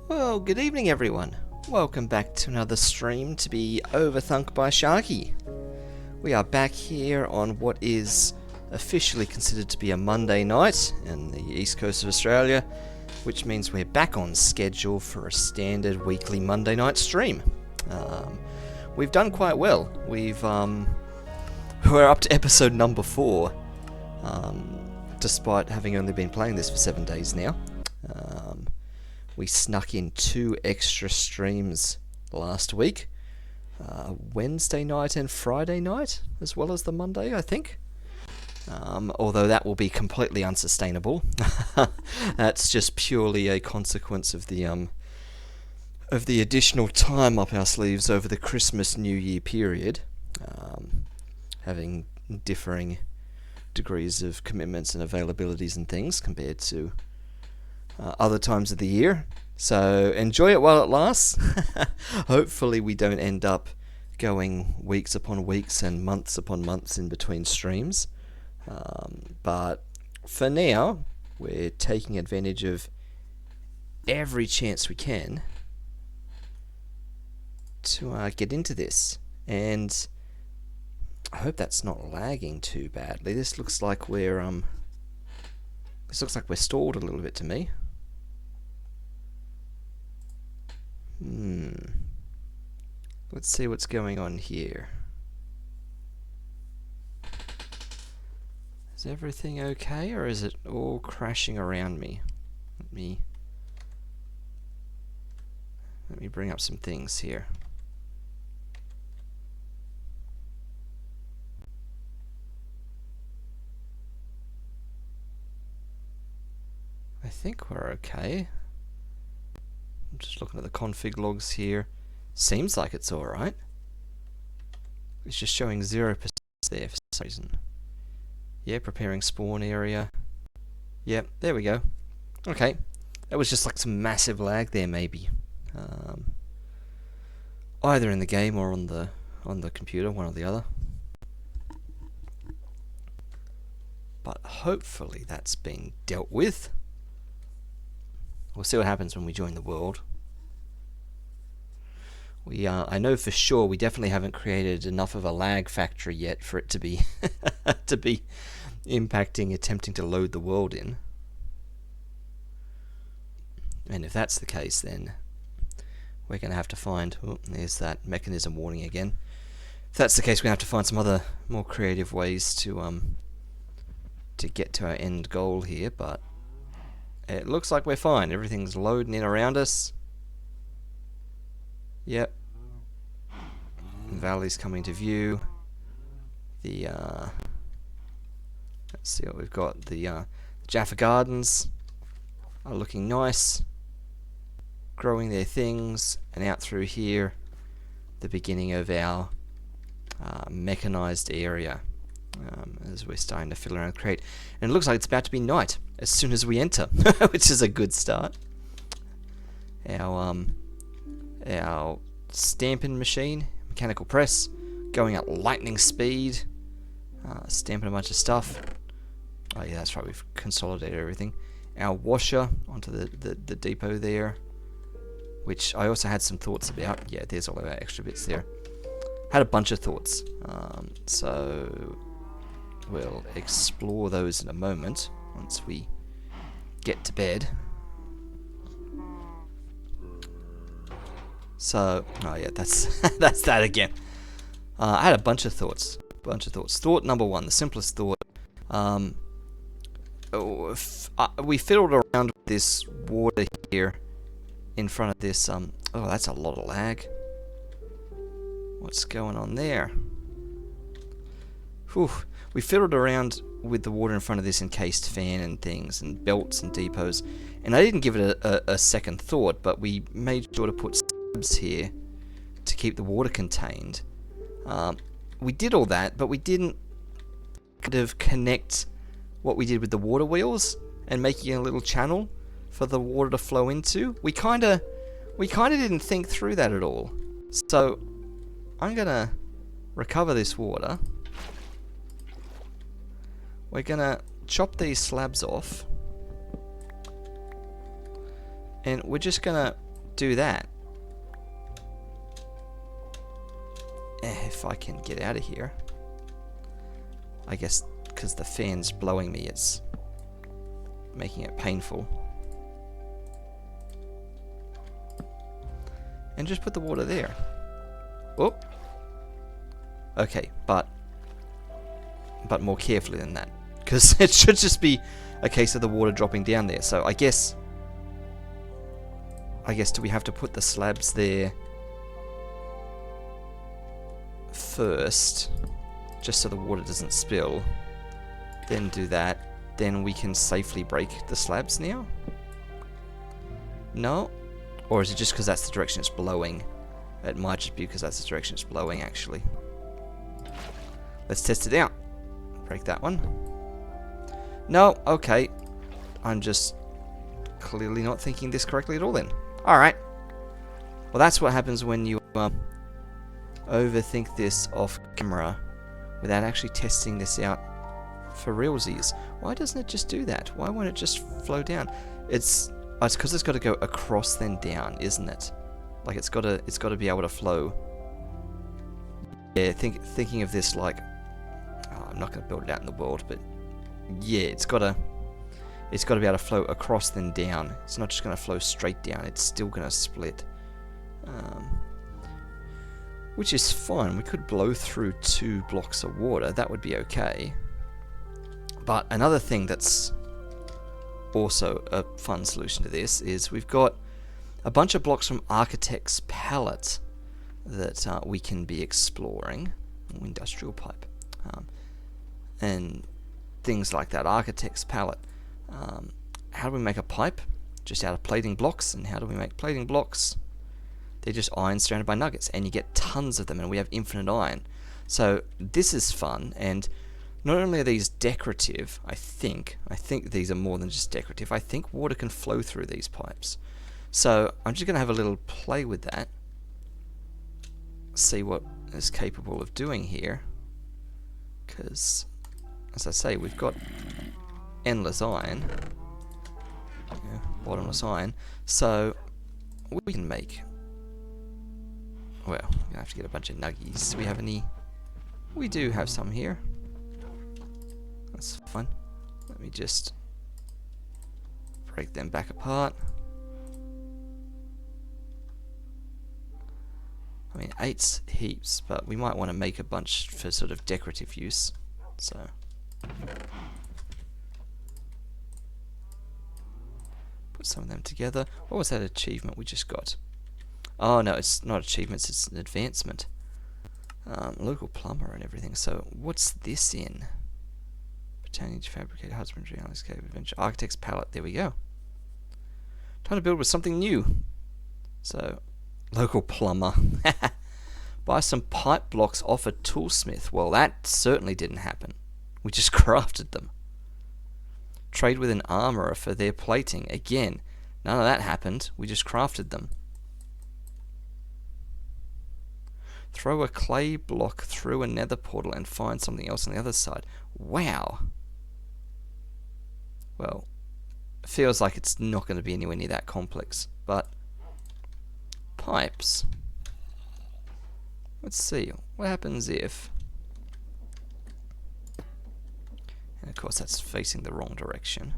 Well, good evening everyone. Welcome back to another stream to be Overthunk by Sharky. We are back here on what is officially considered to be a Monday night in the east coast of Australia, which means we're back on schedule for a standard weekly Monday night stream. We've done quite well. We're up to episode number 4, despite having only been playing this for 7 days now. We snuck in 2 extra streams last week, Wednesday night and Friday night, as well as the Monday, I think. Although that will be completely unsustainable. That's just purely a consequence of the additional time up our sleeves over the Christmas New Year period, having differing degrees of commitments and availabilities and things compared to other times of the year. So enjoy it while it lasts. Hopefully we don't end up going weeks upon weeks and months upon months in between streams. But for now, we're taking advantage of every chance we can to get into this. And I hope that's not lagging too badly. This looks like we're stalled a little bit to me. Let's see what's going on here. Is everything okay, or is it all crashing around me? Let me bring up some things here. I think we're okay. I'm just looking at the config logs here. Seems like it's alright. It's just showing 0% there for some reason. Yeah, preparing spawn area. Yep, there we go. Okay. That was just like some massive lag there maybe. Either in the game or on the computer, one or the other. But hopefully that's been dealt with. We'll see what happens when we join the world. I know for sure we definitely haven't created enough of a lag factory yet for it to be to be impacting attempting to load the world in. And if that's the case, then we're going to have to find... Oh, there's that mechanism warning again. If that's the case, we're going to have to find some other more creative ways to get to our end goal here, but it looks like we're fine. Everything's loading in around us. Yep. Valley's coming to view. The let's see what we've got. The Jaffa Gardens are looking nice, growing their things, and out through here, the beginning of our mechanized area. As we're starting to fiddle around and create. And it looks like it's about to be night as soon as we enter, which is a good start. Our stamping machine, mechanical press, going at lightning speed, stamping a bunch of stuff. Oh yeah, that's right, we've consolidated everything. Our washer onto the depot there, which I also had some thoughts about. Yeah, there's all of our extra bits there. Had a bunch of thoughts, so we'll explore those in a moment once we get to bed. So, oh yeah, that's that's that again. I had a bunch of thoughts. Thought number 1, the simplest thought. We fiddled around with this water here in front of this. Oh, that's a lot of lag. What's going on there? Whew. We fiddled around with the water in front of this encased fan and things and belts and depots, and I didn't give it a second thought, but we made sure to put slabs here to keep the water contained. We did all that, but we didn't kind of connect what we did with the water wheels and making a little channel for the water to flow into. We kind of didn't think through that at all. So I'm gonna recover this water. We're gonna chop these slabs off, and we're just gonna do that. If I can get out of here. I guess because the fan's blowing me, it's making it painful. And just put the water there. Oh. Okay, but more carefully than that, because it should just be a case of the water dropping down there. So I guess do we have to put the slabs there first, just so the water doesn't spill, then do that, then we can safely break the slabs now? No? Or is it just because that's the direction it's blowing? It might just be because that's the direction it's blowing, actually. Let's test it out. Break that one. No, okay. I'm just clearly not thinking this correctly at all then. Alright. Well, that's what happens when you overthink this off camera without actually testing this out for realsies. Why doesn't it just do that? Why won't it just flow down? It's because it's got to go across then down, isn't it? Like it's got to be able to flow. Yeah, thinking of this like, oh, I'm not going to build it out in the world, but yeah, it's got to be able to flow across then down. It's not just going to flow straight down. It's still going to split. Which is fine. We could blow through 2 blocks of water. That would be okay. But another thing that's also a fun solution to this is we've got a bunch of blocks from Architect's Palette that we can be exploring. Industrial pipe. And things like that. Architect's Palette. How do we make a pipe? Just out of plating blocks. And how do we make plating blocks? They're just iron surrounded by nuggets, and you get tons of them, and we have infinite iron. So this is fun, and not only are these decorative, I think these are more than just decorative. I think water can flow through these pipes. So I'm just going to have a little play with that, see what is capable of doing here, because, as I say, we've got endless iron, bottomless iron, so we can make... Well, we're going to have to get a bunch of nuggies. Do we have any? We do have some here. That's fun. Let me just break them back apart. I mean, 8's heaps, but we might want to make a bunch for sort of decorative use. So... put some of them together. What was that achievement we just got? Oh no, it's not achievements, it's an advancement. Local plumber and everything. So what's this in? Pertaining to fabricate husbandry, landscape, adventure, Architect's Palette. There we go. Time to build with something new. So, local plumber. Buy some pipe blocks off a toolsmith. Well, that certainly didn't happen. We just crafted them. Trade with an armourer for their plating. Again, none of that happened. We just crafted them. Throw a clay block through a nether portal and find something else on the other side. Wow. Well, it feels like it's not going to be anywhere near that complex. But, pipes. Let's see. What happens if... And of course that's facing the wrong direction.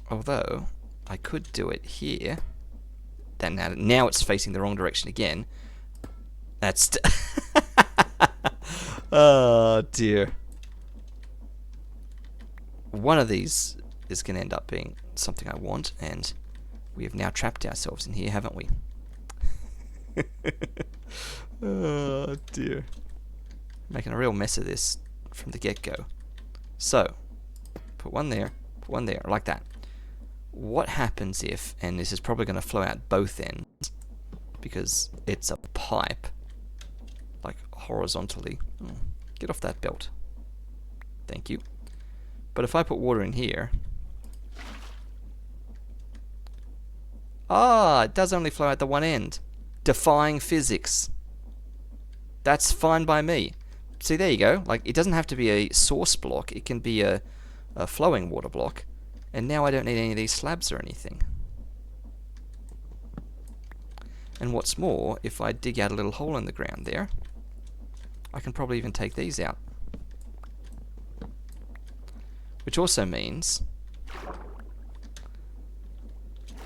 Although, I could do it here. Then now it's facing the wrong direction again. That's... oh dear. One of these is going to end up being something I want, and we have now trapped ourselves in here, haven't we? Oh dear. Making a real mess of this from the get-go. So, put one there, like that. What happens if, and this is probably going to flow out both ends, because it's a pipe, like horizontally. Get off that belt. Thank you. But if I put water in here... Ah, it does only flow out the one end. Defying physics. That's fine by me. See, there you go. Like, it doesn't have to be a source block. It can be a flowing water block. And now I don't need any of these slabs or anything. And what's more, if I dig out a little hole in the ground there, I can probably even take these out. Which also means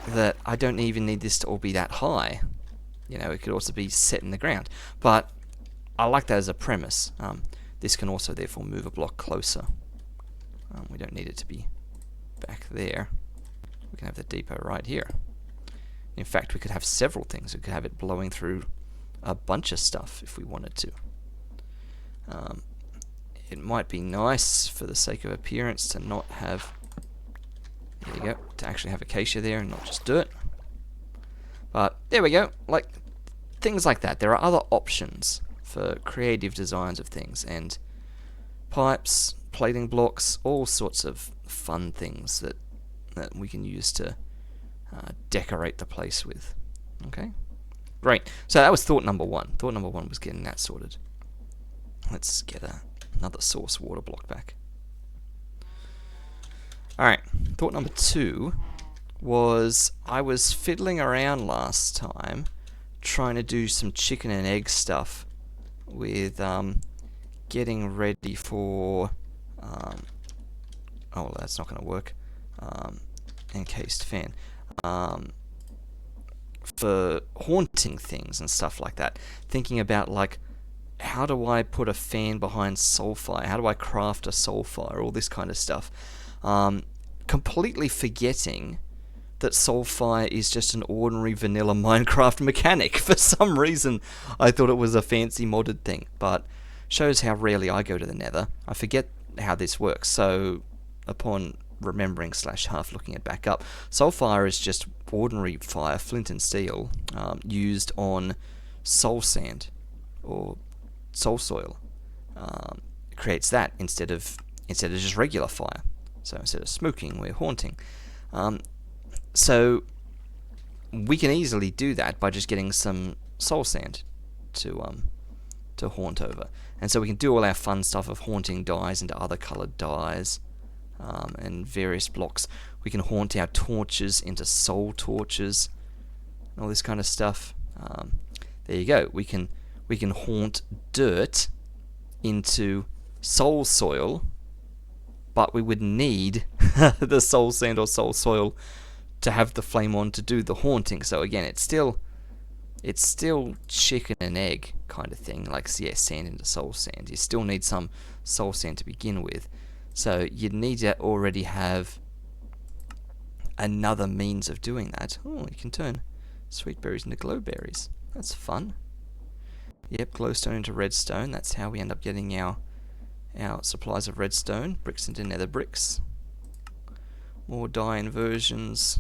that I don't even need this to all be that high. You know, it could also be set in the ground. But I like that as a premise. This can also therefore move a block closer. We don't need it to be back there. We can have the depot right here. In fact, we could have several things. We could have it blowing through a bunch of stuff if we wanted to. It might be nice for the sake of appearance to not have, there you go, to actually have acacia there and not just dirt. But there we go, like things like that. There are other options for creative designs of things, and pipes, plating blocks, all sorts of fun things that we can use to decorate the place with. Okay, great. So that was thought number one. Thought number one was getting that sorted. Let's get another source water block back. Alright, thought number two was I was fiddling around last time trying to do some chicken and egg stuff with getting ready for oh, that's not going to work, encased fan, for haunting things and stuff like that, thinking about like, how do I put a fan behind Soulfire? How do I craft a Soulfire? All this kind of stuff. Completely forgetting that Soulfire is just an ordinary vanilla Minecraft mechanic. For some reason, I thought it was a fancy modded thing, but shows how rarely I go to the Nether. I forget how this works, so upon remembering / half looking it back up, Soulfire is just ordinary fire, flint and steel, used on soul sand or soul soil. It creates that instead of just regular fire. So instead of smoking, we're haunting. So we can easily do that by just getting some soul sand to haunt over, and so we can do all our fun stuff of haunting dyes into other coloured dyes, and various blocks. We can haunt our torches into soul torches, and all this kind of stuff. There you go. We can haunt dirt into soul soil, but we would need the soul sand or soul soil to have the flame on to do the haunting. So again, it's still chicken and egg kind of thing, like, yeah, sand into soul sand. You still need some soul sand to begin with, so you'd need to already have another means of doing that. Oh, you can turn sweet berries into glow berries. That's fun. Yep, glowstone into redstone. That's how we end up getting our supplies of redstone. Bricks into nether bricks. More dye inversions.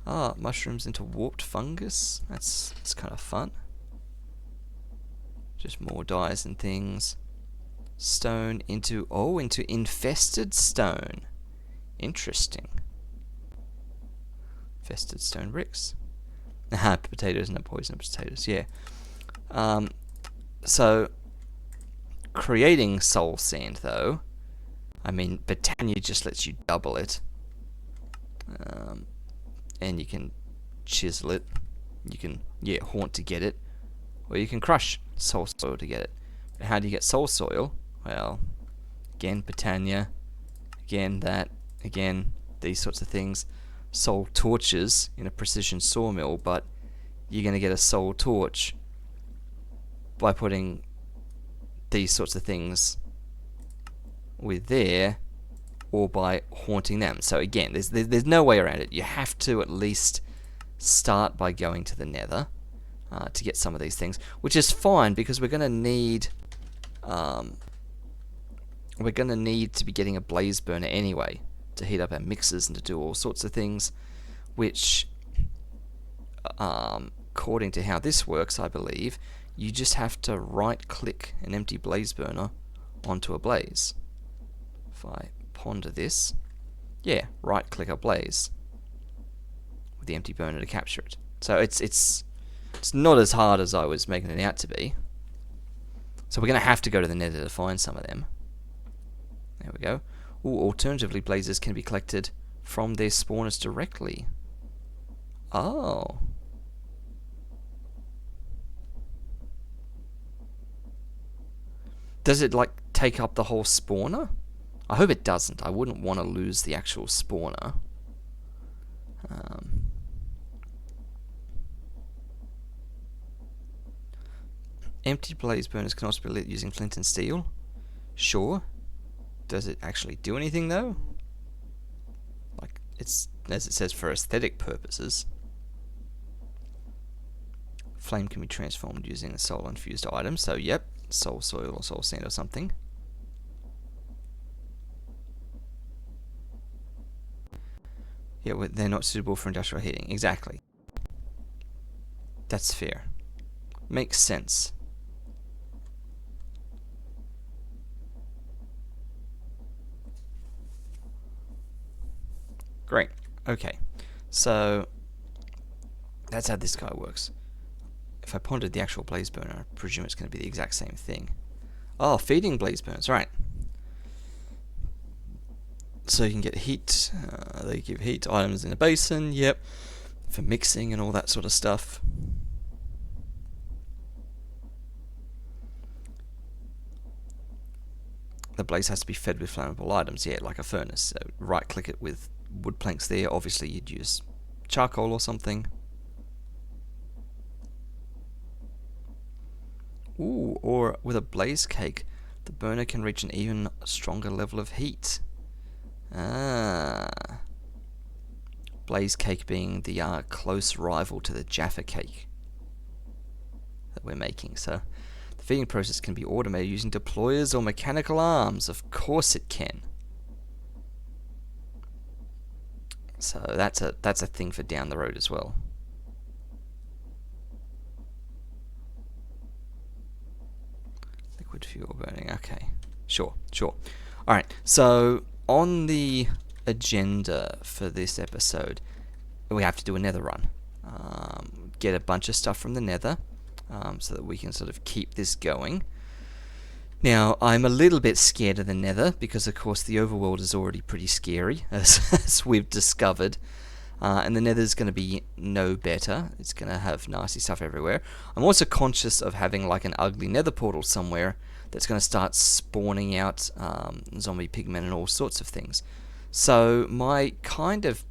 Mushrooms into warped fungus. That's kind of fun. Just more dyes and things. Stone into infested stone. Interesting. Infested stone bricks. Potatoes, no poison potatoes. Yeah. So creating soul sand, though, I mean, Britannia just lets you double it, and you can chisel it. You can, yeah, haunt to get it, or you can crush soul soil to get it. But how do you get soul soil? Well, again, Britannia, again that, again these sorts of things. Soul torches in a precision sawmill, but you're going to get a soul torch by putting these sorts of things with there, or by haunting them. So again, there's no way around it. You have to at least start by going to the Nether to get some of these things, which is fine because we're going to need to be getting a blaze burner anyway to heat up our mixers and to do all sorts of things, which according to how this works, I believe you just have to right click an empty blaze burner onto a blaze. If I ponder this, yeah, right click a blaze with the empty burner to capture it. So it's not as hard as I was making it out to be. So we're going to have to go to the Nether to find some of them. There we go. Ooh, alternatively, blazes can be collected from their spawners directly. Oh. Does it, like, take up the whole spawner? I hope it doesn't. I wouldn't want to lose the actual spawner. Empty blaze burners can also be lit using flint and steel. Sure. Does it actually do anything, though? Like, it's, as it says, for aesthetic purposes. Flame can be transformed using a soul-infused item. So, yep, soul soil or soul sand or something. Yeah, well, they're not suitable for industrial heating. Exactly. That's fair. Makes sense. Great. Okay. So, that's how this guy works. If I pondered the actual blaze burner, I presume it's going to be the exact same thing. Oh, feeding blaze burners. Right. So you can get heat. They give heat to items in a basin. Yep. For mixing and all that sort of stuff. The blaze has to be fed with flammable items. Yeah, like a furnace. So right click it with wood planks there. Obviously you'd use charcoal or something. Ooh, or with a blaze cake, the burner can reach an even stronger level of heat. Ah. Blaze cake being the close rival to the Jaffa cake that we're making. So the feeding process can be automated using deployers or mechanical arms. Of course it can. So that's a thing for down the road as well. Liquid fuel burning. Okay. Sure. Alright, so on the agenda for this episode, we have to do a nether run. Get a bunch of stuff from the nether, so that we can sort of keep this going. Now, I'm a little bit scared of the nether, because of course the overworld is already pretty scary, as we've discovered. And the nether's going to be no better. It's going to have nasty stuff everywhere. I'm also conscious of having like an ugly nether portal somewhere that's going to start spawning out zombie pigmen and all sorts of things. So my kind of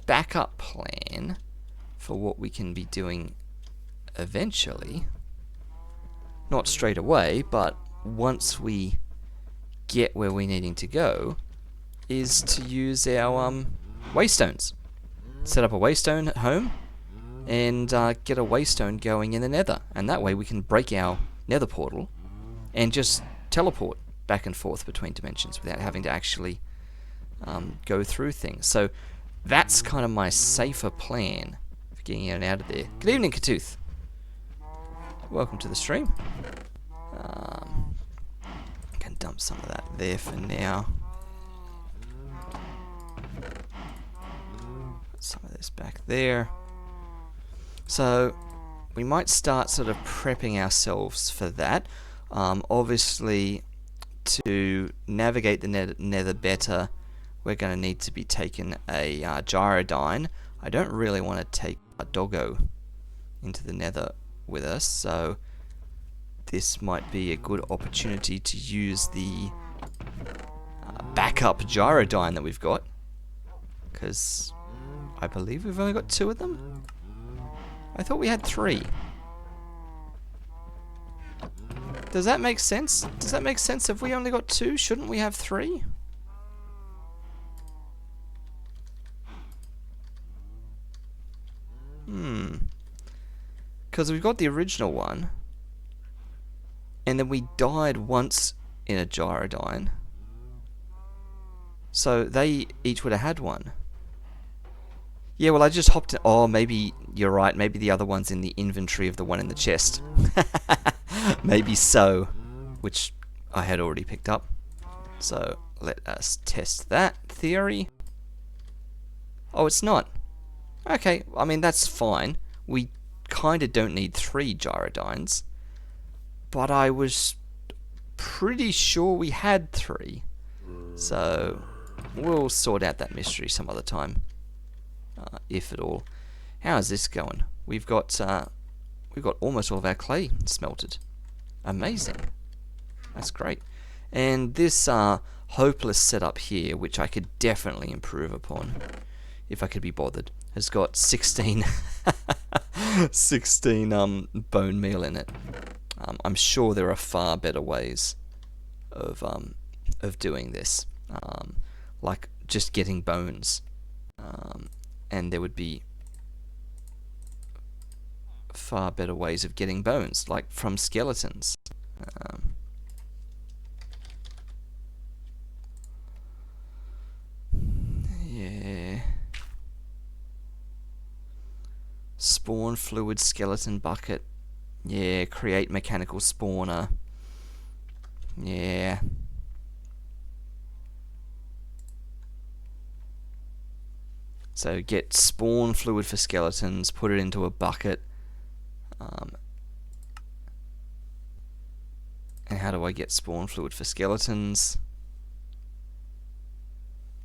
backup plan for what we can be doing eventually, not straight away, but once we get where we're needing to go, is to use our waystones. Set up a waystone at home and get a waystone going in the nether, and that way we can break our nether portal and just teleport back and forth between dimensions without having to actually go through things. So that's kind of my safer plan for getting in and out of there. Good evening, Katooth. Welcome to the stream. Can dump some of that there for now. Some of this back there. So we might start sort of prepping ourselves for that. Obviously, to navigate the nether better, we're going to need to be taking a gyrodyne. I don't really want to take a doggo into the nether with us, so this might be a good opportunity to use the backup gyrodyne that we've got, because I believe we've only got 2 of them. I thought we had 3. Does that make sense? Does that make sense? If we only got 2, shouldn't we have 3? Because we've got the original one, and then we died once in a gyrodyne, so they each would have had one. Yeah, well, I just hopped in. Oh, maybe you're right. Maybe the other one's in the inventory of the one in the chest. Maybe so, which I had already picked up. So let us test that theory. Oh, it's not. Okay, I mean, that's fine. We kind of don't need 3 gyrodynes, but I was pretty sure we had 3. So we'll sort out that mystery some other time, if at all. How is this going? We've got almost all of our clay smelted. Amazing. That's great. And this hopeless setup here, which I could definitely improve upon if I could be bothered, has got 16 16 bone meal in it. I'm sure there are far better ways of doing this, like just getting bones, and there would be far better ways of getting bones, like from skeletons. Yeah. Spawn fluid skeleton bucket. Yeah, create mechanical spawner. Yeah. So get spawn fluid for skeletons, put it into a bucket. And how do I get spawn fluid for skeletons?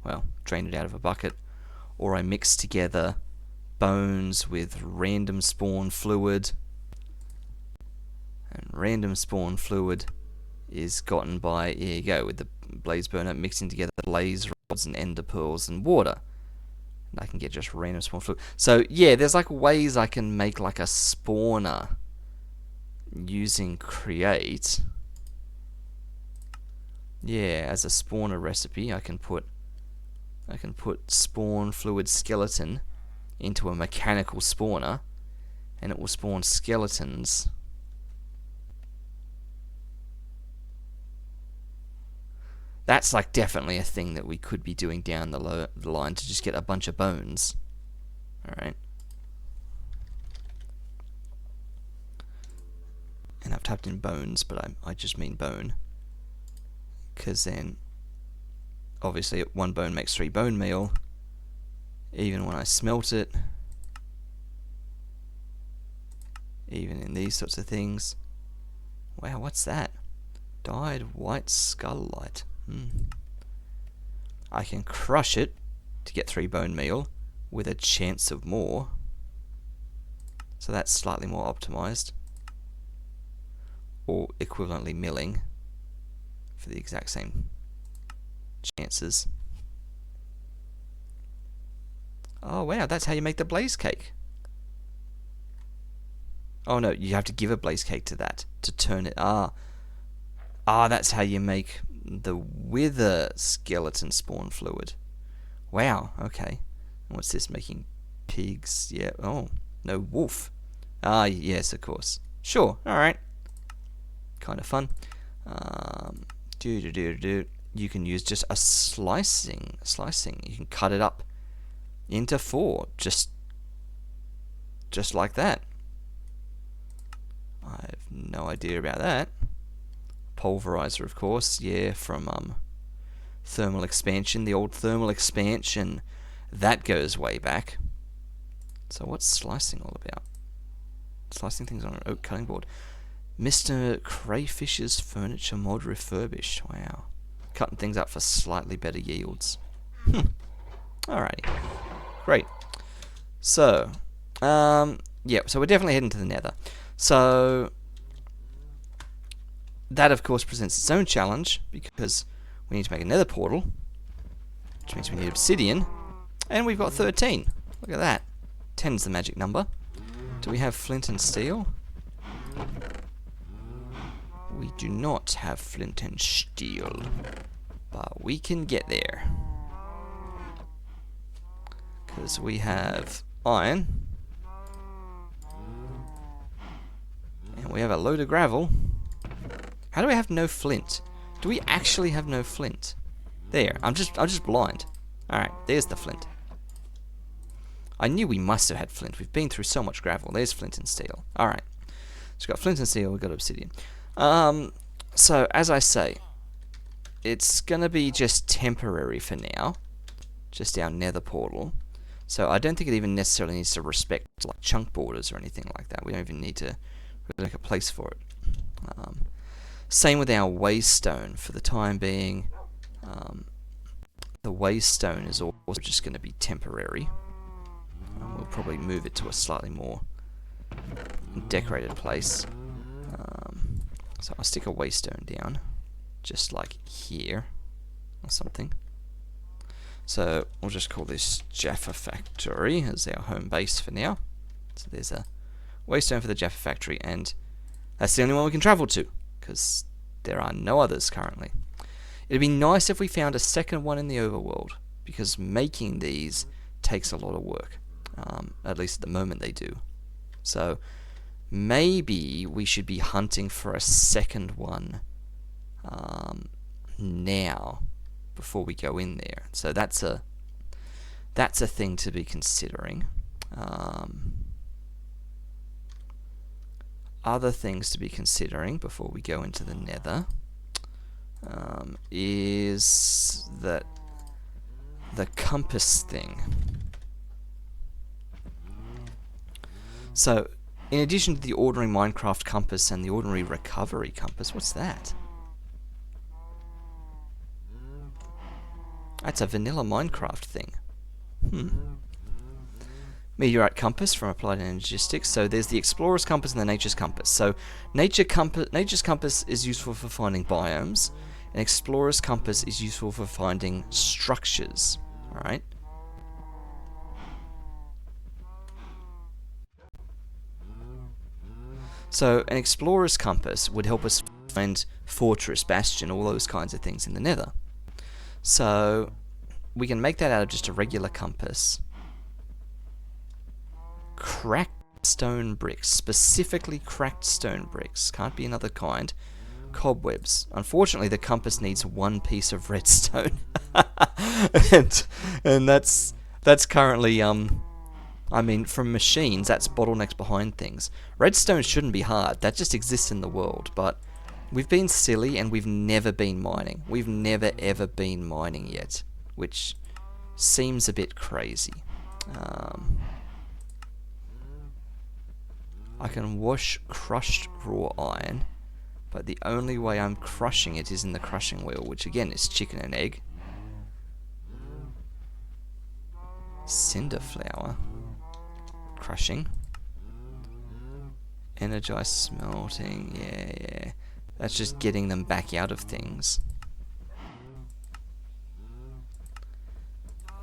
Well, drain it out of a bucket. Or I mix together bones with random spawn fluid. And random spawn fluid is gotten by, here you go, with the blaze burner mixing together blaze rods and ender pearls and water. And I can get just random spawn fluid. So yeah, there's like ways I can make like a spawner using create. Yeah, as a spawner recipe, I can put spawn fluid skeleton into a mechanical spawner, and it will spawn skeletons. That's like definitely a thing that we could be doing down the line to just get a bunch of bones. Alright. And I've typed in bones, but I just mean bone. Because then, obviously, one bone makes 3 bone meal. Even when I smelt it. Even in these sorts of things. Wow, what's that? Dyed white skullite. I can crush it to get 3 bone meal with a chance of more. So that's slightly more optimized. Or equivalently milling for the exact same chances. Oh wow, that's how you make the blaze cake. Oh no, you have to give a blaze cake to that to turn it. That's how you make the wither skeleton spawn fluid. Wow, okay. What's this, making pigs? Yeah, oh, no, wolf. Yes, of course. Sure, alright. Kind of fun. You can use just a slicing. You can cut it up into 4, just like that. I have no idea about that. Pulverizer, of course, yeah, from thermal expansion, the old thermal expansion, that goes way back. So what's slicing all about? Slicing things on an oak cutting board. Mr. Crayfish's furniture mod refurbished. Wow. Cutting things up for slightly better yields. Alrighty. Great. So, yeah, so we're definitely heading to the nether. So, that of course presents its own challenge, because we need to make a nether portal, which means we need obsidian, and we've got 13. Look at that. 10's the magic number. Do we have flint and steel? We do not have flint and steel, but we can get there. Because we have iron, and we have a load of gravel. How do we have no flint? Do we actually have no flint? There, I'm just blind. Alright, there's the flint. I knew we must have had flint. We've been through so much gravel. There's flint and steel. Alright. So we've got flint and steel, we've got obsidian. So, as I say, it's gonna be just temporary for now. Just our nether portal. So I don't think it even necessarily needs to respect like chunk borders or anything like that. We don't even need to make a place for it. Same with our waystone. For the time being, the waystone is also just going to be temporary. We'll probably move it to a slightly more decorated place. So I'll stick a waystone down, just like here, or something. So we'll just call this Jaffa Factory as our home base for now. So there's a waystone for the Jaffa Factory, and that's the only one we can travel to, because there are no others currently. It'd be nice if we found a second one in the overworld, because making these takes a lot of work. At least at the moment they do. So maybe we should be hunting for a second one now, before we go in there. So that's a thing to be considering. Other things to be considering before we go into the Nether is that the compass thing. So, in addition to the ordinary Minecraft compass and the ordinary recovery compass, what's that? That's a vanilla Minecraft thing. Meteorite compass from Applied Energistics. So there's the Explorer's compass and the Nature's compass. So Nature's compass is useful for finding biomes, and Explorer's compass is useful for finding structures. All right. So an Explorer's compass would help us find fortress, bastion, all those kinds of things in the Nether. So we can make that out of just a regular compass. Cracked stone bricks, specifically cracked stone bricks, can't be another kind. Cobwebs. Unfortunately, the compass needs one piece of redstone, and that's currently I mean, from machines, that's bottlenecks behind things. Redstone shouldn't be hard. That just exists in the world, but we've been silly and we've never been mining. We've never ever been mining yet, which seems a bit crazy. I can wash crushed raw iron, but the only way I'm crushing it is in the crushing wheel, which again is chicken and egg. Cinder flour. Crushing. Energized smelting. Yeah. That's just getting them back out of things.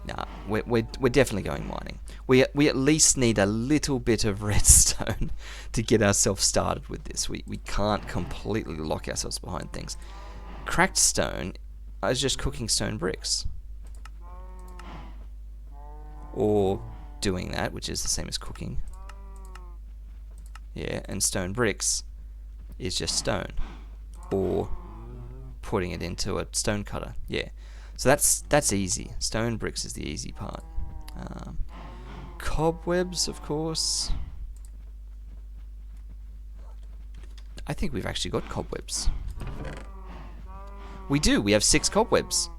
Nah, we're definitely going mining. We at least need a little bit of redstone to get ourselves started with this. We can't completely lock ourselves behind things. Cracked stone is just cooking stone bricks. Or doing that, which is the same as cooking. Yeah, and stone bricks is just stone. Or putting it into a stone cutter. Yeah. So that's easy. Stone bricks is the easy part. Cobwebs, of course. I think we've actually got cobwebs. We do. We have 6 cobwebs,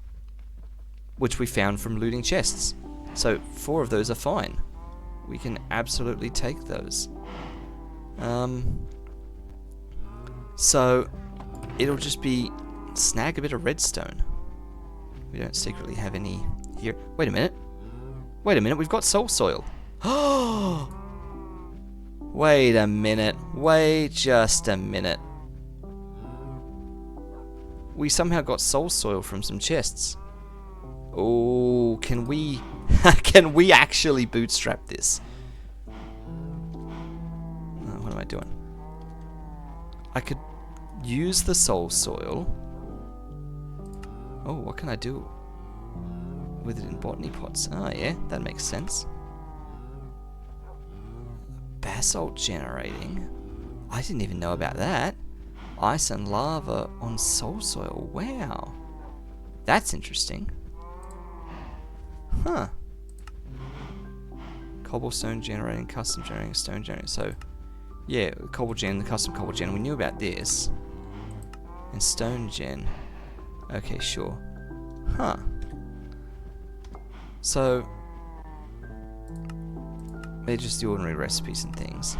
which we found from looting chests. So 4 of those are fine. We can absolutely take those. So it'll just be snag a bit of redstone. We don't secretly have any here. Wait a minute. We've got soul soil. Oh! Wait a minute. Wait just a minute. We somehow got soul soil from some chests. Oh, can we can we actually bootstrap this? Oh, what am I doing? I could use the soul soil. Oh, what can I do with it in botany pots? Oh yeah, that makes sense. Basalt generating. I didn't even know about that. Ice and lava on soul soil. Wow. That's interesting. Huh. Cobblestone generating, custom generating, stone generating. So, yeah, cobble gen, the custom cobble gen. We knew about this. And stone gen. Okay, sure. Huh. So, they're just the ordinary recipes and things.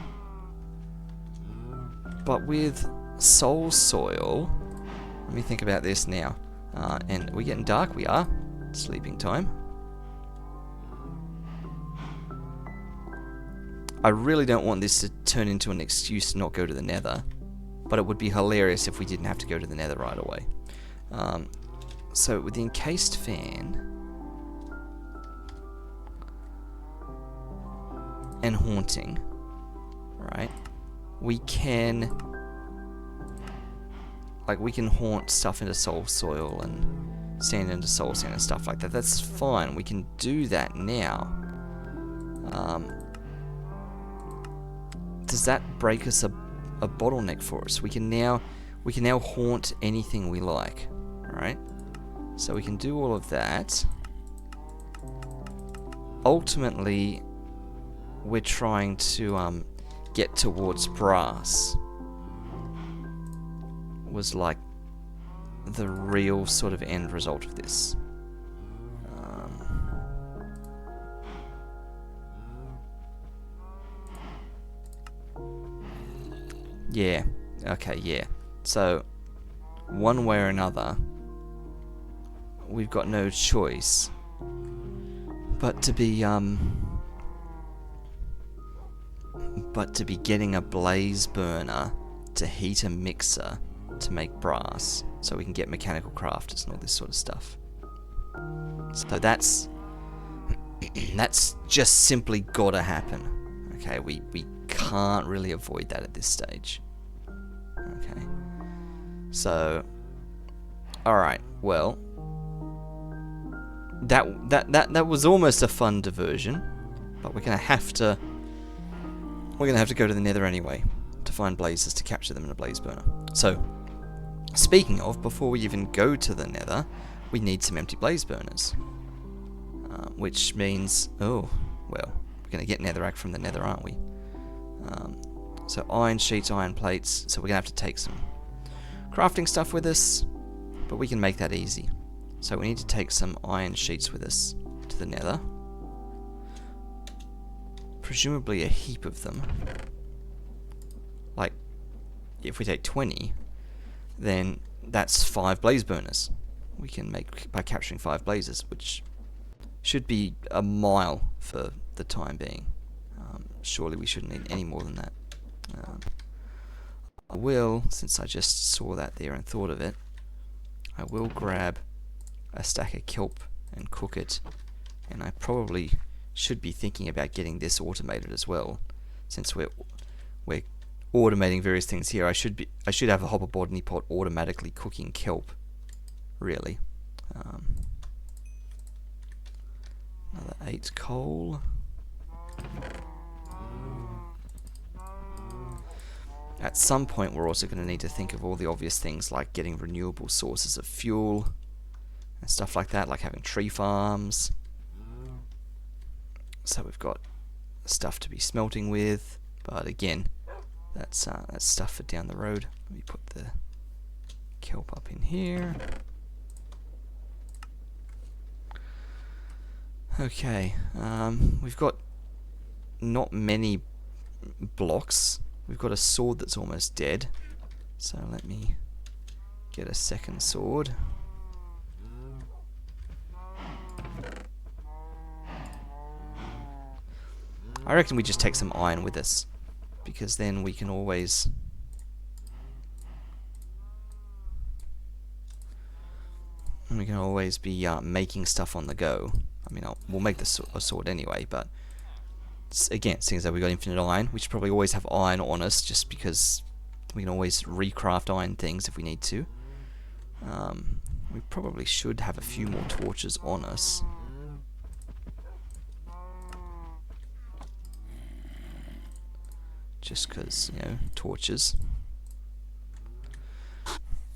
But with soul soil, let me think about this now. And we're getting dark, we are. sleeping time. I really don't want this to turn into an excuse to not go to the nether, but it would be hilarious if we didn't have to go to the nether right away. So with the encased fan and haunting, right, we can haunt stuff into soul soil and sand into soul sand and stuff like that. That's fine. We can do that now. Does that break us a bottleneck for us? We can now haunt anything we like, right? So we can do all of that. Ultimately, we're trying to get towards brass. Was like the real sort of end result of this. Yeah. Okay, yeah. So, one way or another, we've got no choice but to be getting a blaze burner to heat a mixer to make brass, so we can get mechanical crafters and all this sort of stuff. So that's just simply gotta happen. Okay, we can't really avoid that at this stage. Okay. So, alright, well, that was almost a fun diversion, but we're gonna have to go to the nether anyway to find blazes to capture them in a blaze burner. So, speaking of, before we even go to the nether, we need some empty blaze burners, which means, oh, well, we're gonna get netherrack from the nether, aren't we? So iron sheets, iron plates, so we're gonna have to take some crafting stuff with us, but we can make that easy. So we need to take some iron sheets with us to the nether. Presumably a heap of them. Like, if we take 20, then that's 5 blaze burners we can make by capturing 5 blazes, which should be a mile for the time being. Surely we shouldn't need any more than that. I will, since I just saw that there and thought of it, I will grab a stack of kelp and cook it, and I probably should be thinking about getting this automated as well, since we're automating various things here. I should have a hopper botany pot automatically cooking kelp, really. Another 8 coal. At some point we're also going to need to think of all the obvious things like getting renewable sources of fuel and stuff like that, like having tree farms. So we've got stuff to be smelting with, but again, that's stuff for down the road. Let me put the kelp up in here. Okay, we've got not many blocks. We've got a sword that's almost dead, so let me get a second sword. I reckon we just take some iron with us, because then we can always be making stuff on the go. I mean, we'll make a sword anyway, but again, seeing as though we've got infinite iron, we should probably always have iron on us, just because we can always recraft iron things if we need to. We probably should have a few more torches on us. Just because, you know, torches.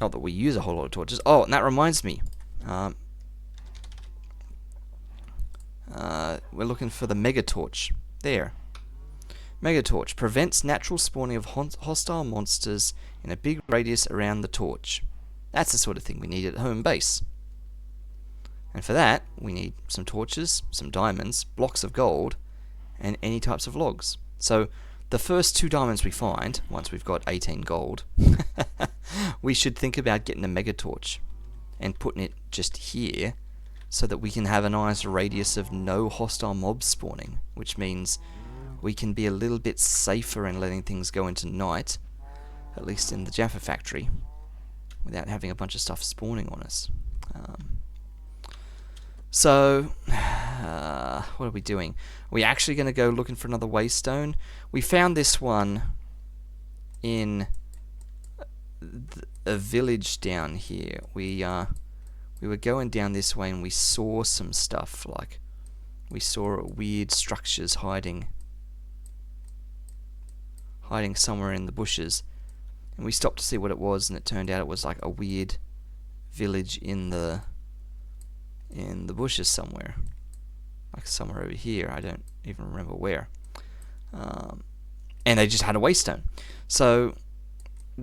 Not that we use a whole lot of torches. Oh, and that reminds me. We're looking for the mega torch. There. Megatorch prevents natural spawning of hostile monsters in a big radius around the torch. That's the sort of thing we need at home base. And for that, we need some torches, some diamonds, blocks of gold, and any types of logs. So, the first 2 diamonds we find, once we've got 18 gold, we should think about getting a megatorch and putting it just here, so that we can have a nice radius of no hostile mobs spawning, which means we can be a little bit safer in letting things go into night, at least in the Jaffa factory, without having a bunch of stuff spawning on us. So, what are we doing? Are we actually going to go looking for another waystone? We found this one in a village down here. We were going down this way and we saw some stuff, like we saw weird structures hiding somewhere in the bushes, and we stopped to see what it was, and it turned out it was like a weird village in the bushes somewhere, like somewhere over here. I don't even remember where. And they just had a waystone. So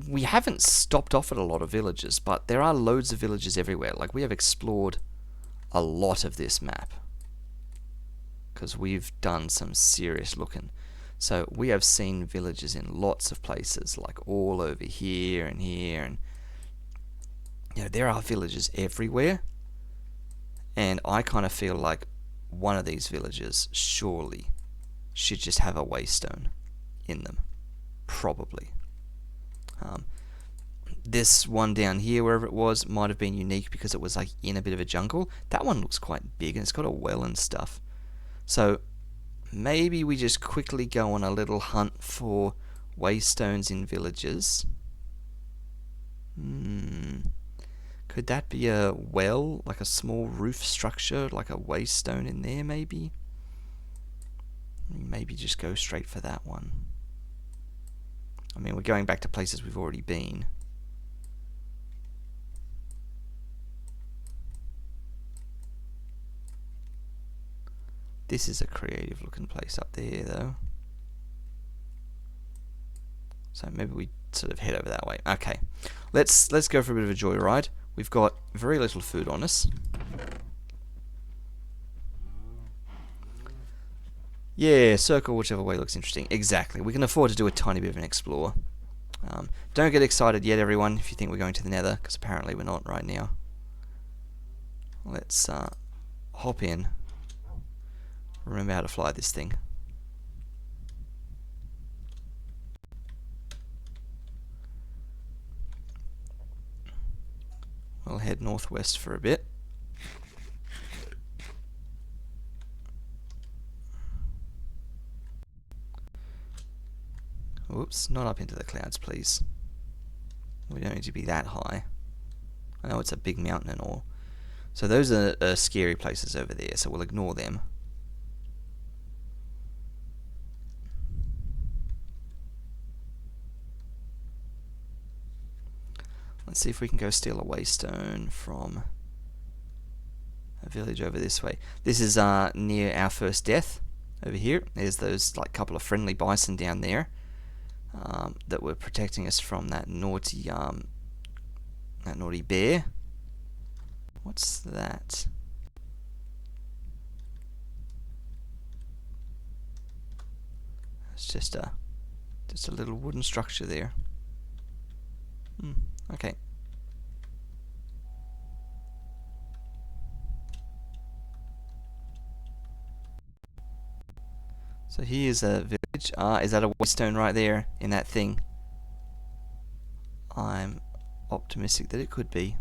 we haven't stopped off at a lot of villages, but there are loads of villages everywhere. Like, we have explored a lot of this map because we've done some serious looking. So we have seen villages in lots of places, like all over here, and you know, there are villages everywhere. And I kind of feel like one of these villages surely should just have a waystone in them. Probably. This one down here, wherever it was, might have been unique because it was like in a bit of a jungle. That one looks quite big and it's got a well and stuff. So maybe we just quickly go on a little hunt for waystones in villages. Could that be a well, like a small roof structure, like a waystone in there maybe? Maybe just go straight for that one. I mean, we're going back to places we've already been. This is a creative looking place up there though. So maybe we sort of head over that way. Okay, let's go for a bit of a joyride. We've got very little food on us. Yeah, circle whichever way looks interesting. Exactly. We can afford to do a tiny bit of an explore. Don't get excited yet, everyone, if you think we're going to the Nether, because apparently we're not right now. Let's hop in. Remember how to fly this thing. We'll head northwest for a bit. Oops, not up into the clouds, please. We don't need to be that high. I know it's a big mountain and all. So those are scary places over there, so we'll ignore them. Let's see if we can go steal a waystone from a village over this way. This is near our first death over here. There's those like couple of friendly bison down there that were protecting us from that naughty bear. What's that? It's just a little wooden structure there. Okay. So here's a village. Is that a waystone right there in that thing? I'm optimistic that it could be.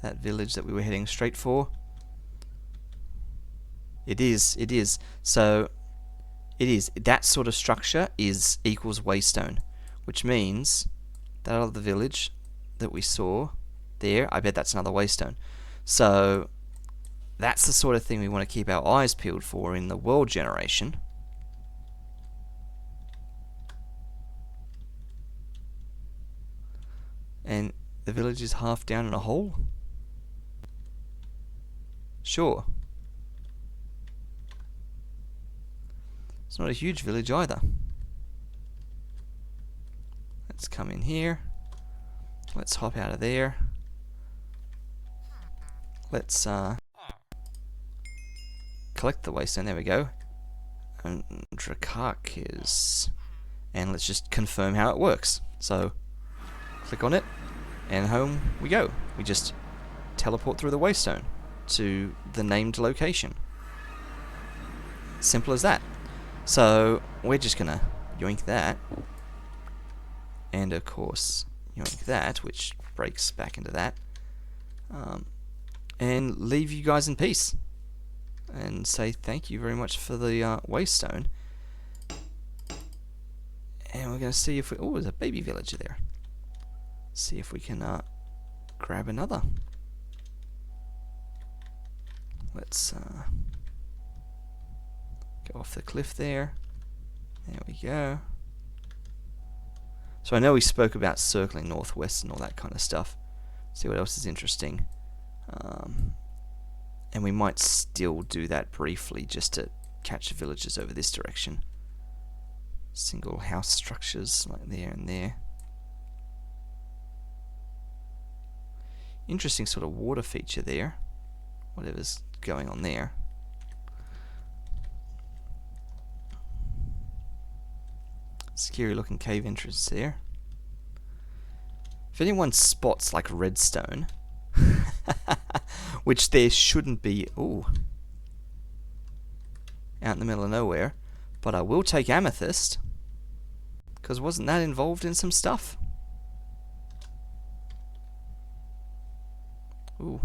That village that we were heading straight for. It is. So it is. That sort of structure equals waystone, which means that other village that we saw there, I bet that's another waystone. So that's the sort of thing we want to keep our eyes peeled for in the world generation. And the village is half down in a hole? Sure. It's not a huge village either. Let's come in here. Let's hop out of there. Let's collect the waystone. There we go. And Dracarkis. And let's just confirm how it works. So click on it, and home we go. We just teleport through the waystone to the named location. Simple as that. So we're just gonna yoink that, and of course yoink that, which breaks back into that, and leave you guys in peace and say thank you very much for the waystone. And we're gonna see if we, oh, there's a baby villager there. See if we can grab another. Let's go off the cliff there. There we go. So I know we spoke about circling northwest and all that kind of stuff. See what else is interesting. And we might still do that briefly just to catch the villagers over this direction. Single house structures like there and there. Interesting sort of water feature there. Whatever's going on there. Scary looking cave entrance there. If anyone spots like redstone, which there shouldn't be, ooh, out in the middle of nowhere, but I will take amethyst, because wasn't that involved in some stuff? Ooh,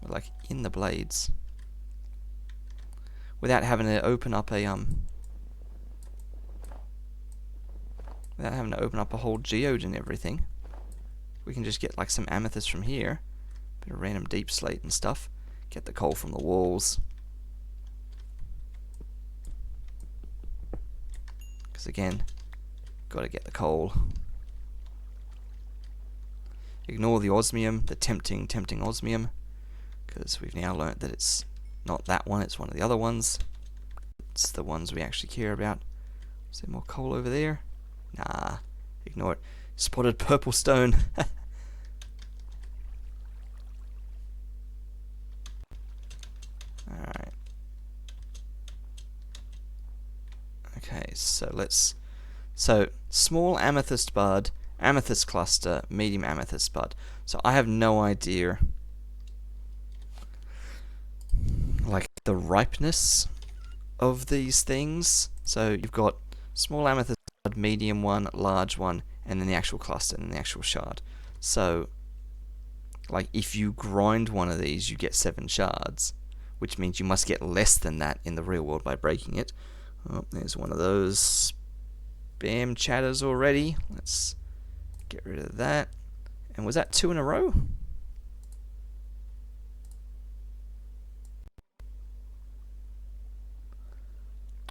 we're like in the blades. Without having to open up a whole geode and everything. We can just get like some amethyst from here, bit of random deep slate and stuff, get the coal from the walls. Because again, gotta get the coal. Ignore the osmium, the tempting osmium, because we've now learnt that it's not that one, it's one of the other ones. It's the ones we actually care about. Is there more coal over there? Nah, ignore it. Spotted purple stone. Alright. Okay, so let's... So, small amethyst bud, amethyst cluster, medium amethyst bud. So I have no idea, like, the ripeness of these things. So you've got small amethyst bud, medium one, large one, and then the actual cluster and the actual shard. So, like, if you grind one of these, you get 7 shards, which means you must get less than that in the real world by breaking it. Oh, there's one of those spam chatters already. Let's get rid of that. And was that 2 in a row?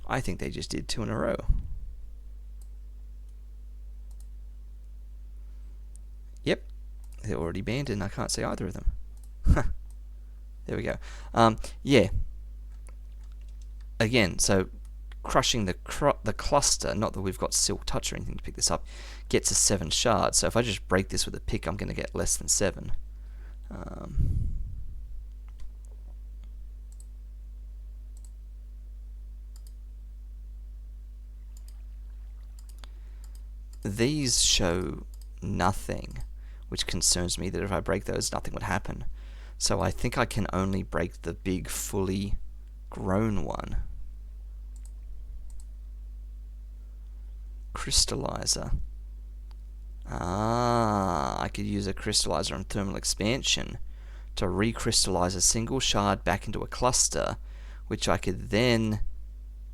I think they just did 2 in a row. Yep, they're already banned and I can't see either of them. There we go. Yeah. Again, so crushing the cluster, not that we've got silk touch or anything to pick this up, gets us 7 shards. So if I just break this with a pick, I'm going to get less than 7. These show nothing, which concerns me that if I break those, nothing would happen. So I think I can only break the big, fully grown one. Crystallizer. Ah, I could use a crystallizer and thermal expansion to recrystallize a single shard back into a cluster, which I could then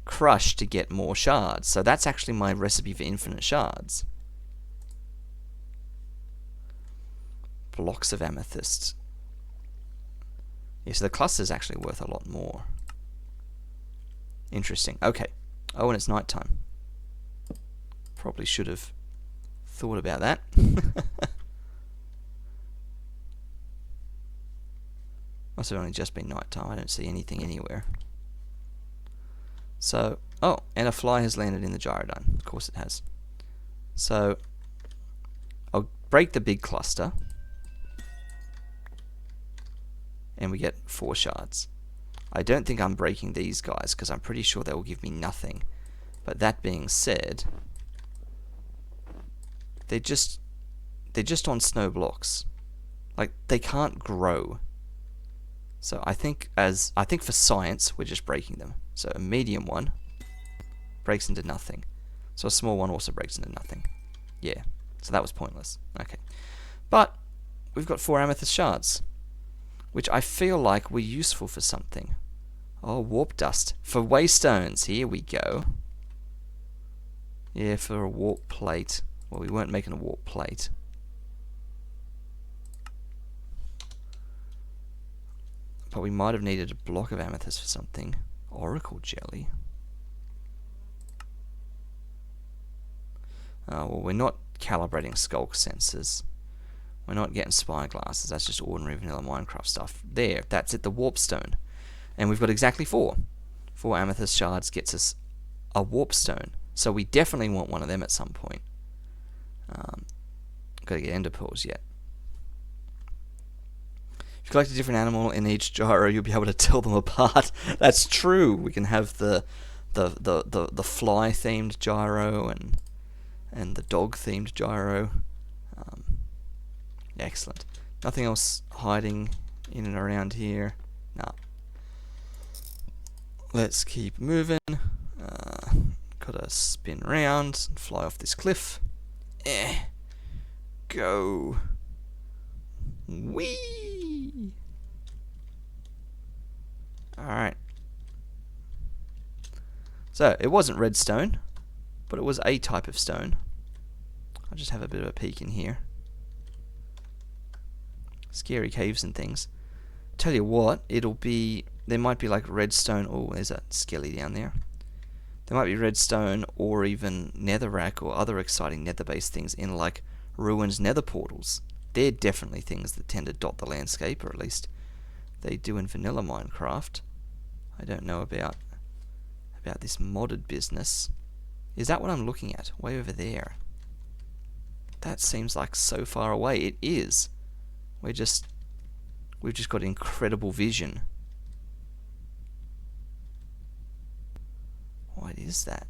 crush to get more shards. So that's actually my recipe for infinite shards. Blocks of amethyst. Yeah, so the cluster is actually worth a lot more. Interesting. Okay. Oh, and it's nighttime. Probably should have thought about that. Must have only just been nighttime. I don't see anything anywhere. So, oh, and a fly has landed in the gyrodine. Of course it has. So, I'll break the big cluster. And we get 4 shards. I don't think I'm breaking these guys because I'm pretty sure they will give me nothing. But that being said, they're just on snow blocks. Like, they can't grow. So I think for science we're just breaking them. So a medium one breaks into nothing. So a small one also breaks into nothing. Yeah. So that was pointless. Okay. But we've got 4 amethyst shards, which I feel like were useful for something. Oh, warp dust. For waystones. Here we go. Yeah, for a warp plate. Well, we weren't making a warp plate. But we might have needed a block of amethyst for something. Oracle jelly. Oh, well, we're not calibrating skulk sensors. We're not getting spyglasses. That's just ordinary vanilla Minecraft stuff. There, that's it, the warp stone. And we've got exactly 4. 4 amethyst shards gets us a warp stone. So we definitely want one of them at some point. Gotta get ender pearls yet. If you collect a different animal in each gyro, you'll be able to tell them apart. That's true. We can have the fly themed gyro and the dog themed gyro. Excellent. Nothing else hiding in and around here. Nah. Let's keep moving. Gotta spin around and fly off this cliff. Go. Whee! Alright. So, it wasn't redstone, but it was a type of stone. I'll just have a bit of a peek in here. Scary caves and things. Tell you what, it'll be... There might be like redstone... Oh, there's a skelly down there. There might be redstone or even netherrack or other exciting nether-based things in like ruined nether portals. They're definitely things that tend to dot the landscape, or at least they do in vanilla Minecraft. I don't know about this modded business. Is that what I'm looking at? Way over there. That seems like so far away. It is. We've just got incredible vision. What is that?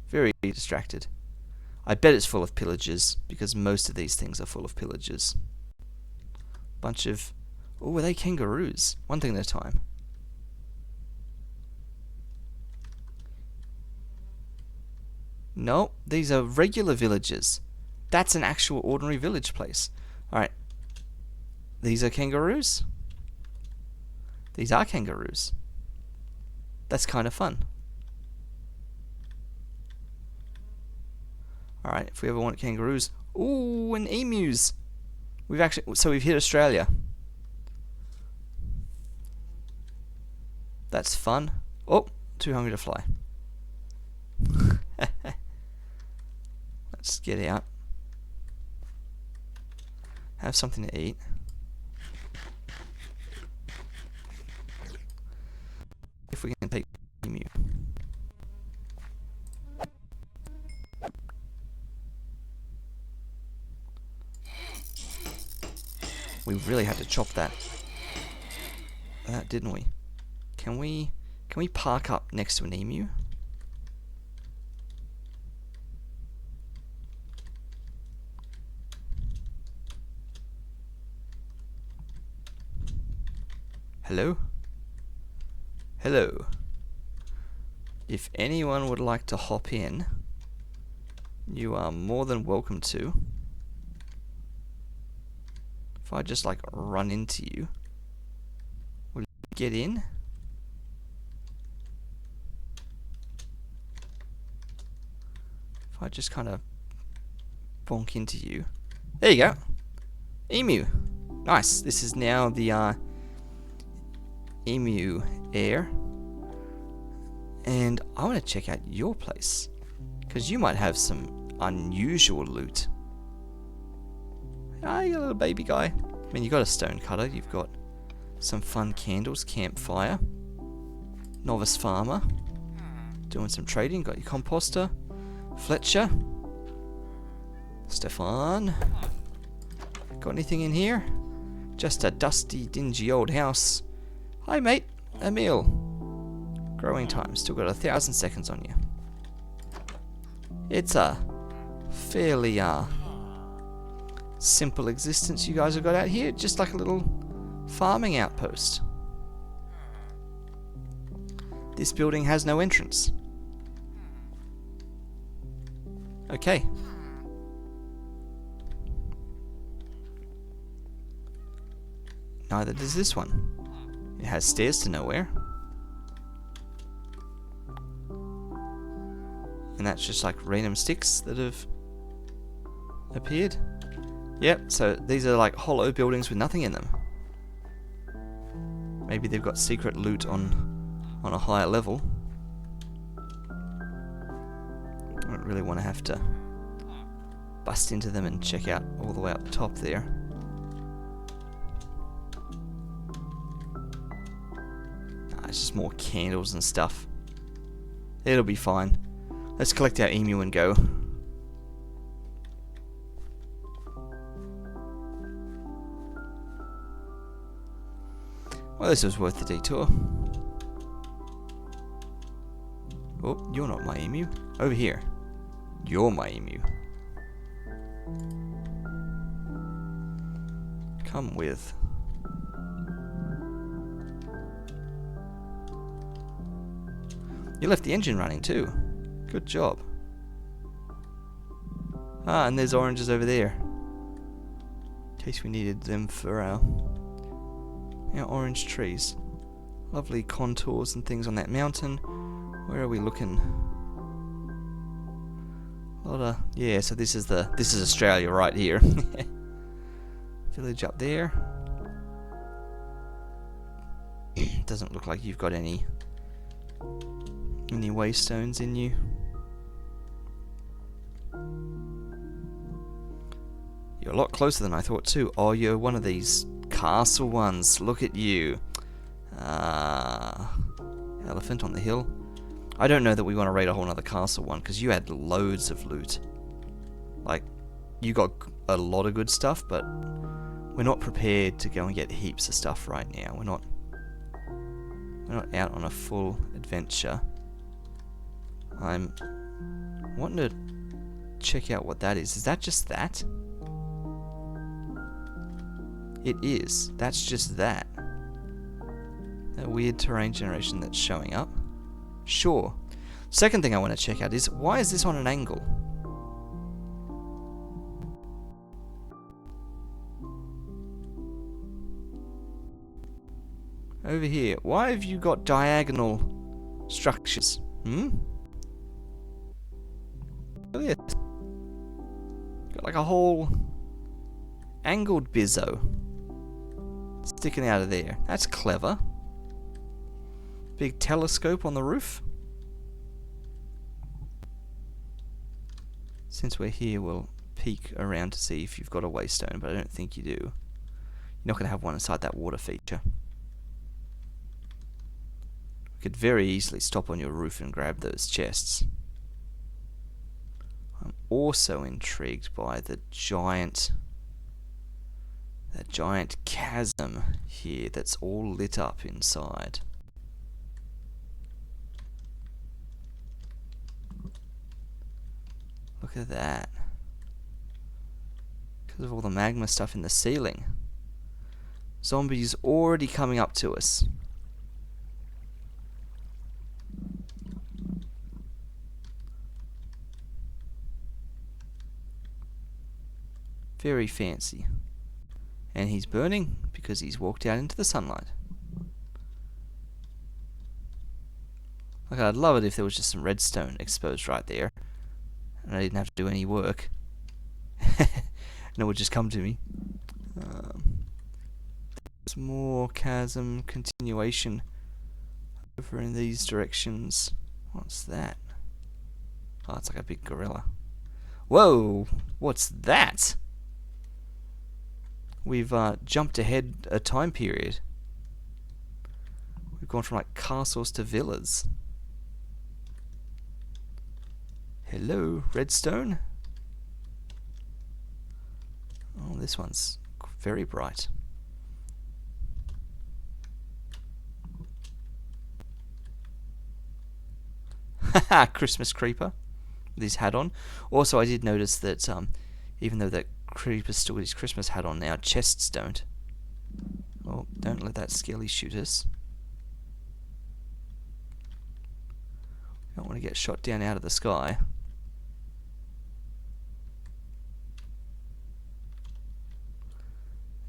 Very distracted. I bet it's full of pillagers, because most of these things are full of pillagers. Bunch of... Oh, are they kangaroos? One thing at a time. No, these are regular villagers. That's an actual ordinary village place. Alright. These are kangaroos? These are kangaroos. That's kind of fun. Alright, if we ever want kangaroos... Ooh, and emus! We've hit Australia. That's fun. Oh, too hungry to fly. Let's get out. Have something to eat. If we can take emu. We really had to chop that. Didn't we? Can we park up next to an emu? Hello? Hello. If anyone would like to hop in, you are more than welcome to. If I just like run into you, will you get in? If I just kind of bonk into you. There you go. Emu. Nice. This is now the emu air. And I want to check out your place, because you might have some unusual loot. Ah, you got a little baby guy. I mean, you got a stone cutter. You've got some fun candles, campfire, novice farmer, doing some trading. Got your composter, Fletcher, Stefan. Got anything in here? Just a dusty, dingy old house. Hi, mate. Emil. Growing time. Still got 1,000 seconds on you. It's a fairly simple existence you guys have got out here. Just like a little farming outpost. This building has no entrance. Okay. Neither does this one. It has stairs to nowhere. And that's just like random sticks that have appeared. Yep, so these are like hollow buildings with nothing in them. Maybe they've got secret loot on a higher level. I don't really want to have to bust into them and check out all the way up the top there. It's just more candles and stuff. It'll be fine. Let's collect our emu and go. Well, this was worth the detour. Oh, you're not my emu. Over here. You're my emu. Come with. You left the engine running too. Good job. Ah, and there's oranges over there. In case we needed them for our orange trees. Lovely contours and things on that mountain. Where are we looking? A lot of, yeah, so this is Australia right here. Village up there. Doesn't look like you've got any waystones in you. You're a lot closer than I thought too. Oh, you're one of these castle ones. Look at you. Elephant on the hill. I don't know that we want to raid a whole nother castle one, because you had loads of loot. Like, you got a lot of good stuff, but we're not prepared to go and get heaps of stuff right now. We're not out on a full adventure. I'm wanting to check out what that is. Is that just that? It is. That's just that. That weird terrain generation that's showing up. Sure. Second thing I want to check out is, why is this on an angle? Over here. Why have you got diagonal structures? Look at this. Got like a whole angled bizzo sticking out of there. That's clever. Big telescope on the roof. Since we're here, we'll peek around to see if you've got a waystone, but I don't think you do. You're not going to have one inside that water feature. We could very easily stop on your roof and grab those chests. I'm also intrigued by that giant chasm here that's all lit up inside. Look at that. Because of all the magma stuff in the ceiling. Zombies already coming up to us. Very fancy. And he's burning because he's walked out into the sunlight. Like, I'd love it if there was just some redstone exposed right there, and I didn't have to do any work. And it would just come to me. There's more chasm continuation over in these directions. What's that? Oh, it's like a big gorilla. Whoa! What's that? We've jumped ahead a time period. We've gone from like castles to villas. Hello, redstone. Oh, this one's very bright. Haha, Christmas creeper with his hat on. Also, I did notice that even though that Creeper's still got his Christmas hat on now. Chests don't. Oh, don't let that skelly shoot us. Don't want to get shot down out of the sky.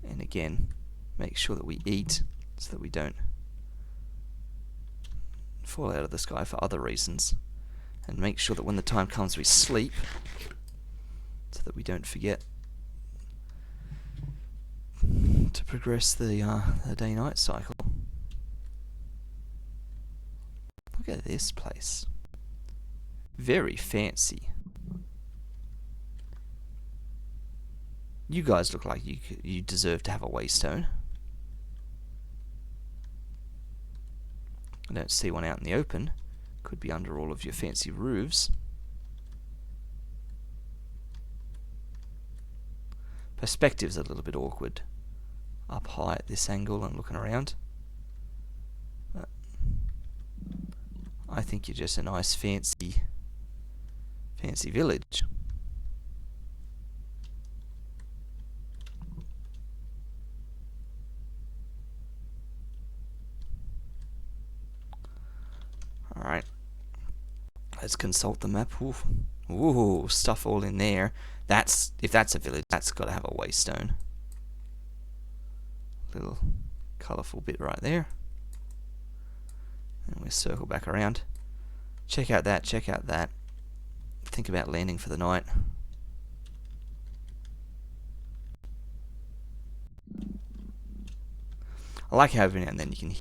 And again, make sure that we eat so that we don't fall out of the sky for other reasons. And make sure that when the time comes we sleep so that we don't forget to progress the day-night cycle. Look at this place. Very fancy. You guys look like you deserve to have a waystone. I don't see one out in the open. Could be under all of your fancy roofs. Perspective's a little bit awkward. Up high at this angle and looking around. But I think you're just a nice fancy village. Alright. Let's consult the map. Ooh, stuff all in there. If that's a village, that's got to have a waystone. Little colourful bit right there. And we'll circle back around. Check out that, check out that. Think about landing for the night. I like how every now and then you can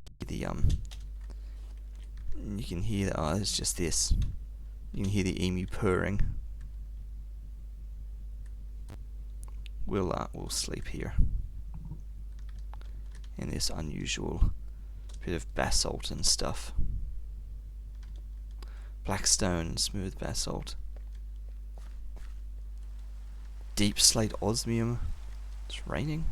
hear the oh, it's just this. You can hear the emu purring. We'll sleep here in this unusual bit of basalt and stuff. Black stone, smooth basalt. Deep slate osmium. It's raining.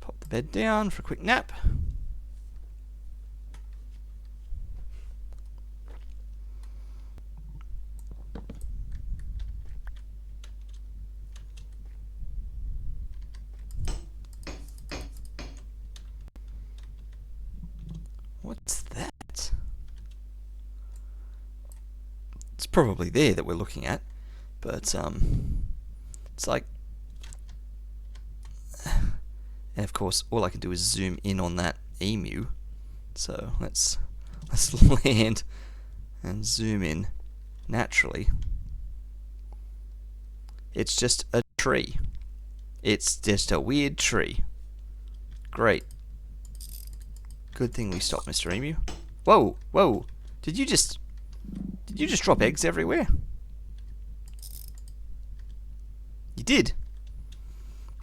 Pop the bed down for a quick nap. What's that? It's probably there that we're looking at, but it's like, and of course all I can do is zoom in on that emu. So let's land and zoom in naturally. It's just a tree. It's just a weird tree. Great. Good thing we stopped, Mr. Emu. Whoa, whoa. Did you just drop eggs everywhere? You did.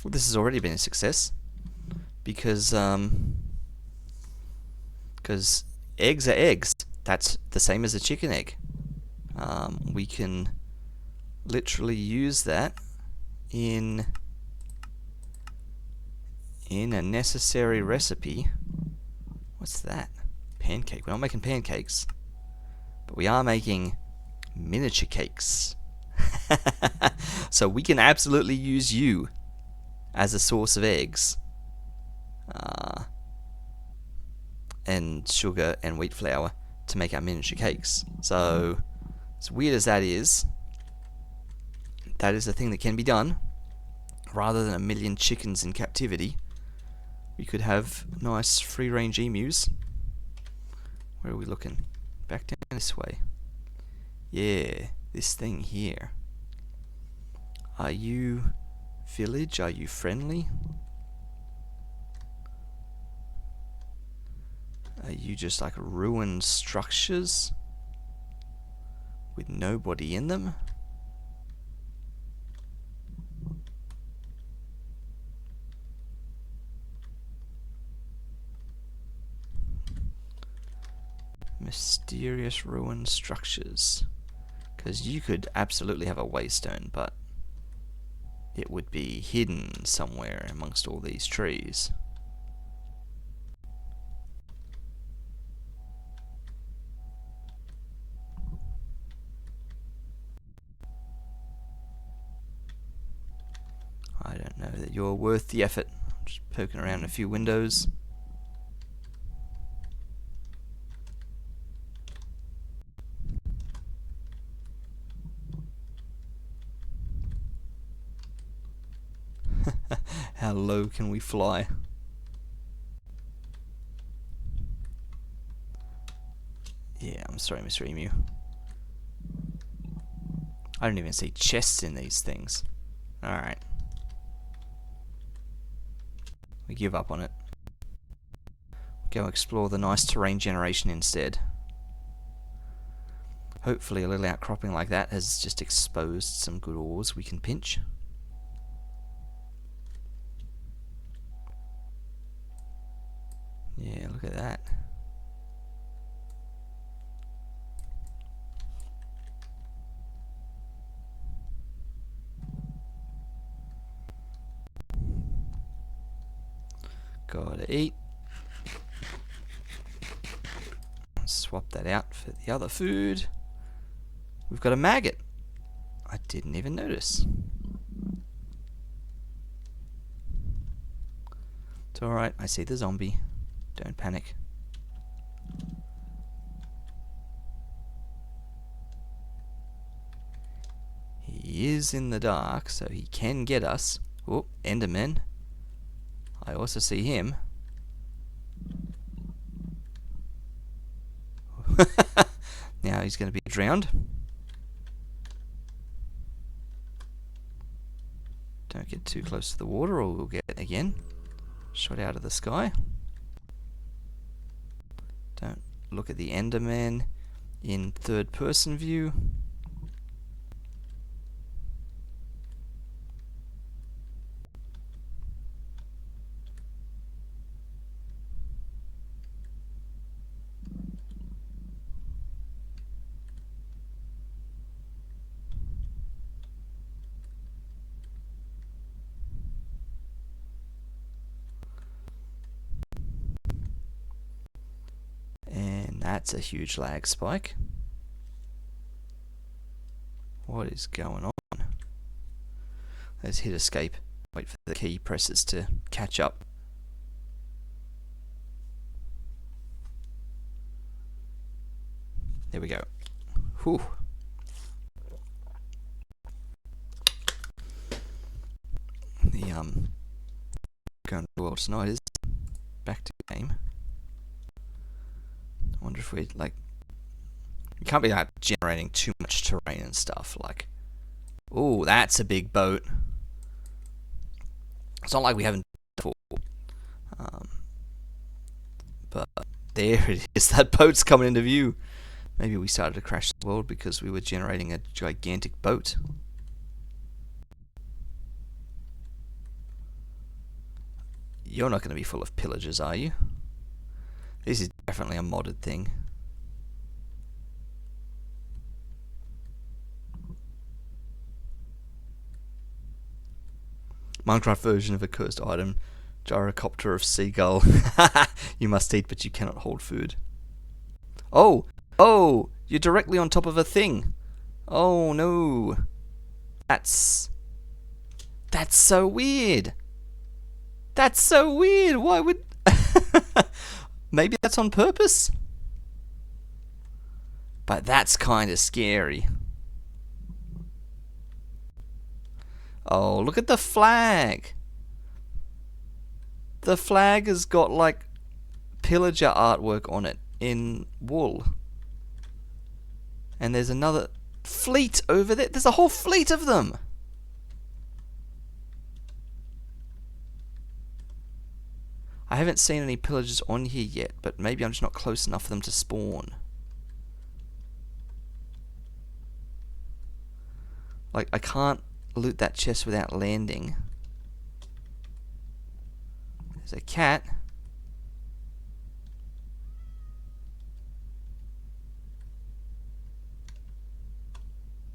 Well, this has already been a success. Because eggs are eggs. That's the same as a chicken egg. We can literally use that in a necessary recipe. What's that? Pancake. We're not making pancakes, but we are making miniature cakes. So we can absolutely use you as a source of eggs, and sugar and wheat flour to make our miniature cakes. So, as weird as that is a thing that can be done. Rather than a million chickens in captivity, we could have nice free-range emus. Where are we looking? Back down this way. Yeah, this thing here. Are you village? Are you friendly? Are you just like ruined structures with nobody in them? Mysterious ruined structures. Because you could absolutely have a waystone, but it would be hidden somewhere amongst all these trees. know that you're worth the effort. Just poking around a few windows. How low can we fly? Yeah, I'm sorry, Mr. Emu. I don't even see chests in these things. Alright. We give up on it. Go explore the nice terrain generation instead. Hopefully a little outcropping like that has just exposed some good ores we can pinch. Yeah, look at that. Gotta eat. Swap that out for the other food. We've got a maggot. I didn't even notice. It's alright, I see the zombie. Don't panic. He is in the dark, so he can get us. Oh, Enderman. I also see him. Now he's going to be drowned. Don't get too close to the water or we'll get again shot out of the sky. Don't look at the Enderman in third person view. And that's a huge lag spike. What is going on? Let's hit escape. Wait for the key presses to catch up. There we go. Whew. The going to the world tonight is back to game. I wonder if we like. You can't be like generating too much terrain and stuff. Like, oh, that's a big boat. It's not like we haven't before. But there it is. That boat's coming into view. Maybe we started to crash the world because we were generating a gigantic boat. You're not going to be full of pillagers, are you? This is definitely a modded thing. Minecraft version of a cursed item. Gyrocopter of seagull. You must eat, but you cannot hold food. Oh! Oh! You're directly on top of a thing. Oh no. That's so weird. That's so weird. Why would... Maybe that's on purpose? But that's kind of scary. Oh, look at the flag. The flag has got like pillager artwork on it in wool. And there's another fleet over there. There's a whole fleet of them. I haven't seen any pillagers on here yet, but maybe I'm just not close enough for them to spawn. Like, I can't loot that chest without landing. There's a cat.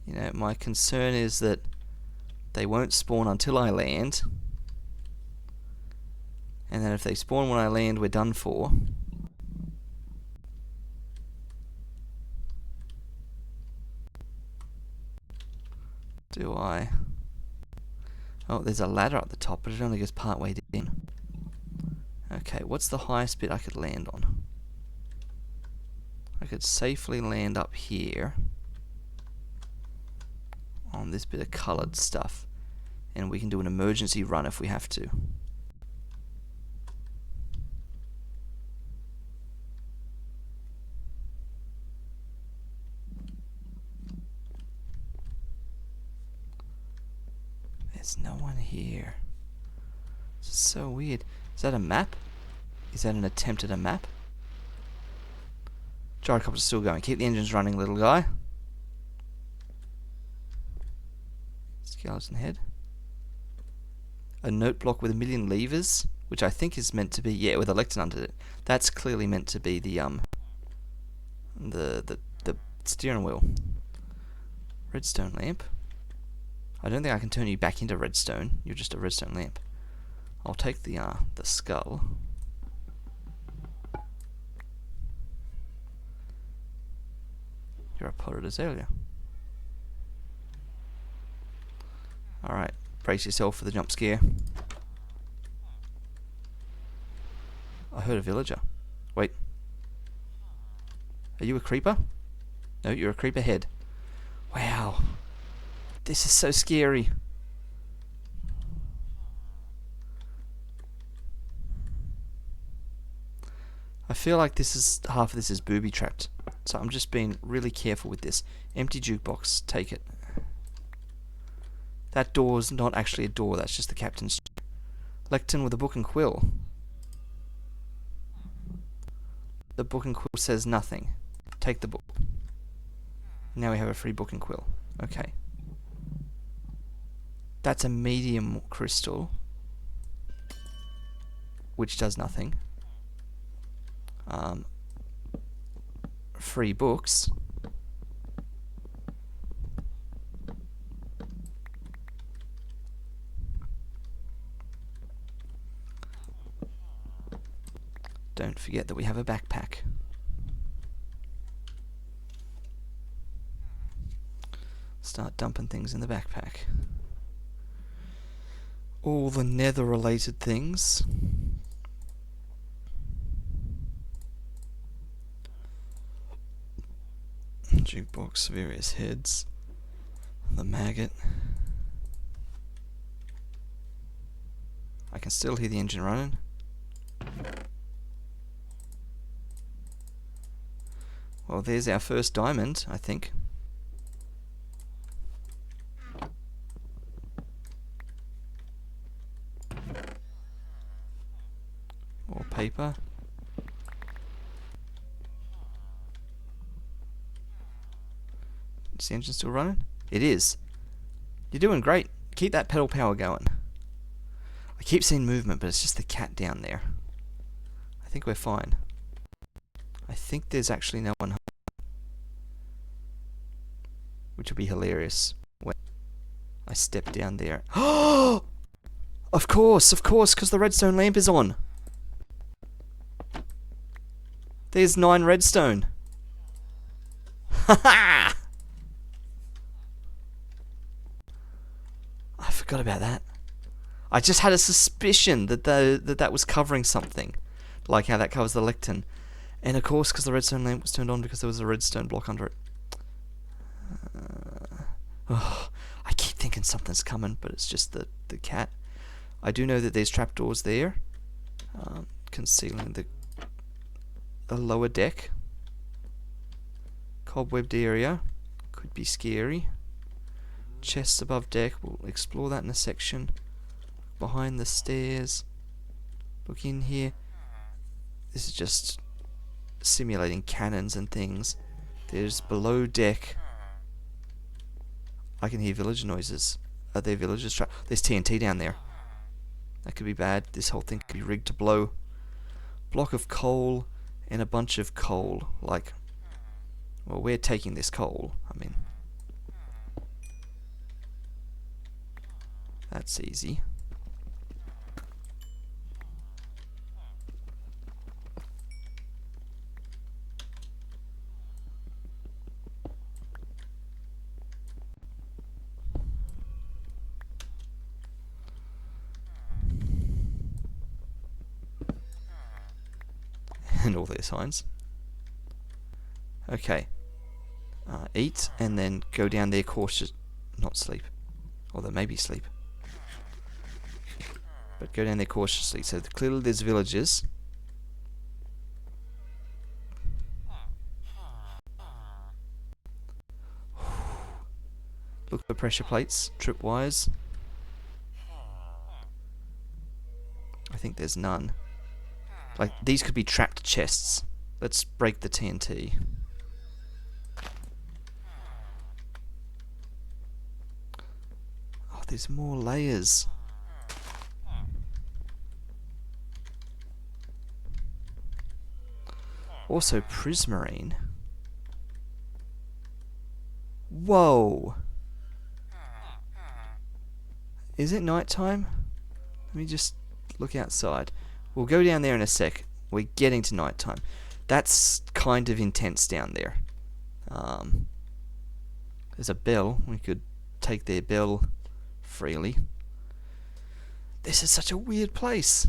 You know, my concern is that they won't spawn until I land. And then if they spawn when I land, we're done for. Do I Oh, there's a ladder at the top, but it only goes part way down. Okay, what's the highest bit I could land on? I could safely land up here on this bit of coloured stuff, and we can do an emergency run if we have to. There's no one here. This is so weird. Is that a map? Is that an attempt at a map? Gyrocopter's still going. Keep the engines running, little guy. Skeleton head. A note block with 1,000,000 levers, which I think is meant to be, yeah, with a lectern under it. That's clearly meant to be the steering wheel. Redstone lamp. I don't think I can turn you back into redstone. You're just a redstone lamp. I'll take the skull. You're a potted azalea. Alright, brace yourself for the jump scare. I heard a villager. Wait. Are you a creeper? No, you're a creeper head. Wow. This is so scary. I feel like half of this is booby trapped. So I'm just being really careful with this. Empty jukebox, take it. That door's not actually a door, that's just the captain's lectern with a book and quill. The book and quill says nothing. Take the book. Now we have a free book and quill. Okay. That's a medium crystal, which does nothing. Free books. Don't forget that we have a backpack. Start dumping things in the backpack. All the nether related things. Jukebox, various heads. The maggot. I can still hear the engine running. Well, there's our first diamond, I think. More paper. Is the engine still running? It is. You're doing great. Keep that pedal power going. I keep seeing movement, but it's just the cat down there. I think we're fine. I think there's actually no one home. Which would be hilarious when I step down there. Oh! Of course, because the redstone lamp is on. There's 9 redstone. Haha! I forgot about that. I just had a suspicion that that was covering something, like how that covers the lectern, and of course, because the redstone lamp was turned on because there was a redstone block under it. Oh, I keep thinking something's coming, but it's just the cat. I do know that there's trapdoors there, concealing the lower deck. Cobwebbed area, could be scary. Chests above deck, we'll explore that in a section. Behind the stairs. Look in here. This is just simulating cannons and things. There's below deck. I can hear village noises. Are there villagers? There's TNT down there. That could be bad. This whole thing could be rigged to blow. Block of coal and a bunch of coal. Like, well, we're taking this coal. I mean, that's easy. and all their signs. Okay. Eat, and then go down there cautious... Not sleep. Although maybe sleep. But go down there cautiously. So clearly there's villagers. Look for pressure plates, tripwires. I think there's none. Like, these could be trapped chests. Let's break the TNT. Oh, there's more layers. Also, prismarine. Whoa! Is it nighttime? Let me just look outside. We'll go down there in a sec. We're getting to nighttime. That's kind of intense down there. There's a bell. We could take their bell freely. This is such a weird place.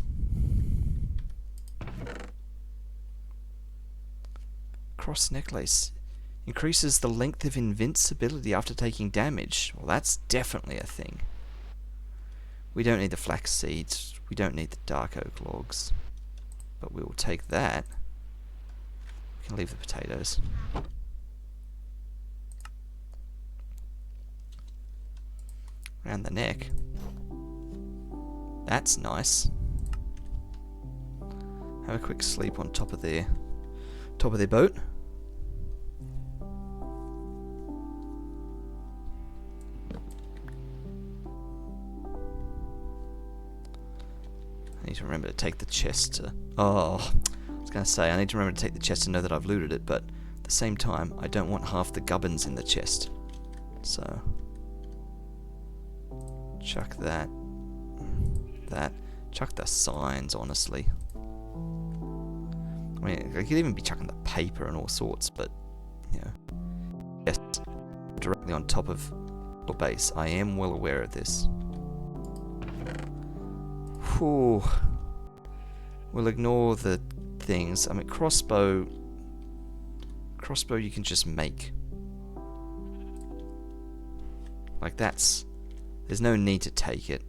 Cross necklace. Increases the length of invincibility after taking damage. Well, that's definitely a thing. We don't need the flax seeds. We don't need the dark oak logs. But we will take that. We can leave the potatoes. Around the neck. That's nice. Have a quick sleep on top of their boat. I need to remember to take the chest to... Oh, I was going to say, I need to remember to take the chest to know that I've looted it, but at the same time, I don't want half the gubbins in the chest. So... chuck that. That. Chuck the signs, honestly. I mean, I could even be chucking the paper and all sorts, but, you know. Yes, directly on top of the base. I am well aware of this. Whew. We'll ignore the things. I mean, crossbow you can just make. Like, there's no need to take it.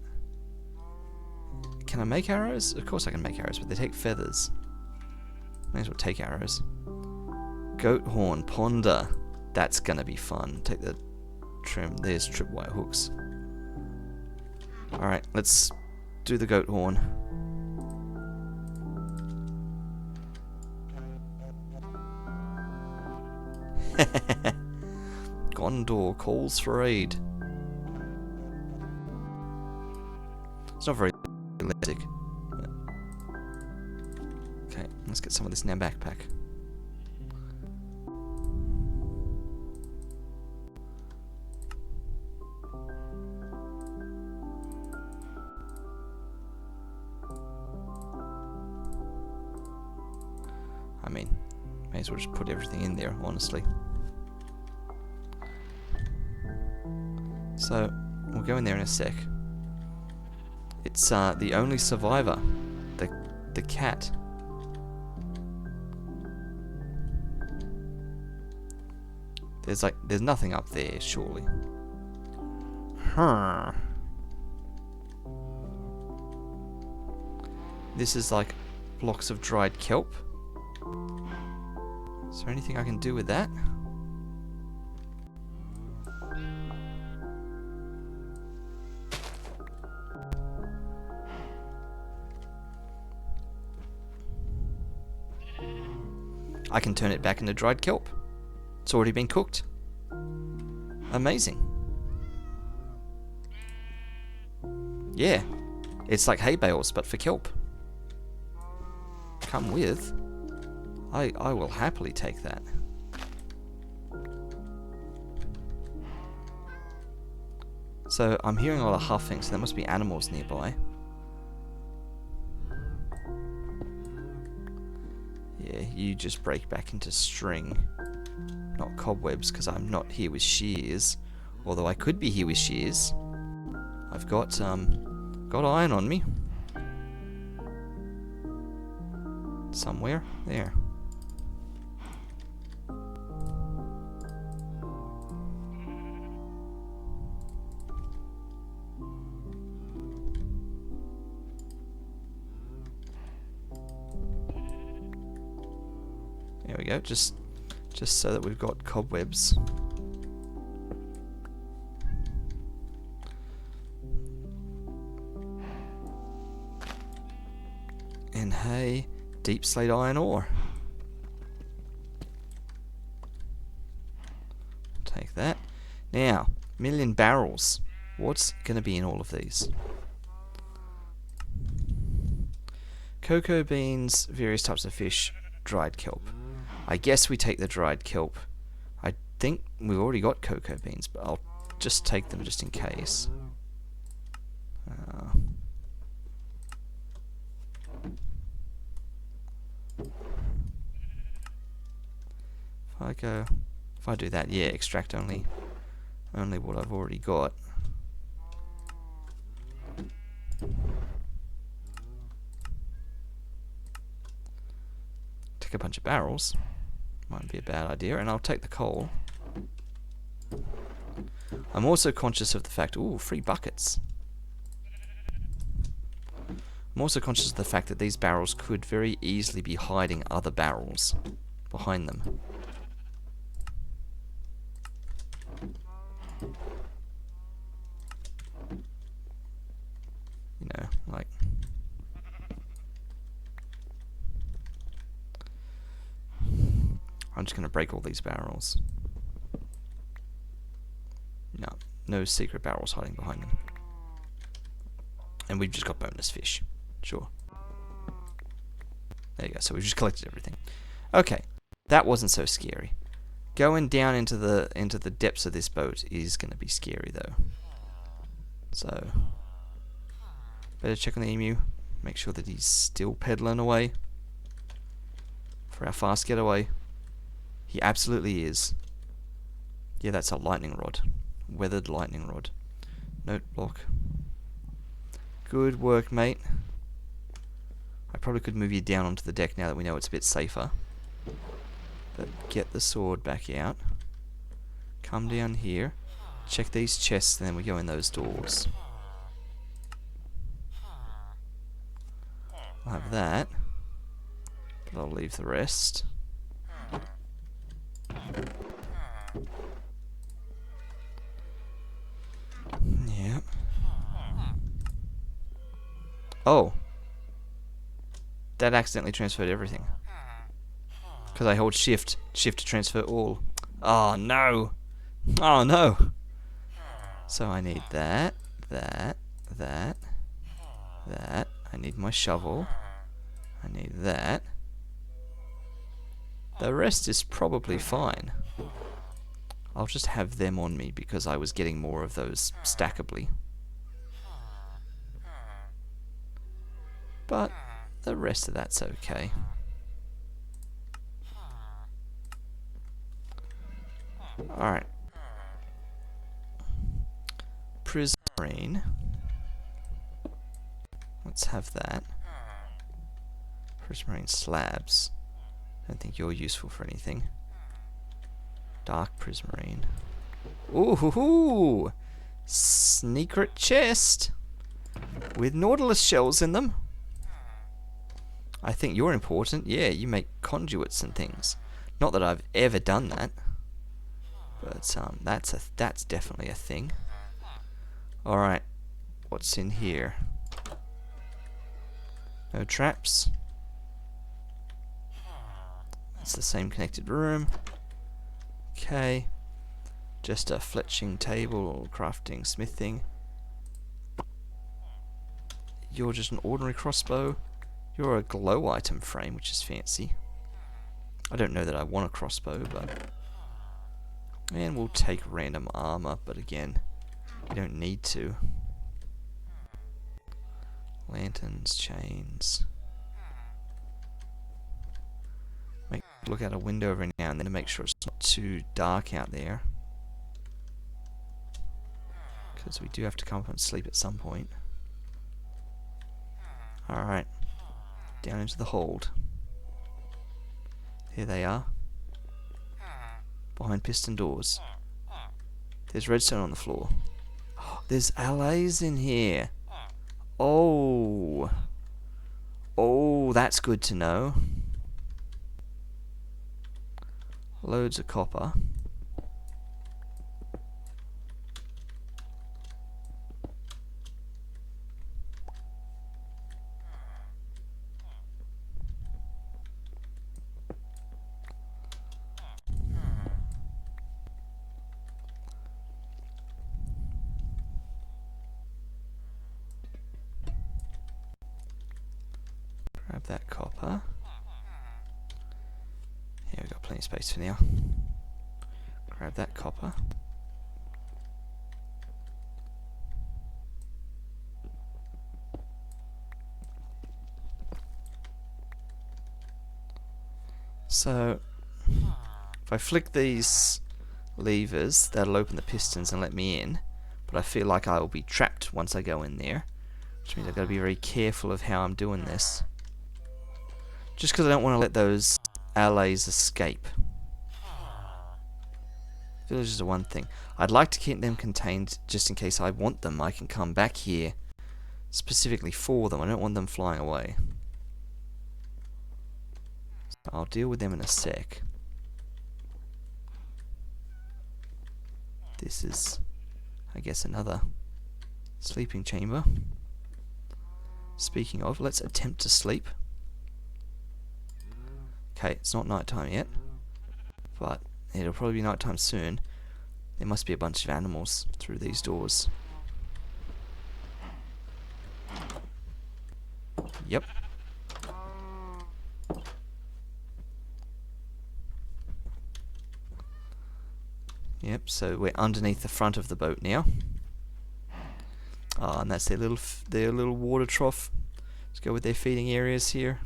Can I make arrows? Of course I can make arrows, but they take feathers. May as well take arrows. Goat horn, ponder. That's gonna be fun. Take the trim. There's tripwire hooks. Alright, let's do the goat horn. Gondor calls for aid. It's not very realistic. Okay, let's get some of this in our backpack. I mean, may as well just put everything in there, honestly. So, we'll go in there in a sec. It's the only survivor, the cat. There's nothing up there, surely. Huh. This is like blocks of dried kelp. Is there anything I can do with that? I can turn it back into dried kelp. It's already been cooked. Amazing. Yeah. It's like hay bales, but for kelp. Come with. I will happily take that. So I'm hearing a lot of huffing, so there must be animals nearby. Yeah, you just break back into string. Not cobwebs, because I'm not here with shears. Although I could be here with shears. I've got iron on me. somewhere. There. There we go. Just so that we've got cobwebs. And hey, deep slate iron ore. Take that. Now, 1,000,000 barrels. What's going to be in all of these? Cocoa beans, various types of fish, dried kelp. I guess we take the dried kelp. I think we've already got cocoa beans, but I'll just take them just in case. If I do that, yeah, extract only what I've already got. Take a bunch of barrels. Might be a bad idea, and I'll take the coal. I'm also conscious of the fact, ooh, free buckets. I'm also conscious of the fact that these barrels could very easily be hiding other barrels behind them. You know, like... I'm just going to break all these barrels. No secret barrels hiding behind them. And we've just got bonus fish. Sure. There you go. So we've just collected everything. Okay. That wasn't so scary. Going down into the depths of this boat is going to be scary, though. So, better check on the emu. Make sure that he's still pedaling away for our fast getaway. He absolutely is. Yeah, that's a lightning rod. Weathered lightning rod. Note block. Good work, mate. I probably could move you down onto the deck now that we know it's a bit safer. But get the sword back out. Come down here. Check these chests, and then we go in those doors. I'll have that. But I'll leave the rest. Yep. Oh. That accidentally transferred everything. Because I hold shift to transfer all. Oh no! Oh no! So I need that. I need my shovel. I need that. The rest is probably fine. I'll just have them on me because I was getting more of those stackably. But the rest of that's okay. Alright. Prismarine. Let's have that. Prismarine slabs. Don't think you're useful for anything. Dark prismarine. Ooh hoo hoo! Secret chest with nautilus shells in them. I think you're important. Yeah, you make conduits and things. Not that I've ever done that, but that's definitely a thing. All right, what's in here? No traps. It's the same connected room. Okay. Just a fletching table, crafting, smithing. You're just an ordinary crossbow. You're a glow item frame, which is fancy. I don't know that I want a crossbow, but... And we'll take random armor, but again, we don't need to. Lanterns, chains. Look out a window every now and then to make sure it's not too dark out there. Because we do have to come up and sleep at some point. Alright. Down into the hold. There they are. Behind piston doors. There's redstone on the floor. Oh, there's allays in here. Oh. Oh, that's good to know. Loads of copper. Grab that copper. Here, we've got plenty of space for now. Grab that copper. So, if I flick these levers, that'll open the pistons and let me in. But I feel like I will be trapped once I go in there. Which means I've got to be very careful of how I'm doing this. Just because I don't want to let those allays escape. Villages are one thing. I'd like to keep them contained just in case I want them. I can come back here specifically for them. I don't want them flying away. So I'll deal with them in a sec. This is, I guess, another sleeping chamber. Speaking of, let's attempt to sleep. Okay, it's not nighttime yet, but it'll probably be nighttime soon. There must be a bunch of animals through these doors. Yep. Yep, so we're underneath the front of the boat now. Ah, and that's their little water trough. Let's go with their feeding areas here.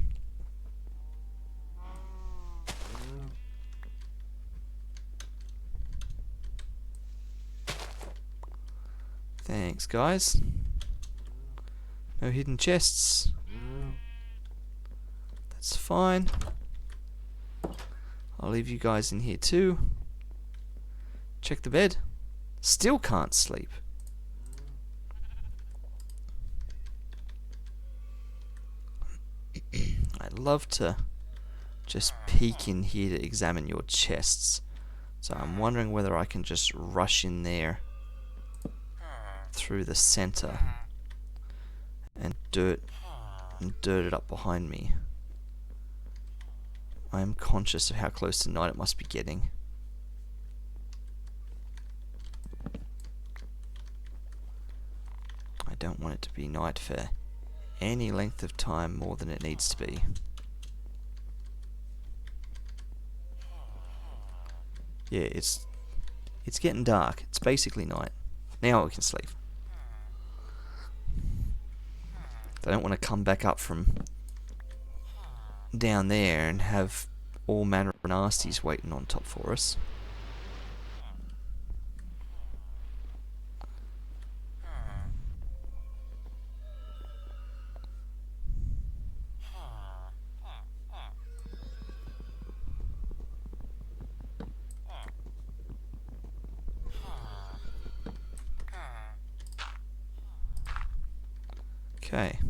Thanks, guys. No hidden chests. That's fine. I'll leave you guys in here too. Check the bed. Still can't sleep. I'd love to just peek in here to examine your chests. So I'm wondering whether I can just rush in there through the center and dirt it up behind me. I am conscious of how close to night it must be getting. I don't want it to be night for any length of time more than it needs to be. Yeah, it's getting dark. It's basically night. Now we can sleep. I don't want to come back up from down there and have all manner of nasties waiting on top for us. Okay.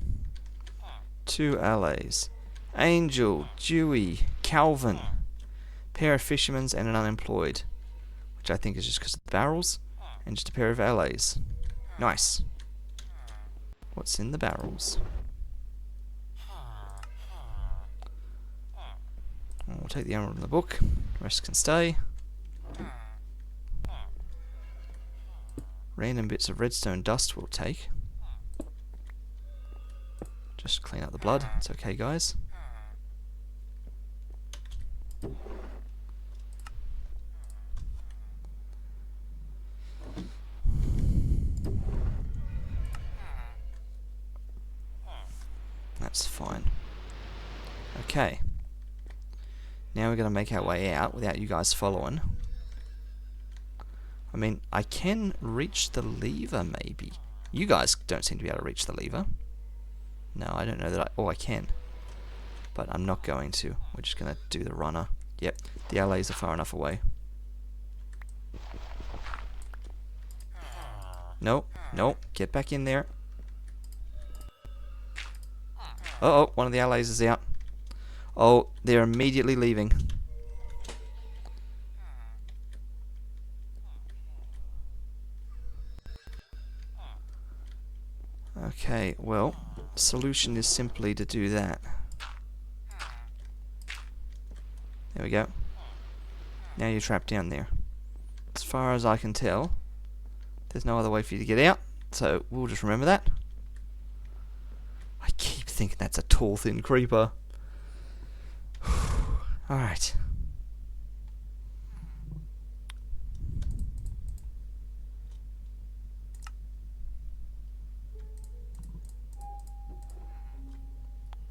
2 allays. Angel, Dewey, Calvin. Pair of fishermen and an unemployed. Which I think is just because of the barrels. And just a pair of allays. Nice. What's in the barrels? We'll take the emerald in the book. The rest can stay. Random bits of redstone dust we'll take. Just clean up the blood. It's okay, guys. That's fine. Okay. Now we're going to make our way out without you guys following. I mean, I can reach the lever, maybe. You guys don't seem to be able to reach the lever. No, I don't know that I... Oh, I can. But I'm not going to. We're just going to do the runner. Yep, the allays are far enough away. No, no, get back in there. Uh-oh, one of the allays is out. Oh, they're immediately leaving. Okay, well, solution is simply to do that. There we go. Now you're trapped down there. As far as I can tell, there's no other way for you to get out, so we'll just remember that. I keep thinking that's a tall, thin creeper. Alright.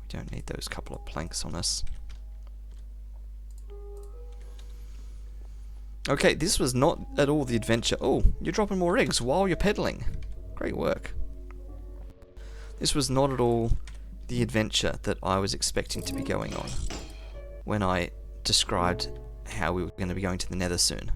We don't need those couple of planks on us. Okay, this was not at all the adventure. Oh, you're dropping more eggs while you're pedaling. Great work. This was not at all the adventure that I was expecting to be going on when I described how we were going to be going to the Nether soon.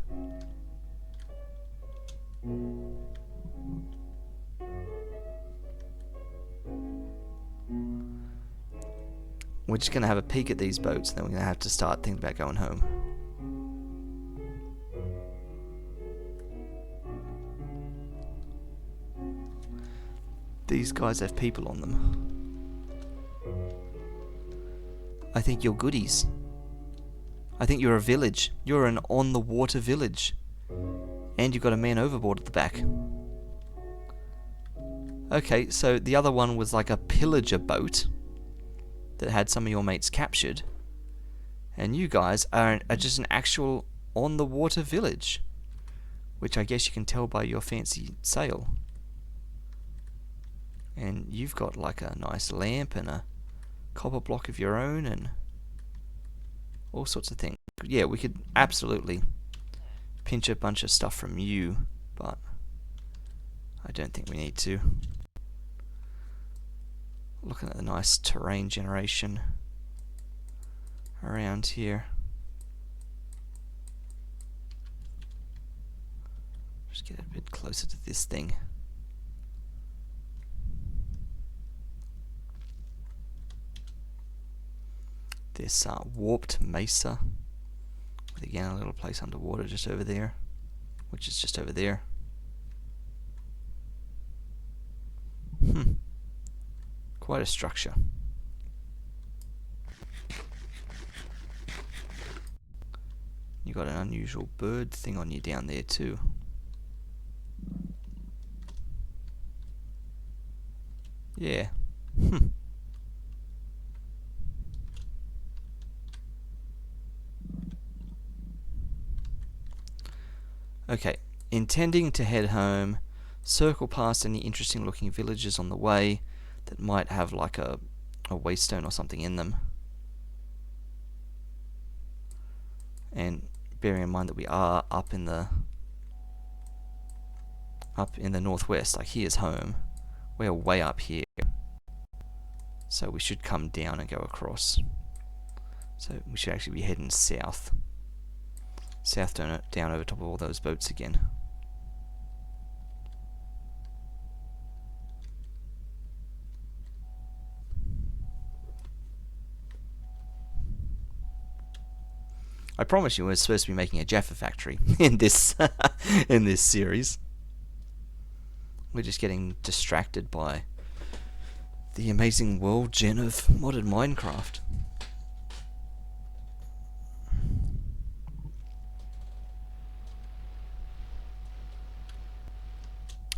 We're just going to have a peek at these boats, and then we're going to have to start thinking about going home. These guys have people on them. I think you're goodies. I think you're a village. You're an on-the-water village. And you've got a man overboard at the back. Okay, so the other one was like a pillager boat that had some of your mates captured. And you guys are just an actual on-the-water village. Which I guess you can tell by your fancy sail. And you've got like a nice lamp and a copper block of your own and all sorts of things. Yeah, we could absolutely pinch a bunch of stuff from you, but I don't think we need to. Looking at the nice terrain generation around here. Just get a bit closer to this thing. This warped mesa, with again a little place underwater just over there, which is just over there. Quite a structure. You got an unusual bird thing on you down there too. Yeah. Okay, intending to head home, circle past any interesting looking villages on the way that might have like a waystone or something in them. And bearing in mind that we are up in the northwest, like here's home. We're way up here. So we should come down and go across. So we should actually be heading south. South down over top of all those boats again. I promise you we're supposed to be making a Jaffa factory in this in this series. We're just getting distracted by the amazing world gen of modern Minecraft.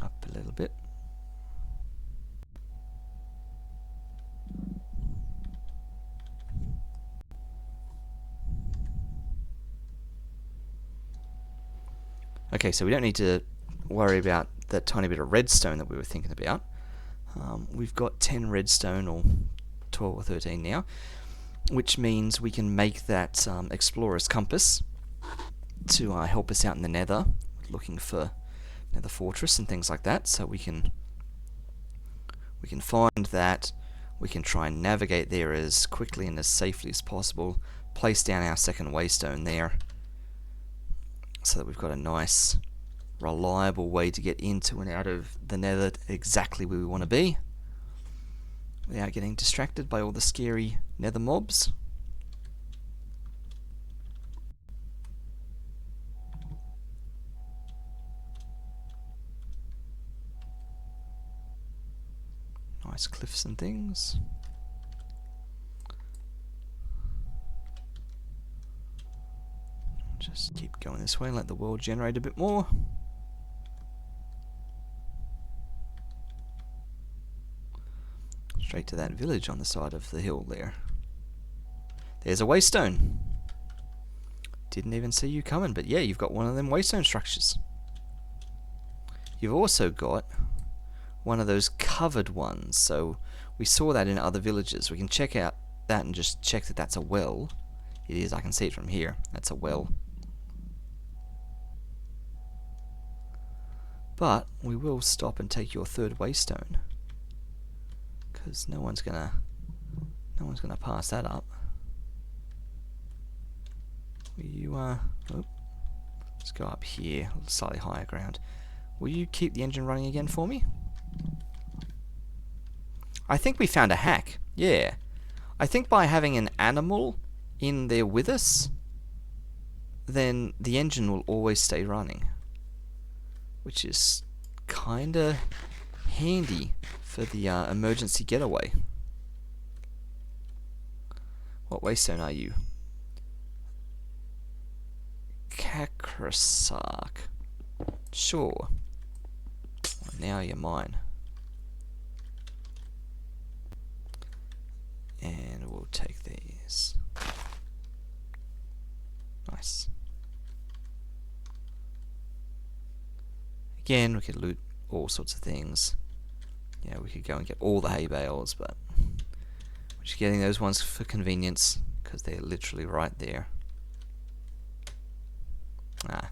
Up a little bit. Okay, so we don't need to worry about that tiny bit of redstone that we were thinking about. We've got 10 redstone, or 12 or 13 now, which means we can make that explorer's compass to help us out in the nether, looking for nether fortress and things like that. So we can find that, we can try and navigate there as quickly and as safely as possible, place down our second waystone there, so that we've got a nice, reliable way to get into and out of the nether exactly where we want to be, without getting distracted by all the scary nether mobs. Nice cliffs and things. Just keep going this way and let the world generate a bit more. Straight to that village on the side of the hill there. There's a waystone. Didn't even see you coming, but yeah, you've got one of them waystone structures. You've also got one of those covered ones, so we saw that in other villages. We can check out that and just check that that's a well. It is, I can see it from here. That's a well. But we will stop and take your third waystone, because no one's gonna pass that up. Will you let's go up here, slightly higher ground. Will you keep the engine running again for me? I think we found a hack. Yeah. I think by having an animal in there with us, then the engine will always stay running, which is kinda handy for the emergency getaway. What waystone are you? Kakrasark. Sure. Well, now you're mine. And we'll take these. Nice. Again, we could loot all sorts of things. Yeah, we could go and get all the hay bales, but we're just getting those ones for convenience, because they're literally right there. Ah.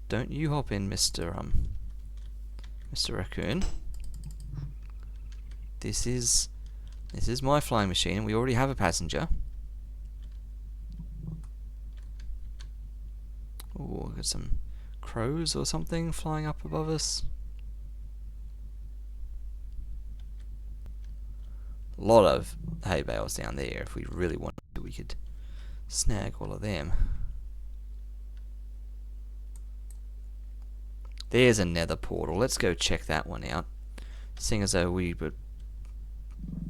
Don't you hop in, Mr. Raccoon. This is my flying machine, and we already have a passenger. Oh, got some crows or something flying up above us. A lot of hay bales down there. If we really wanted to, we could snag all of them. There's a nether portal. Let's go check that one out. Seeing as though we were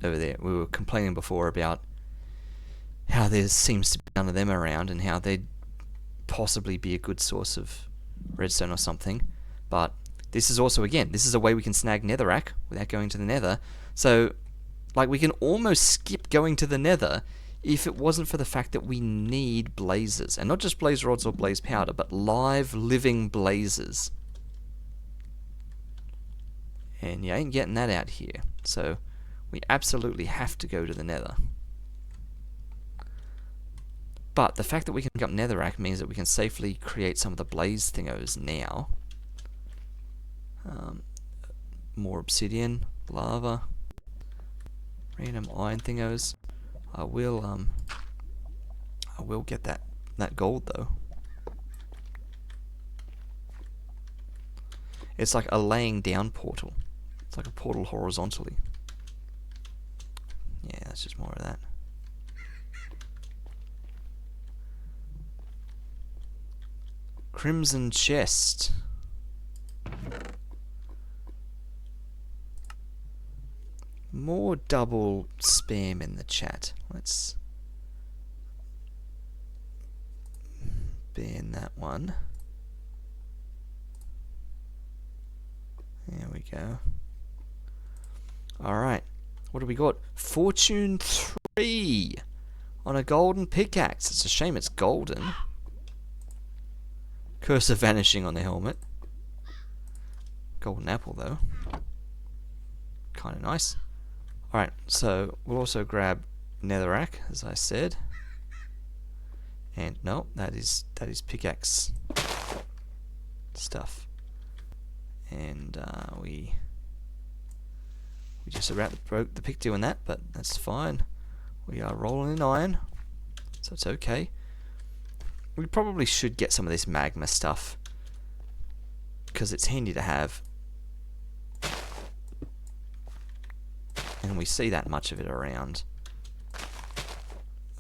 over there, we were complaining before about how there seems to be none of them around, and how they'd possibly be a good source of redstone or something. But this is also, again, this is a way we can snag netherrack without going to the nether. So, like, we can almost skip going to the nether if it wasn't for the fact that we need blazes. And not just blaze rods or blaze powder, but live, living blazes. And you ain't getting that out here. So, we absolutely have to go to the nether. But the fact that we can pick up netherrack means that we can safely create some of the blaze thingos now. More obsidian, lava, random iron thingos. I will get that gold though. It's like a laying down portal. It's like a portal horizontally. Yeah, that's just more of that. Crimson chest. More double spam in the chat. Let's ban that one. There we go. Alright. What do we got? Fortune 3 on a golden pickaxe. It's a shame it's golden. Cursor vanishing on the helmet. Golden apple though. Kinda nice. Alright, so we'll also grab netherrack, as I said. And no, that is pickaxe stuff. And we just about broke the pick doing that, but that's fine. We are rolling in iron, so it's okay. We probably should get some of this magma stuff, because it's handy to have. And we see that much of it around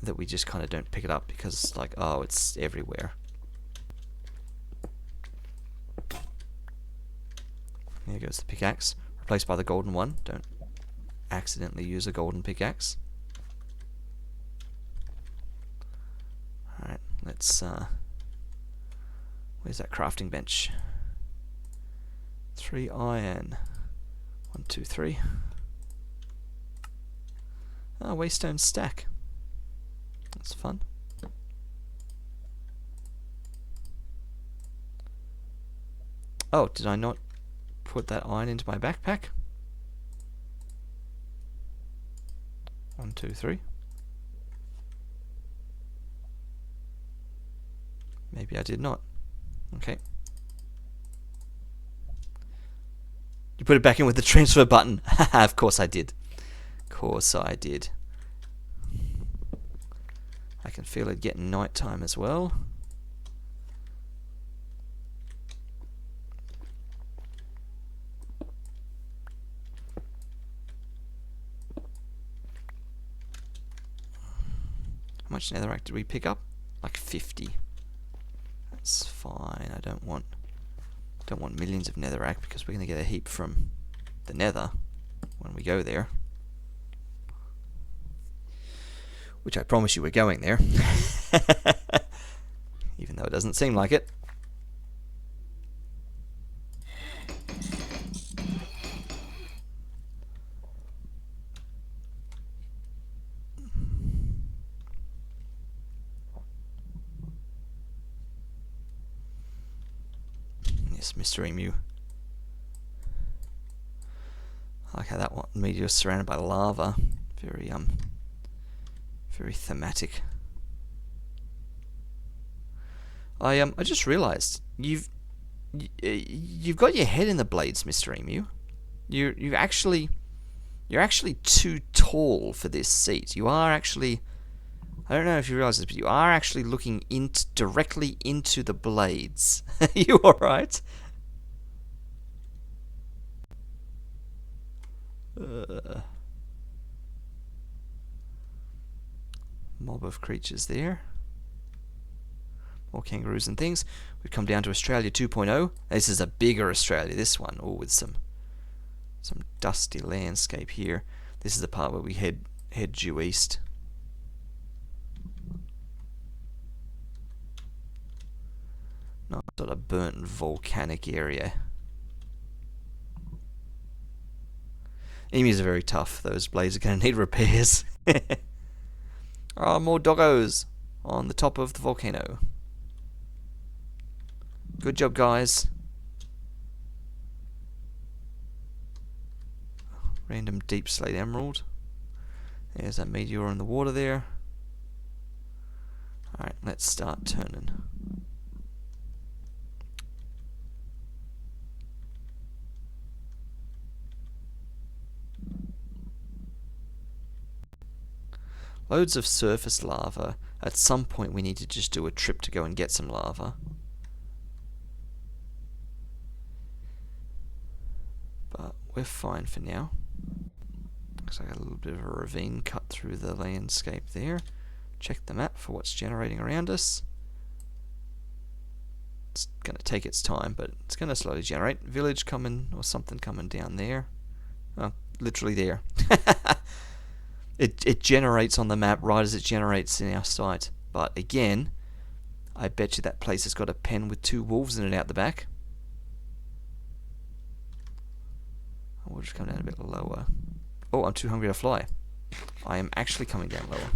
that we just kind of don't pick it up because, like, oh, it's everywhere. There goes the pickaxe, replaced by the golden one. Don't accidentally use a golden pickaxe. Alright, let's, where's that crafting bench? 3 iron. 1, 2, 3. Oh, waystone stack. That's fun. Oh, did I not put that iron into my backpack? 1, 2, 3. Maybe I did not. Okay. You put it back in with the transfer button. Of course I did. Of course I did. I can feel it getting nighttime as well. How much netherrack did we pick up? Like 50. That's fine. I don't want millions of netherrack because we're going to get a heap from the nether when we go there. Which I promise you we're going there. Even though it doesn't seem like it. Yes, Mr. Emu. I like how that one meteor is surrounded by lava. Very thematic. I just realised you've got your head in the blades, Mr. Emu. You're actually too tall for this seat. You are actually, I don't know if you realise this, but you are actually looking directly into the blades. Are you alright? Mob of creatures there. More kangaroos and things. We've come down to Australia 2.0. This is a bigger Australia, this one. Oh, with some dusty landscape here. This is the part where we head due east. Not sort of burnt volcanic area. Emus are very tough. Those blades are going to need repairs. Oh, more doggos on the top of the volcano. Good job, guys. Random deep slate emerald. There's that meteor in the water there. Alright, let's start turning. Loads of surface lava. At some point we need to just do a trip to go and get some lava. But we're fine for now. Looks like a little bit of a ravine cut through the landscape there. Check the map for what's generating around us. It's going to take its time, but it's going to slowly generate. Village coming, or something coming down there. Oh, literally there. It generates on the map right as it generates in our sight. But again, I bet you that place has got a pen with 2 wolves in it out the back. We'll just come down a bit lower. Oh, I'm too hungry to fly. I am actually coming down lower.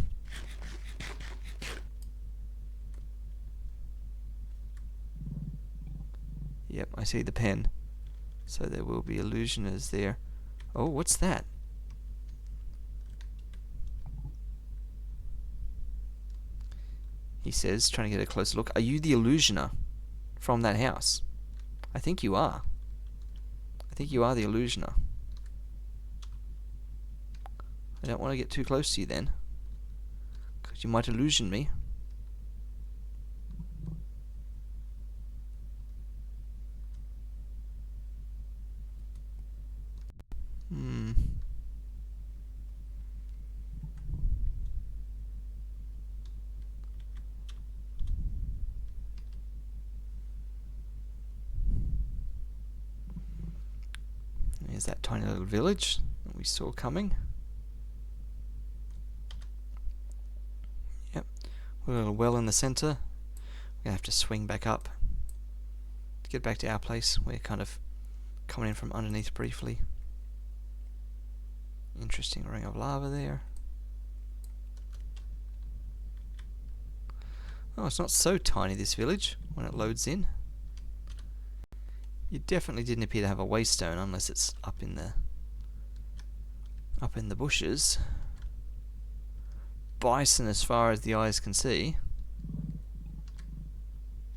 Yep, I see the pen. So there will be illusioners there. Oh, what's that? He says, trying to get a closer look. Are you the illusioner from that house? I think you are. I think you are the illusioner. I don't want to get too close to you then. You might illusion me. Hmm. There's that tiny little village that we saw coming. Yep. We've got a well in the centre. We're going to have to swing back up to get back to our place. We're kind of coming in from underneath briefly. Interesting ring of lava there. Oh, it's not so tiny, this village, when it loads in. You definitely didn't appear to have a waystone unless it's up in the bushes. Bison as far as the eyes can see.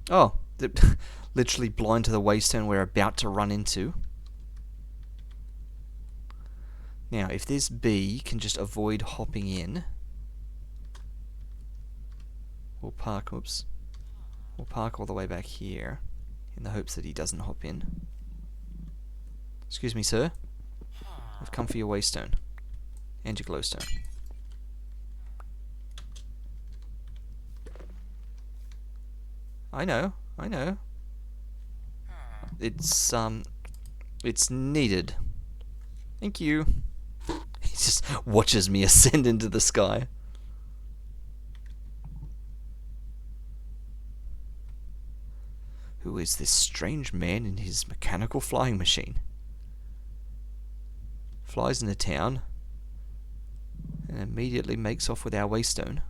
Oh, they're literally blind to the waystone we're about to run into. Now, if this bee can just avoid hopping in, we'll park, oops, we'll park all the way back here in the hopes that he doesn't hop in. Excuse me, sir. I've come for your waystone and your glowstone. I know. It's needed. Thank you. He just watches me ascend into the sky. Who is this strange man in his mechanical flying machine? Flies into town and immediately makes off with our waystone.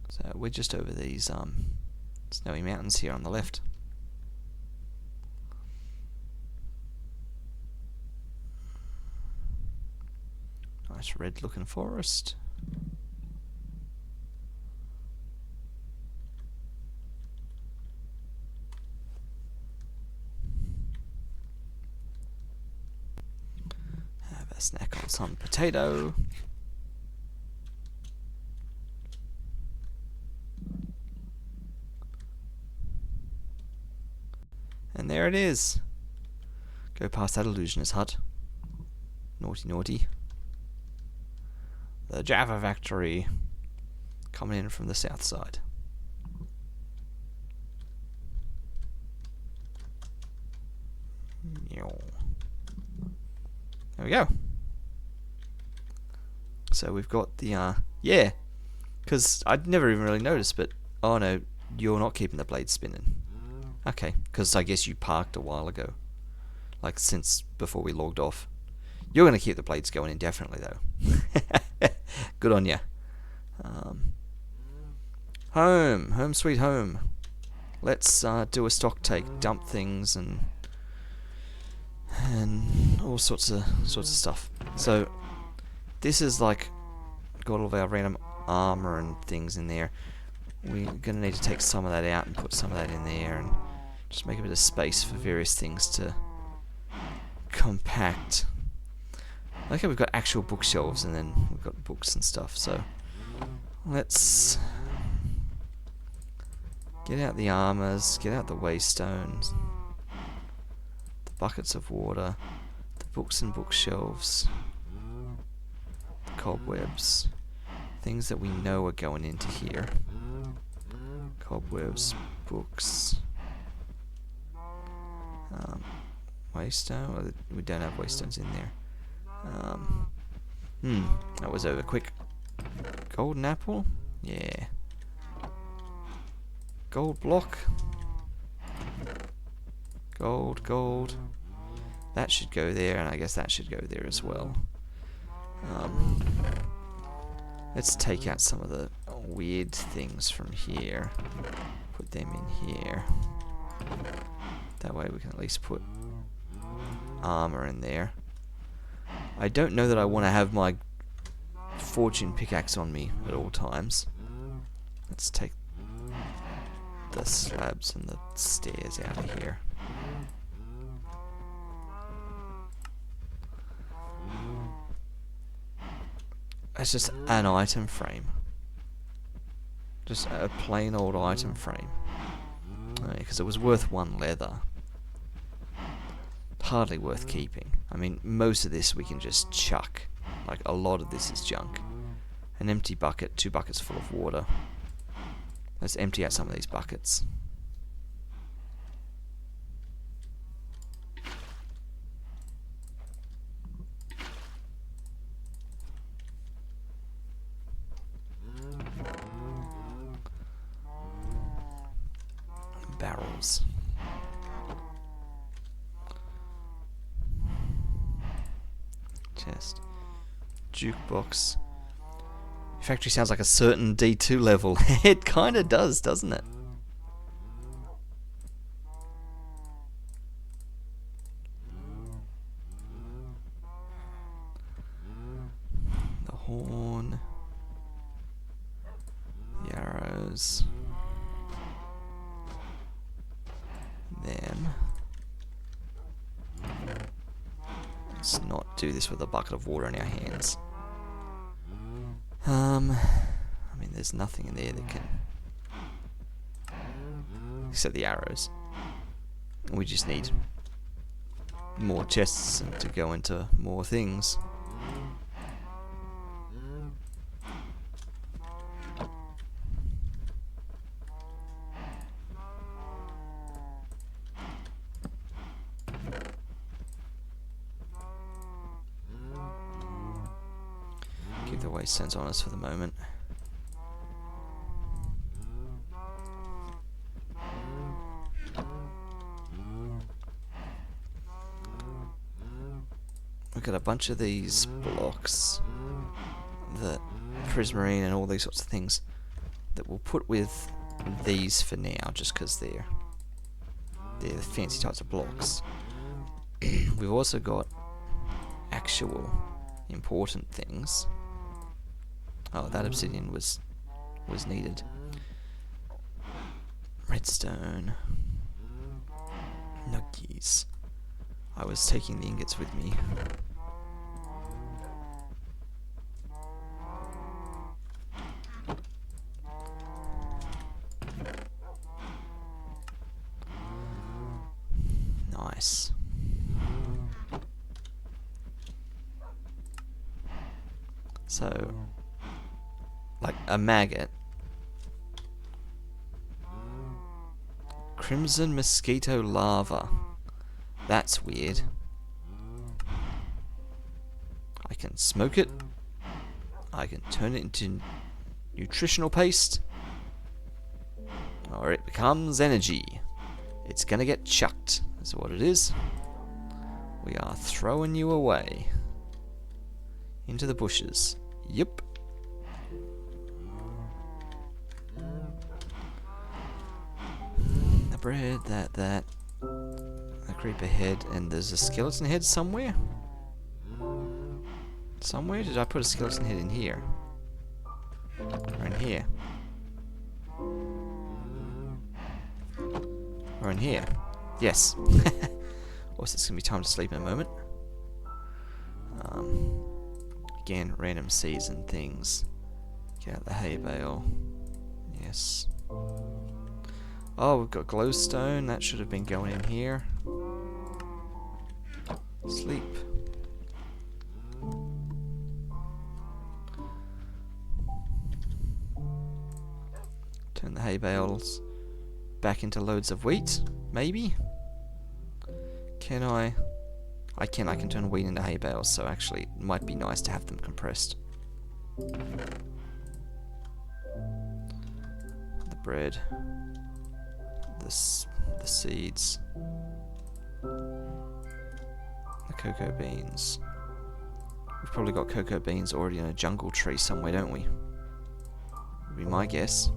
So we're just over these snowy mountains here on the left. Nice red looking forest. Have a snack on some potato. And there it is. Go past that illusionist hut. Naughty, naughty. The Jaffa factory. Coming in from the south side. There we go. So we've got the, yeah. Because I'd never even really noticed, but, oh no, you're not keeping the blade spinning. Okay, because I guess you parked a while ago. Like, since before we logged off. You're going to keep the blades going indefinitely, though. Good on ya. Home sweet home. Let's do a stock take, dump things, and all sorts of stuff. So, this is like got all of our random armor and things in there. We're going to need to take some of that out and put some of that in there, and just make a bit of space for various things to compact. Okay, we've got actual bookshelves, and then we've got books and stuff, so let's get out the armors, get out the waystones, the buckets of water, the books and bookshelves, the cobwebs, things that we know are going into here. Cobwebs, books, waystone. We don't have waystones in there. That was over quick. Golden apple? Yeah. Gold block. Gold. That should go there, and I guess that should go there as well. Let's take out some of the weird things from here. Put them in here. That way we can at least put armor in there. I don't know that I want to have my fortune pickaxe on me at all times. Let's take the slabs and the stairs out of here. That's just an item frame. Just a plain old item frame. Because it was worth 1 leather. Hardly worth keeping. I mean, most of this we can just chuck. Like, a lot of this is junk. An empty bucket, 2 buckets full of water. Let's empty out some of these buckets. Barrels. Chest. Jukebox. Factory sounds like a certain D2 level. It kinda does, doesn't it? The horn. The arrows. Them. Let's not do this with a bucket of water in our hands. I mean, there's nothing in there that can... except the arrows. We just need more chests to go into more things. Keep the waste stones on us for the moment. We've got a bunch of these blocks, the prismarine and all these sorts of things that we'll put with these for now, just because they're the fancy types of blocks. We've also got actual important things. Oh, that obsidian was needed. Redstone. Nuggies. I was taking the ingots with me. Nice. So, like a maggot. Crimson mosquito larva. That's weird. I can smoke it. I can turn it into nutritional paste. Or it becomes energy. It's gonna get chucked. That's what it is. We are throwing you away. Into the bushes. Yep. The bread, that. A creeper head, and there's a skeleton head somewhere? Somewhere? Did I put a skeleton head in here? Or in here? Or in here? Yes. Also, it's gonna be time to sleep in a moment. Again, random seeds and things. Get out the hay bale. Yes. Oh, we've got glowstone. That should have been going in here. Sleep. Turn the hay bales back into loads of wheat, maybe? Can I? I can turn wheat into hay bales, so actually it might be nice to have them compressed. The bread. The seeds. The cocoa beans. We've probably got cocoa beans already in a jungle tree somewhere, don't we? Would be my guess.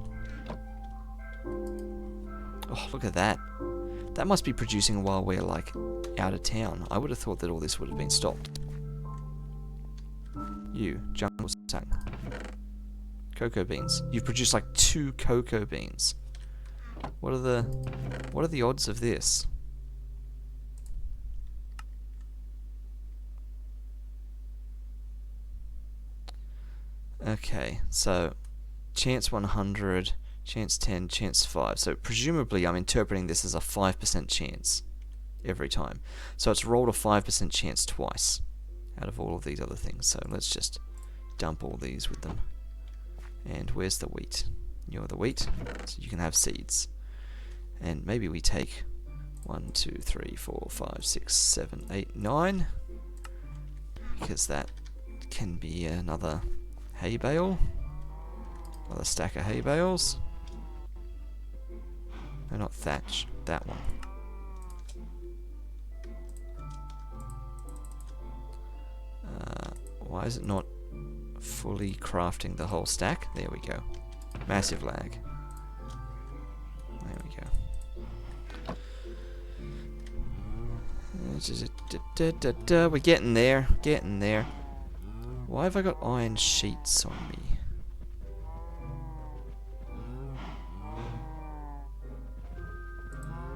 Oh, look at that. That must be producing while we're, like, out of town. I would have thought that all this would have been stopped. You, jungle sack. Cocoa beans. You've produced, like, 2 cocoa beans. What are the odds of this? Okay, so chance 100, chance 10, chance 5. So presumably I'm interpreting this as a 5% chance every time. So it's rolled a 5% chance twice out of all of these other things. So let's just dump all these with them. And where's the wheat? You're the wheat, so you can have seeds. And maybe we take 1, 2, 3, 4, 5, 6, 7, 8, 9. Because that can be another hay bale. Another stack of hay bales. No, not thatch. That one. Why is it not fully crafting the whole stack? There we go. Massive lag. There we go. We're getting there. Getting there. Why have I got iron sheets on me?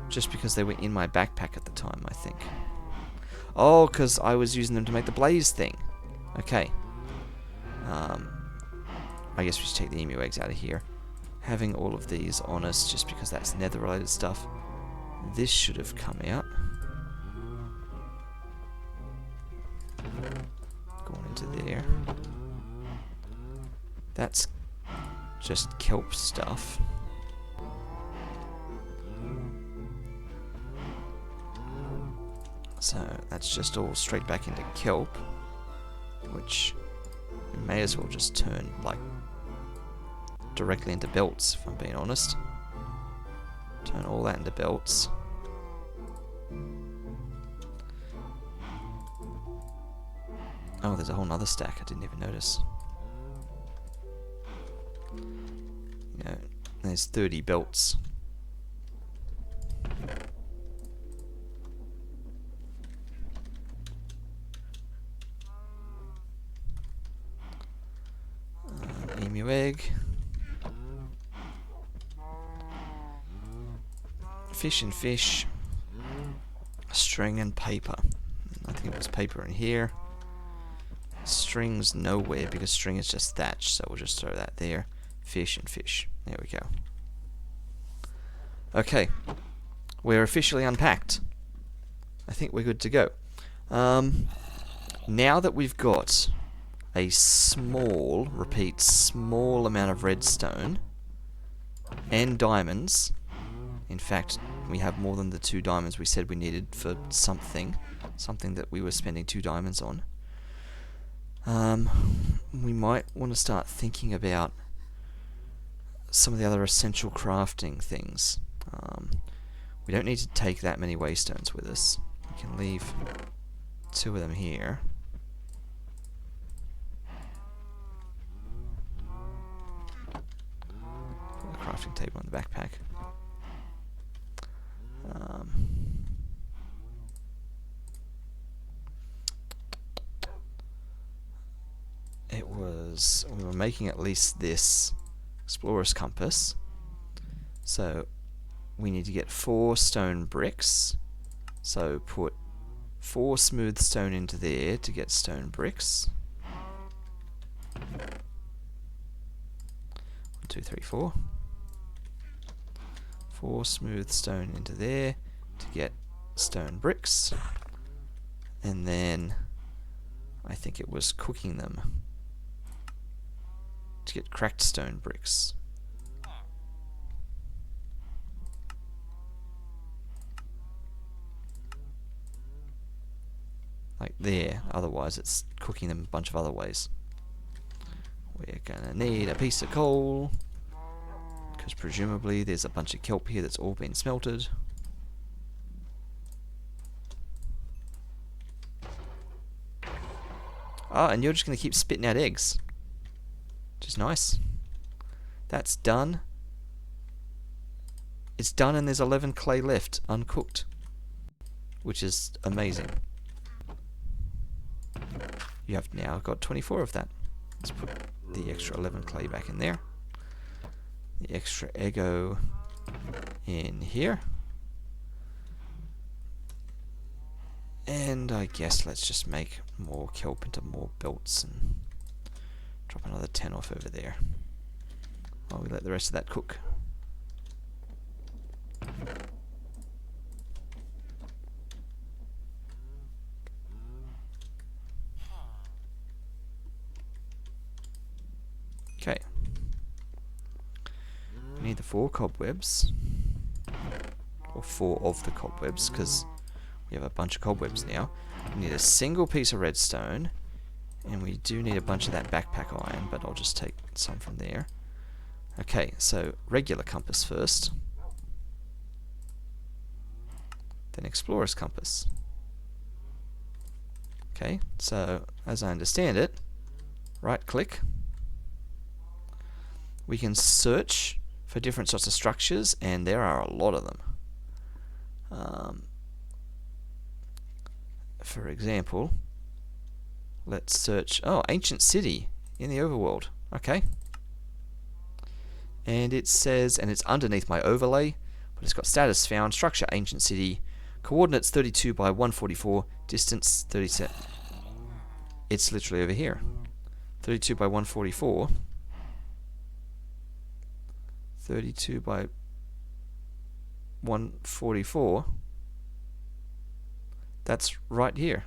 Just because they were in my backpack at the time, I think. Oh, because I was using them to make the blaze thing. Okay. I guess we should take the emu eggs out of here. Having all of these on us, just because that's nether-related stuff. This should have come out. Going into there. That's just kelp stuff. So that's just all straight back into kelp, which we may as well just turn like directly into belts, if I'm being honest. Turn all that into belts. Oh, there's a whole nother stack I didn't even notice. You know, there's 30 belts. Emu egg. Fish and fish. String and paper. I think it was paper in here. String's nowhere because string is just thatch, so we'll just throw that there. Fish and fish. There we go. Okay. We're officially unpacked. I think we're good to go. Now that we've got a small, repeat, small amount of redstone and diamonds. In fact, we have more than the 2 diamonds we said we needed for something that we were spending 2 diamonds on. We might want to start thinking about some of the other essential crafting things. We don't need to take that many waystones with us. We can leave 2 of them here. Put the crafting table in the backpack. We were making at least this explorer's compass, so we need to get 4 stone bricks, so put 4 smooth stone into there to get stone bricks. 1, 2, 3, 4. 4 smooth stone into there to get stone bricks, and then I think it was cooking them to get cracked stone bricks. Like there, otherwise it's cooking them a bunch of other ways. We're gonna need a piece of coal, because presumably there's a bunch of kelp here that's all been smelted. Oh, and you're just gonna keep spitting out eggs. Which is nice. That's done. It's done and there's 11 clay left, uncooked. Which is amazing. You have now got 24 of that. Let's put the extra 11 clay back in there. The extra ego in here. And I guess let's just make more kelp into more belts and Drop another 10 off over there. While we let the rest of that cook. Okay. We need the 4 cobwebs. Or 4 of the cobwebs, because we have a bunch of cobwebs now. We need a single piece of redstone. And we do need a bunch of that backpack iron, but I'll just take some from there. Okay, so regular compass first. Then explorer's compass. Okay, so as I understand it, right click. We can search for different sorts of structures, and there are a lot of them. For example, let's search, ancient city in the overworld. Okay. And it says, and it's underneath my overlay, but it's got status found, structure ancient city, coordinates 32 by 144, distance 37. It's literally over here. 32 by 144. 32 by 144. That's right here.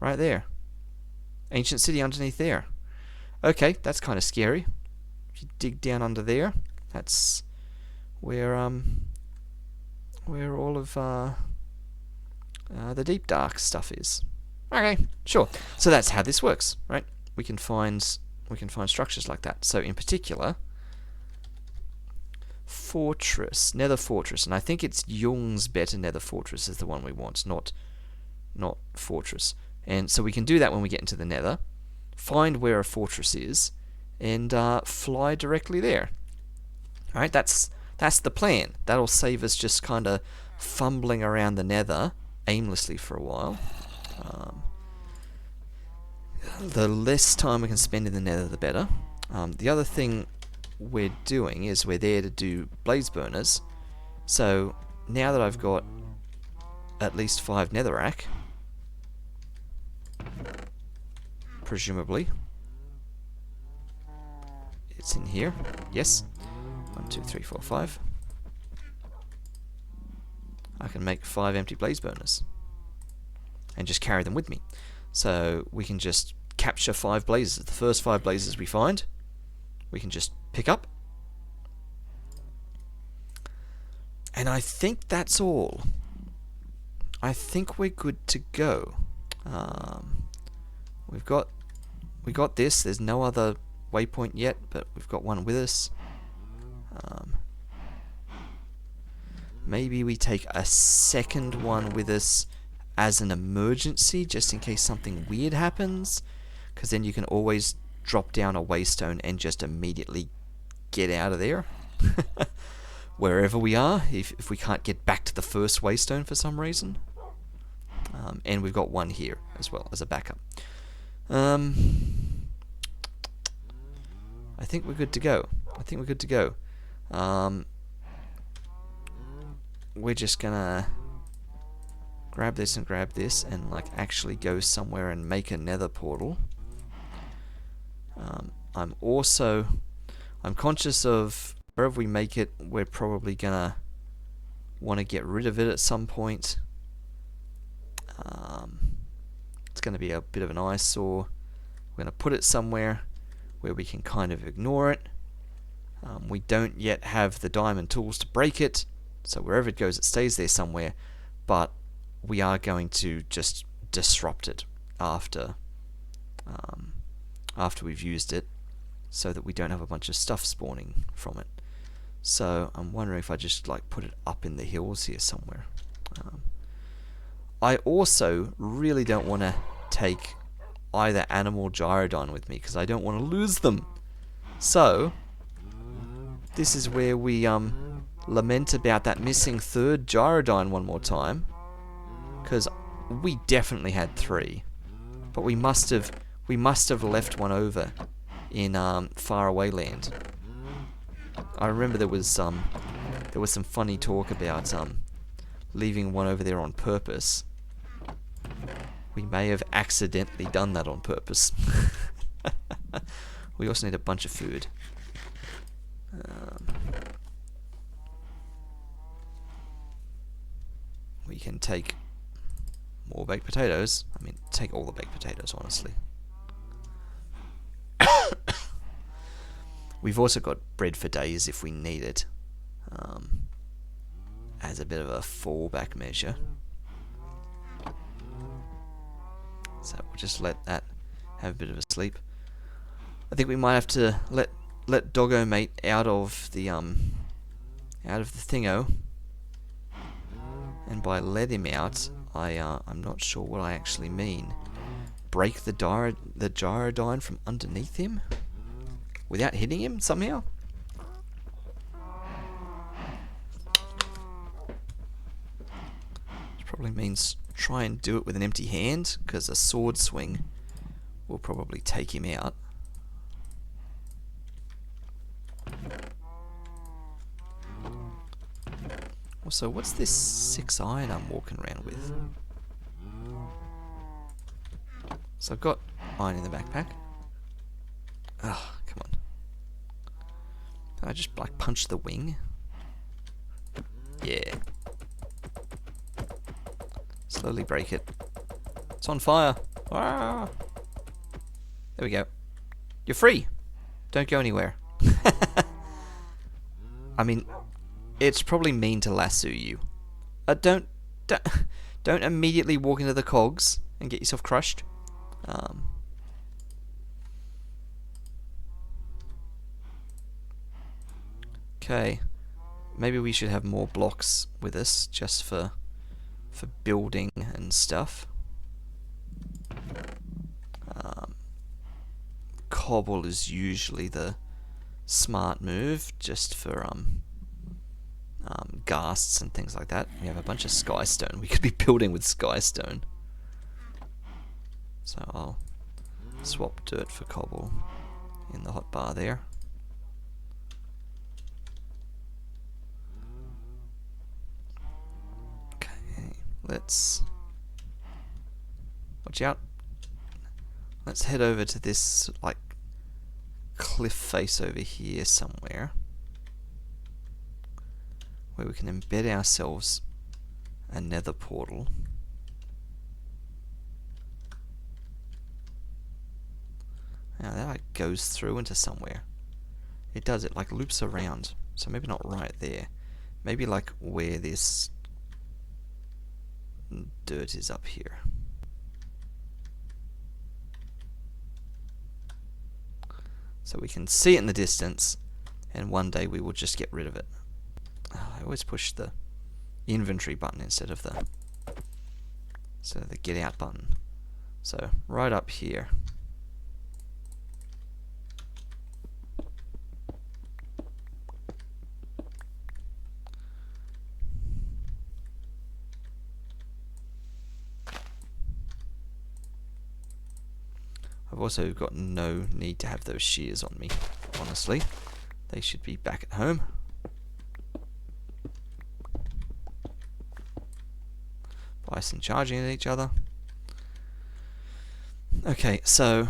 Right there. Ancient city underneath there. Okay, that's kind of scary. If you dig down under there, that's where all of the deep dark stuff is. Okay, sure. So that's how this works, right? We can find structures like that. So in particular, fortress, nether fortress, and I think it's Jung's better nether fortress is the one we want, not fortress. And so we can do that when we get into the nether, find where a fortress is, and fly directly there. All right, that's the plan. That'll save us just kind of fumbling around the nether aimlessly for a while. The less time we can spend in the nether, the better. The other thing we're doing is we're there to do blaze burners. So now that I've got at least 5 netherrack, presumably it's in here. Yes. 1, 2, 3, 4, 5. I can make 5 empty blaze burners and just carry them with me. So we can just capture 5 blazes. The first 5 blazes we find, we can just pick up. And I think that's all. I think we're good to go. We got this. There's no other waypoint yet, but we've got one with us. Maybe we take a second one with us as an emergency, just in case something weird happens, because then you can always drop down a waystone and just immediately get out of there. Wherever we are, if we can't get back to the first waystone for some reason. And we've got one here as well as a backup. I think we're good to go. We're just gonna grab this and like actually go somewhere and make a nether portal. I'm conscious of wherever we make it, we're probably gonna want to get rid of it at some point. It's gonna be a bit of an eyesore. We're gonna put it somewhere where we can kind of ignore it. We don't yet have the diamond tools to break it, so wherever it goes, it stays there somewhere. But we are going to just disrupt it after we've used it, so that we don't have a bunch of stuff spawning from it. So I'm wondering if I just like put it up in the hills here somewhere. I also really don't want to take either animal gyrodon with me, because I don't want to lose them. So this is where we lament about that missing third gyrodon one more time, because we definitely had 3, but we must have left one over in faraway land. I remember there was some funny talk about leaving one over there on purpose. We may have accidentally done that on purpose. We also need a bunch of food. We can take more baked potatoes. I mean, take all the baked potatoes, honestly. We've also got bread for days if we need it, as a bit of a fallback measure. So we'll just let that have a bit of a sleep. I think we might have to let Doggo Mate out of the thingo. And by let him out, I'm not sure what I actually mean. Break the gyrodyne from underneath him without hitting him somehow. Which probably means try and do it with an empty hand, because a sword swing will probably take him out. Also, what's this 6 iron I'm walking around with? So I've got iron in the backpack. Oh, come on. Can I just like punch the wing? Yeah. Slowly break it. It's on fire. Ah. There we go. You're free. Don't go anywhere. I mean, it's probably mean to lasso you. Don't immediately walk into the cogs and get yourself crushed. Okay, maybe we should have more blocks with us just for building and stuff. Cobble is usually the smart move, just for ghasts and things like that. We have a bunch of skystone. We could be building with skystone. So I'll swap dirt for cobble in the hotbar there. Okay, let's watch out. Let's head over to this like cliff face over here somewhere, where we can embed ourselves a nether portal. Now that like goes through into somewhere. It does, it like loops around. So maybe not right there. Maybe like where this dirt is up here. So we can see it in the distance, and one day we will just get rid of it. I always push the inventory button instead of the get out button. So right up here. I've also got no need to have those shears on me, honestly. They should be back at home. Bison charging at each other. Okay, so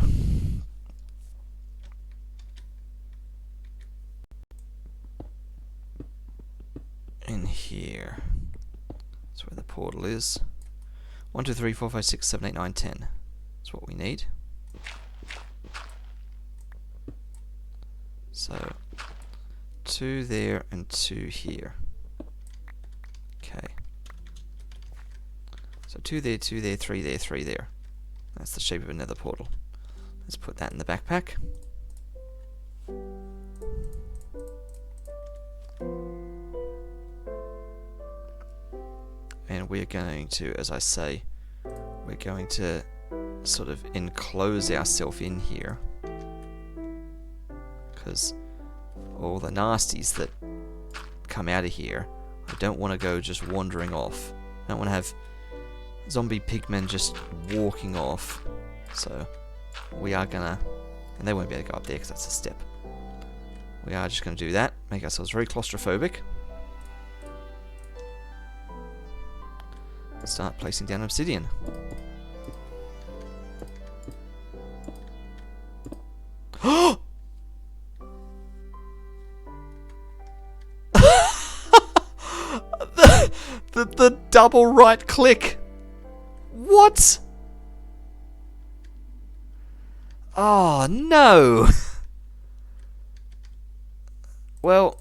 in here, that's where the portal is. 1, 2, 3, 4, 5, 6, 7, 8, 9, 10. That's what we need. So 2 there and 2 here. Okay. So 2 there, 2 there, 3 there, 3 there. That's the shape of another portal. Let's put that in the backpack. And we're going to, as I say, we're going to sort of enclose ourselves in here, because all the nasties that come out of here, I don't want to go just wandering off. I don't want to have zombie pigmen just walking off. So we are gonna, and they won't be able to go up there because that's a step. We are just going to do that, make ourselves very claustrophobic. And start placing down obsidian. the double right click. What? Oh no. Well,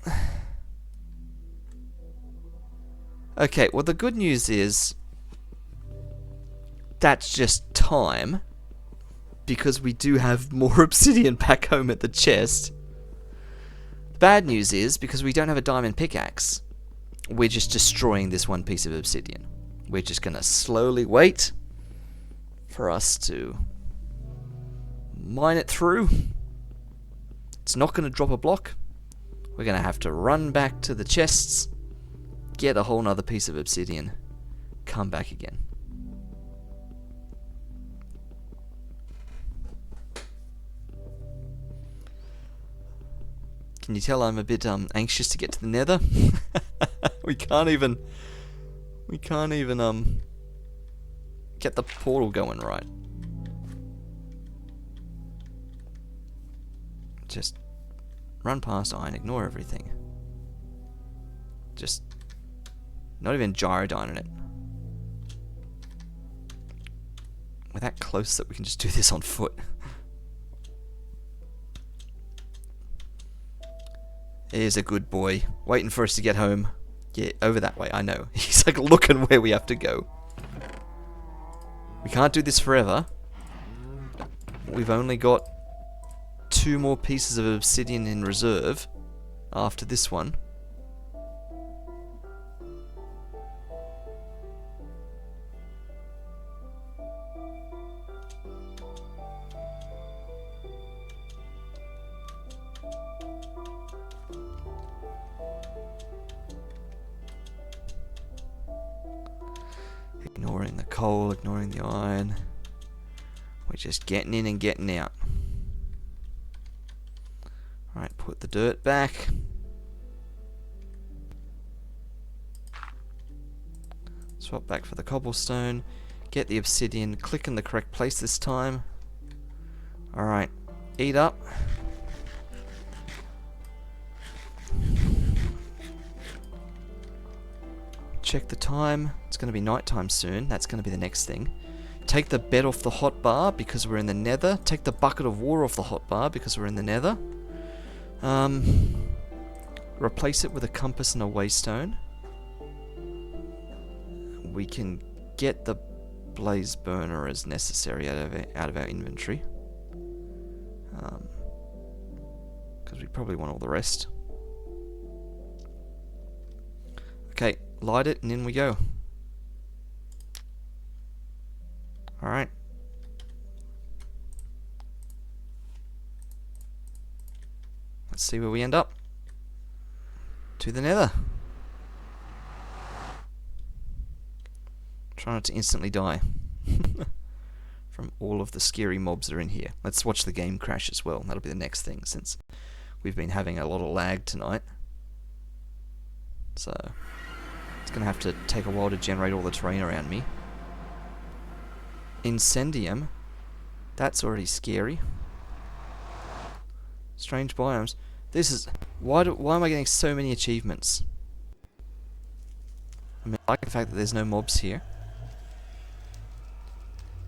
okay, well the good news is that's just time, because we do have more obsidian back home at the chest. Bad news is, because we don't have a diamond pickaxe, we're just destroying this one piece of obsidian. We're just gonna slowly wait for us to mine it through. It's not gonna drop a block. We're gonna have to run back to the chests, get a whole nother piece of obsidian, come back again. Can you tell I'm a bit anxious to get to the nether? we can't even get the portal going right. Just run past iron, ignore everything. Just not even gyrodyne in it. We're that close that we can just do this on foot. Here's a good boy, waiting for us to get home. Yeah, over that way, I know. He's like looking where we have to go. We can't do this forever. We've only got 2 more pieces of obsidian in reserve after this one. Ignoring the coal, ignoring the iron. We're just getting in and getting out. Alright, put the dirt back. Swap back for the cobblestone. Get the obsidian. Click in the correct place this time. Alright, eat up. Check the time. It's going to be nighttime soon. That's going to be the next thing. Take the bed off the hotbar because we're in the nether. Take the bucket of water off the hotbar because we're in the nether. Replace it with a compass and a waystone. We can get the blaze burner as necessary out of our inventory. Because we probably want all the rest. Okay, light it and in we go. Alright. Let's see where we end up. To the nether. Try not to instantly die. From all of the scary mobs that are in here. Let's watch the game crash as well. That'll be the next thing, since we've been having a lot of lag tonight. So it's going to have to take a while to generate all the terrain around me. Incendium. That's already scary. Strange biomes. This is... Why am I getting so many achievements? I mean, I like the fact that there's no mobs here.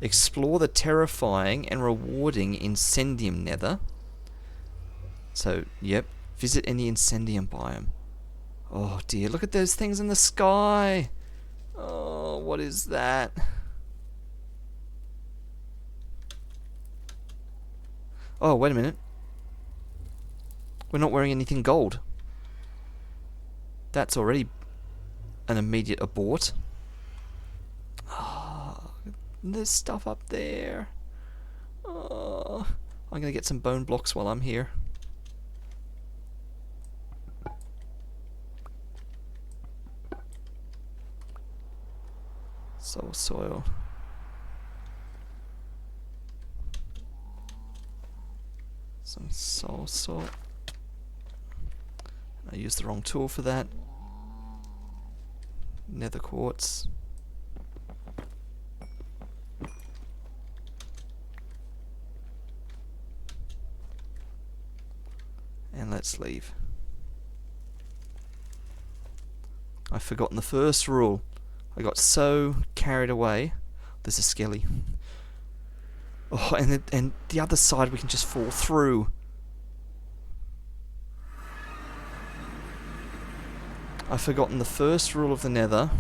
Explore the terrifying and rewarding Incendium Nether. So, yep. Visit any Incendium biome. Oh dear, look at those things in the sky! Oh, what is that? Oh, wait a minute. We're not wearing anything gold. That's already an immediate abort. Oh, there's stuff up there. Oh, I'm gonna get some bone blocks while I'm here. Soul soil. Some soul salt. I used the wrong tool for that. Nether quartz. And let's leave. I've forgotten the first rule. I got so carried away. There's a skelly. Oh, and the other side we can just fall through. I've forgotten the first rule of the Nether,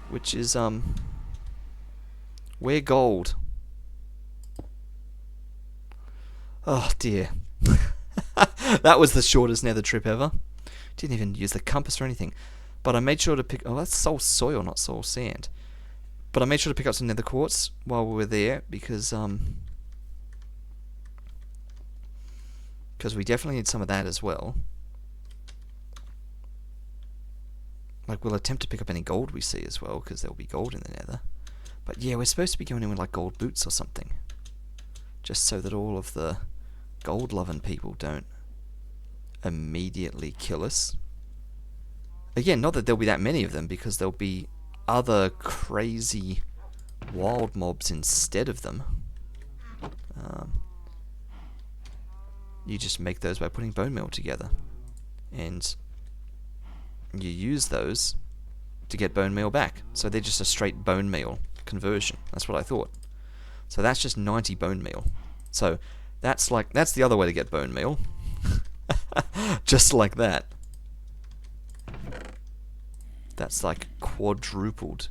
which is wear gold. Oh dear. That was the shortest Nether trip ever. Didn't even use the compass or anything. But I made sure to pick... Oh, that's soul soil, not soul sand. But I made sure to pick up some nether quartz while we were there, because we definitely need some of that as well. Like, we'll attempt to pick up any gold we see as well, because there'll be gold in the nether. But yeah, we're supposed to be going in with like gold boots or something. Just so that all of the gold-loving people don't immediately kill us. Again, not that there'll be that many of them, because there'll be other crazy wild mobs instead of them. You just make those by putting bone meal together. And you use those to get bone meal back. So they're just a straight bone meal conversion. That's what I thought. So that's just 90 bone meal. So that's the other way to get bone meal. Just like that. That's like quadrupled,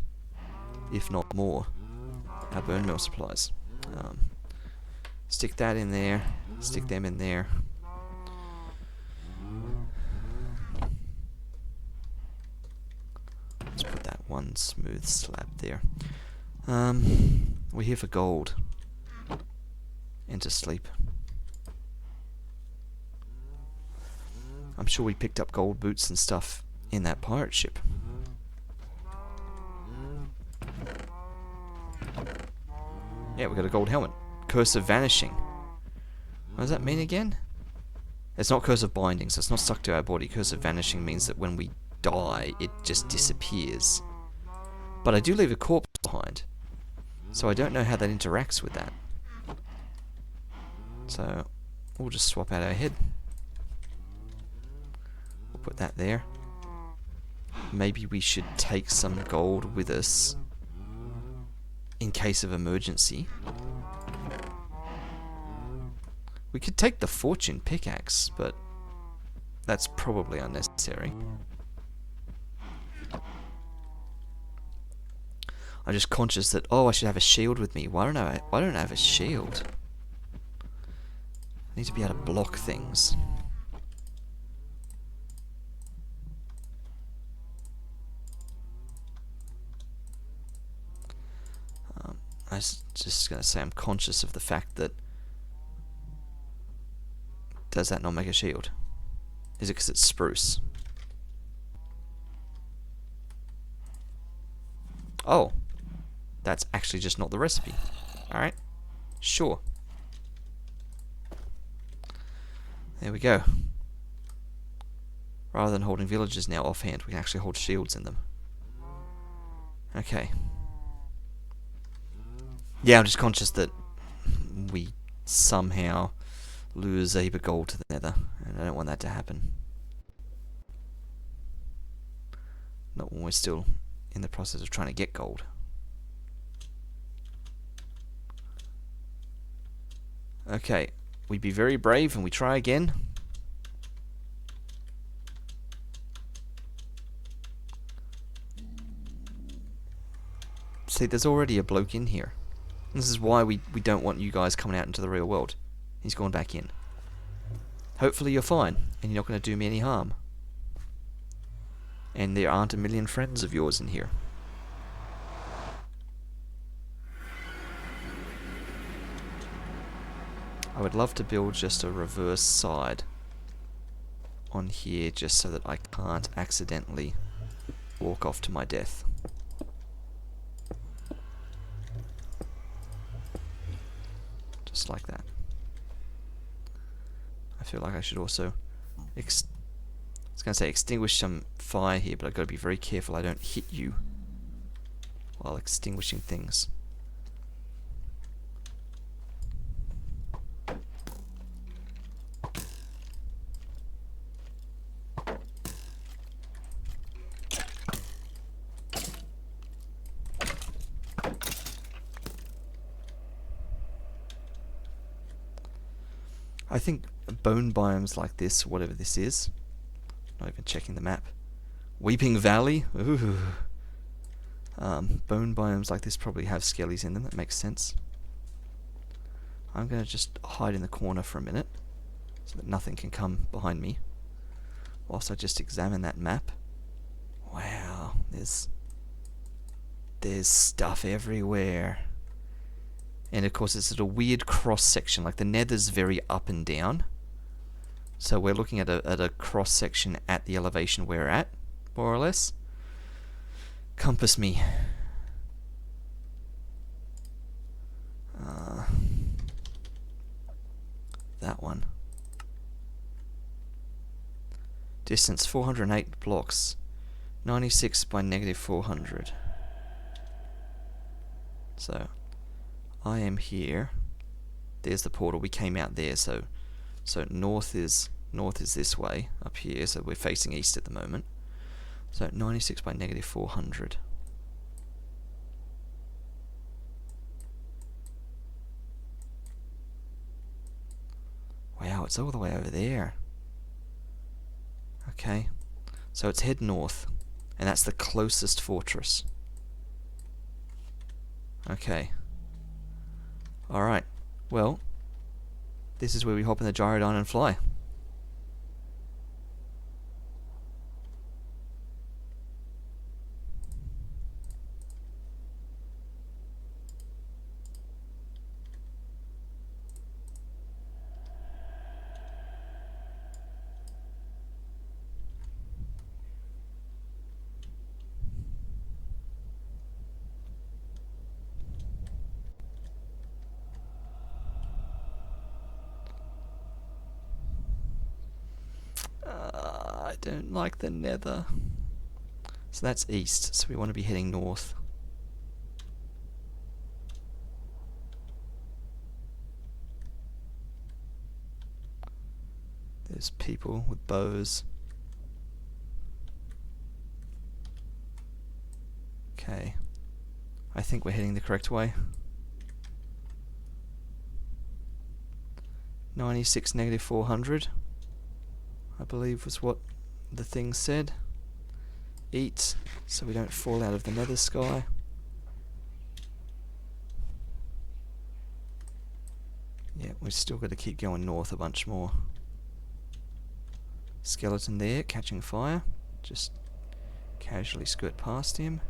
if not more, our bone meal supplies. Stick that in there. Stick them in there. Let's put that one smooth slab there. We're here for gold. And to sleep. I'm sure we picked up gold boots and stuff in that pirate ship. Yeah, we got a gold helmet. Curse of Vanishing. What does that mean again? It's not Curse of Binding, so it's not stuck to our body. Curse of Vanishing means that when we die, it just disappears. But I do leave a corpse behind. So I don't know how that interacts with that. So we'll just swap out our head. We'll put that there. Maybe we should take some gold with us in case of emergency. We could take the fortune pickaxe, but that's probably unnecessary. I'm just conscious that, oh, I should have a shield with me. Why don't I have a shield? I need to be able to block things. I was just going to say I'm conscious of the fact that... Does that not make a shield? Is it because it's spruce? Oh. That's actually just not the recipe. Alright. Sure. There we go. Rather than holding villages now offhand, we can actually hold shields in them. Okay. Yeah, I'm just conscious that we somehow lose a heap of gold to the nether, and I don't want that to happen. Not when we're still in the process of trying to get gold. Okay, we be very brave and we try again. See, there's already a bloke in here. This is why we don't want you guys coming out into the real world. He's gone back in. Hopefully you're fine, and you're not going to do me any harm. And there aren't a million friends of yours in here. I would love to build just a reverse side on here, just so that I can't accidentally walk off to my death. Just like that. I feel like I should also I was going to say extinguish some fire here, but I've got to be very careful I don't hit you while extinguishing things. I think bone biomes like this, whatever this is, not even checking the map. Weeping Valley? Ooh. Bone biomes like this probably have skellies in them, that makes sense. I'm going to just hide in the corner for a minute, so that nothing can come behind me, whilst I just examine that map. Wow, there's stuff everywhere. And of course it's at a weird cross section, like the nether's very up and down. So we're looking at a cross section at the elevation we're at, more or less. Compass me. That one. Distance 408 blocks. 96 by negative 400. So I am here. There's the portal. We came out there, so north is this way up here. So we're facing east at the moment. So 96 by negative 400. Wow, it's all the way over there. Okay, so it's head north, and that's the closest fortress. Okay. Alright, well, this is where we hop in the gyrodine and fly. I don't like the nether. So that's east, so we want to be heading north. There's people with bows. Okay. I think we're heading the correct way. 96 negative 400, I believe was what the thing said. Eat, so we don't fall out of the nether sky. Yeah, we've still got to keep going north a bunch more. Skeleton there, catching fire. Just casually skirt past him.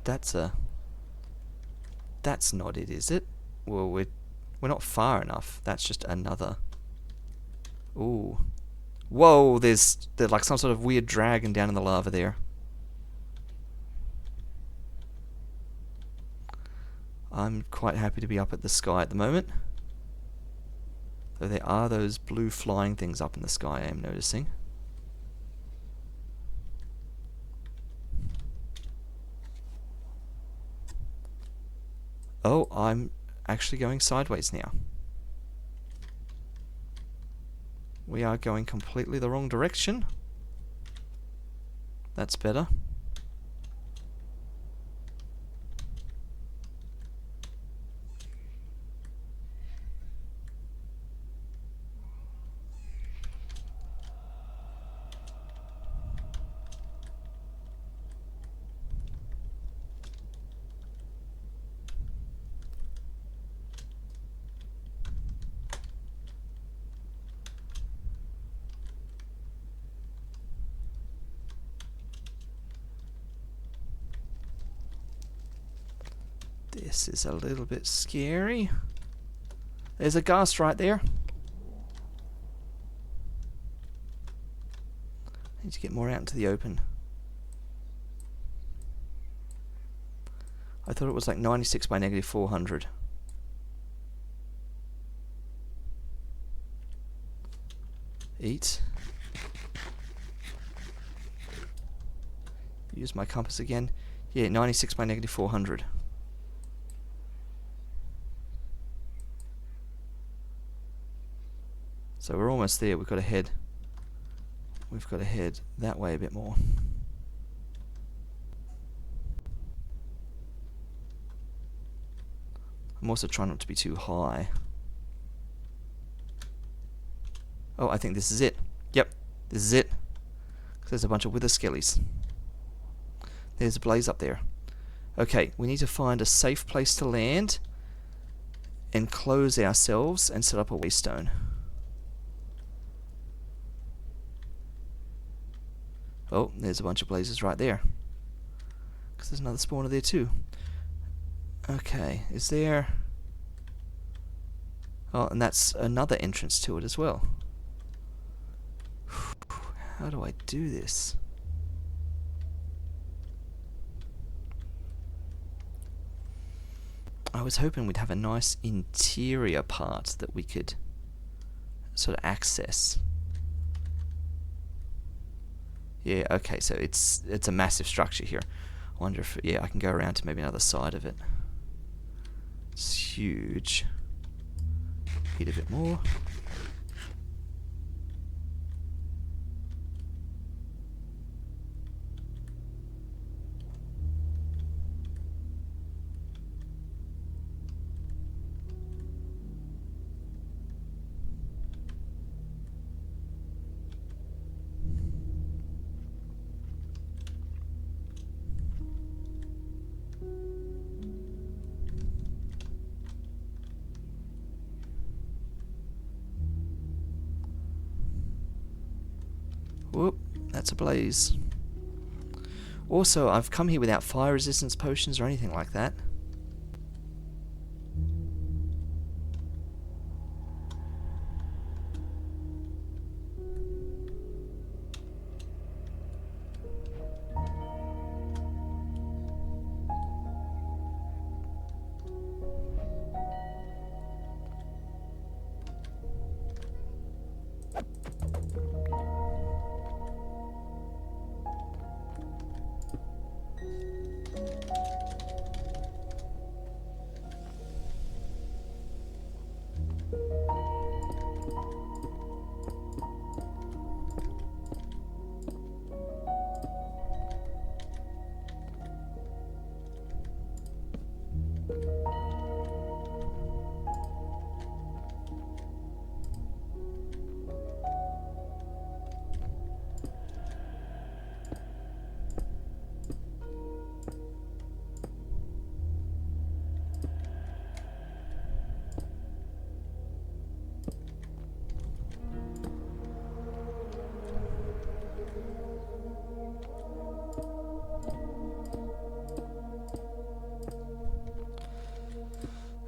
That's not it, is it? Well, we're not far enough. That's just another. Ooh. Whoa, there's like some sort of weird dragon down in the lava there. I'm quite happy to be up at the sky at the moment. Though there are those blue flying things up in the sky, I am noticing. Oh, I'm actually going sideways now. We are going completely the wrong direction. That's better. This is a little bit scary. There's a ghast right there. I need to get more out into the open. I thought it was like 96 by negative 400. Eat. Use my compass again. Yeah, 96 by negative 400. So we're almost there. We've got to head that way a bit more. I'm also trying not to be too high. Oh, I think this is it. Yep, this is it. There's a bunch of wither skellies. There's a blaze up there. Okay, we need to find a safe place to land and close ourselves and set up a waystone. Oh, there's a bunch of blazes right there. Because there's another spawner there too. Okay, is there... Oh, and that's another entrance to it as well. How do I do this? I was hoping we'd have a nice interior part that we could sort of access. Yeah, okay, so it's a massive structure here. I wonder if, yeah, I can go around to maybe another side of it. It's huge. Heat a bit more. Whoop, that's a blaze. Also, I've come here without fire resistance potions or anything like that.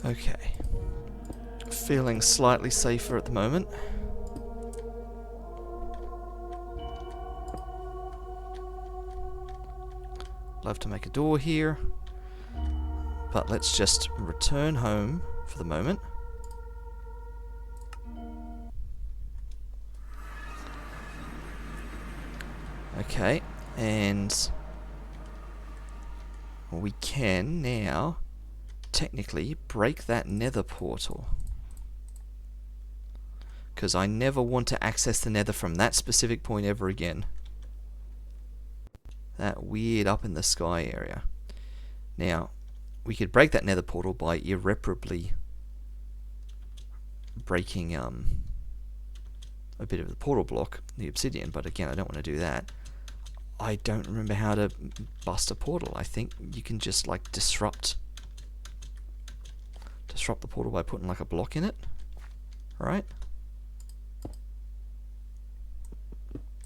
Okay. Feeling slightly safer at the moment. Love to make a door here. But let's just return home for the moment. Okay, and we can now technically break that nether portal. Because I never want to access the nether from that specific point ever again. That weird up in the sky area. Now, we could break that nether portal by irreparably breaking a bit of the portal block, the obsidian, but again, I don't want to do that. I don't remember how to bust a portal. I think you can just like disrupt the portal by putting like a block in it, right?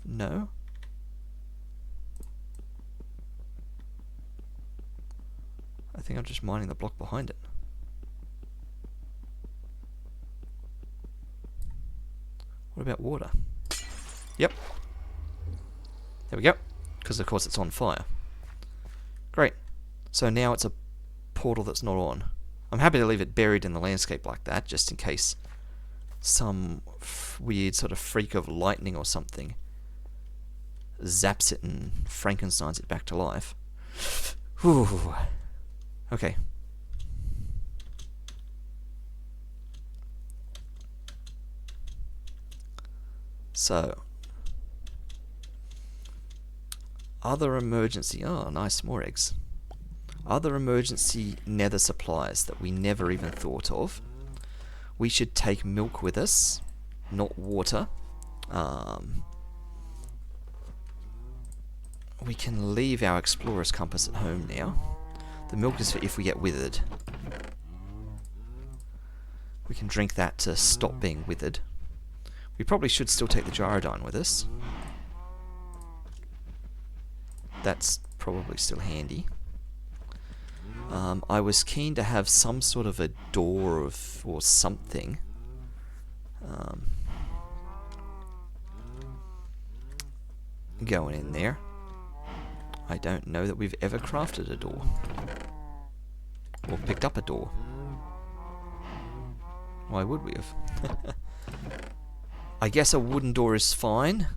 No? I think I'm just mining the block behind it. What about water? Yep. There we go. Because of course it's on fire. Great. So now it's a portal that's not on. I'm happy to leave it buried in the landscape like that, just in case some weird sort of freak of lightning or something zaps it and Frankensteins it back to life. Whew. Okay. So, other emergency... Oh, nice, more eggs. Other emergency nether supplies that we never even thought of. We should take milk with us, not water. We can leave our explorer's compass at home now. The milk is for if we get withered. We can drink that to stop being withered. We probably should still take the gyrodyne with us. That's probably still handy. I was keen to have some sort of a door or something. Going in there. I don't know that we've ever crafted a door. Or picked up a door. Why would we have? I guess a wooden door is fine.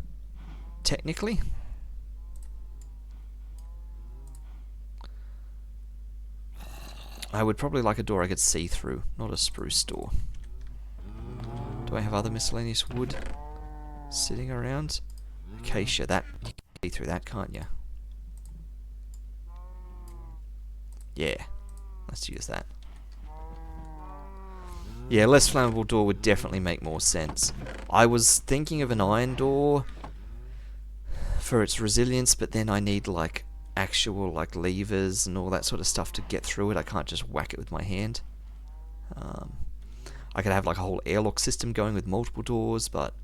Technically. I would probably like a door I could see through, not a spruce door. Do I have other miscellaneous wood sitting around? Acacia, that you can see through that, can't you? Yeah, let's use that. Yeah, less flammable door would definitely make more sense. I was thinking of an iron door for its resilience, but then I need like actual like levers and all that sort of stuff to get through it. I can't just whack it with my hand. I could have like a whole airlock system going with multiple doors, but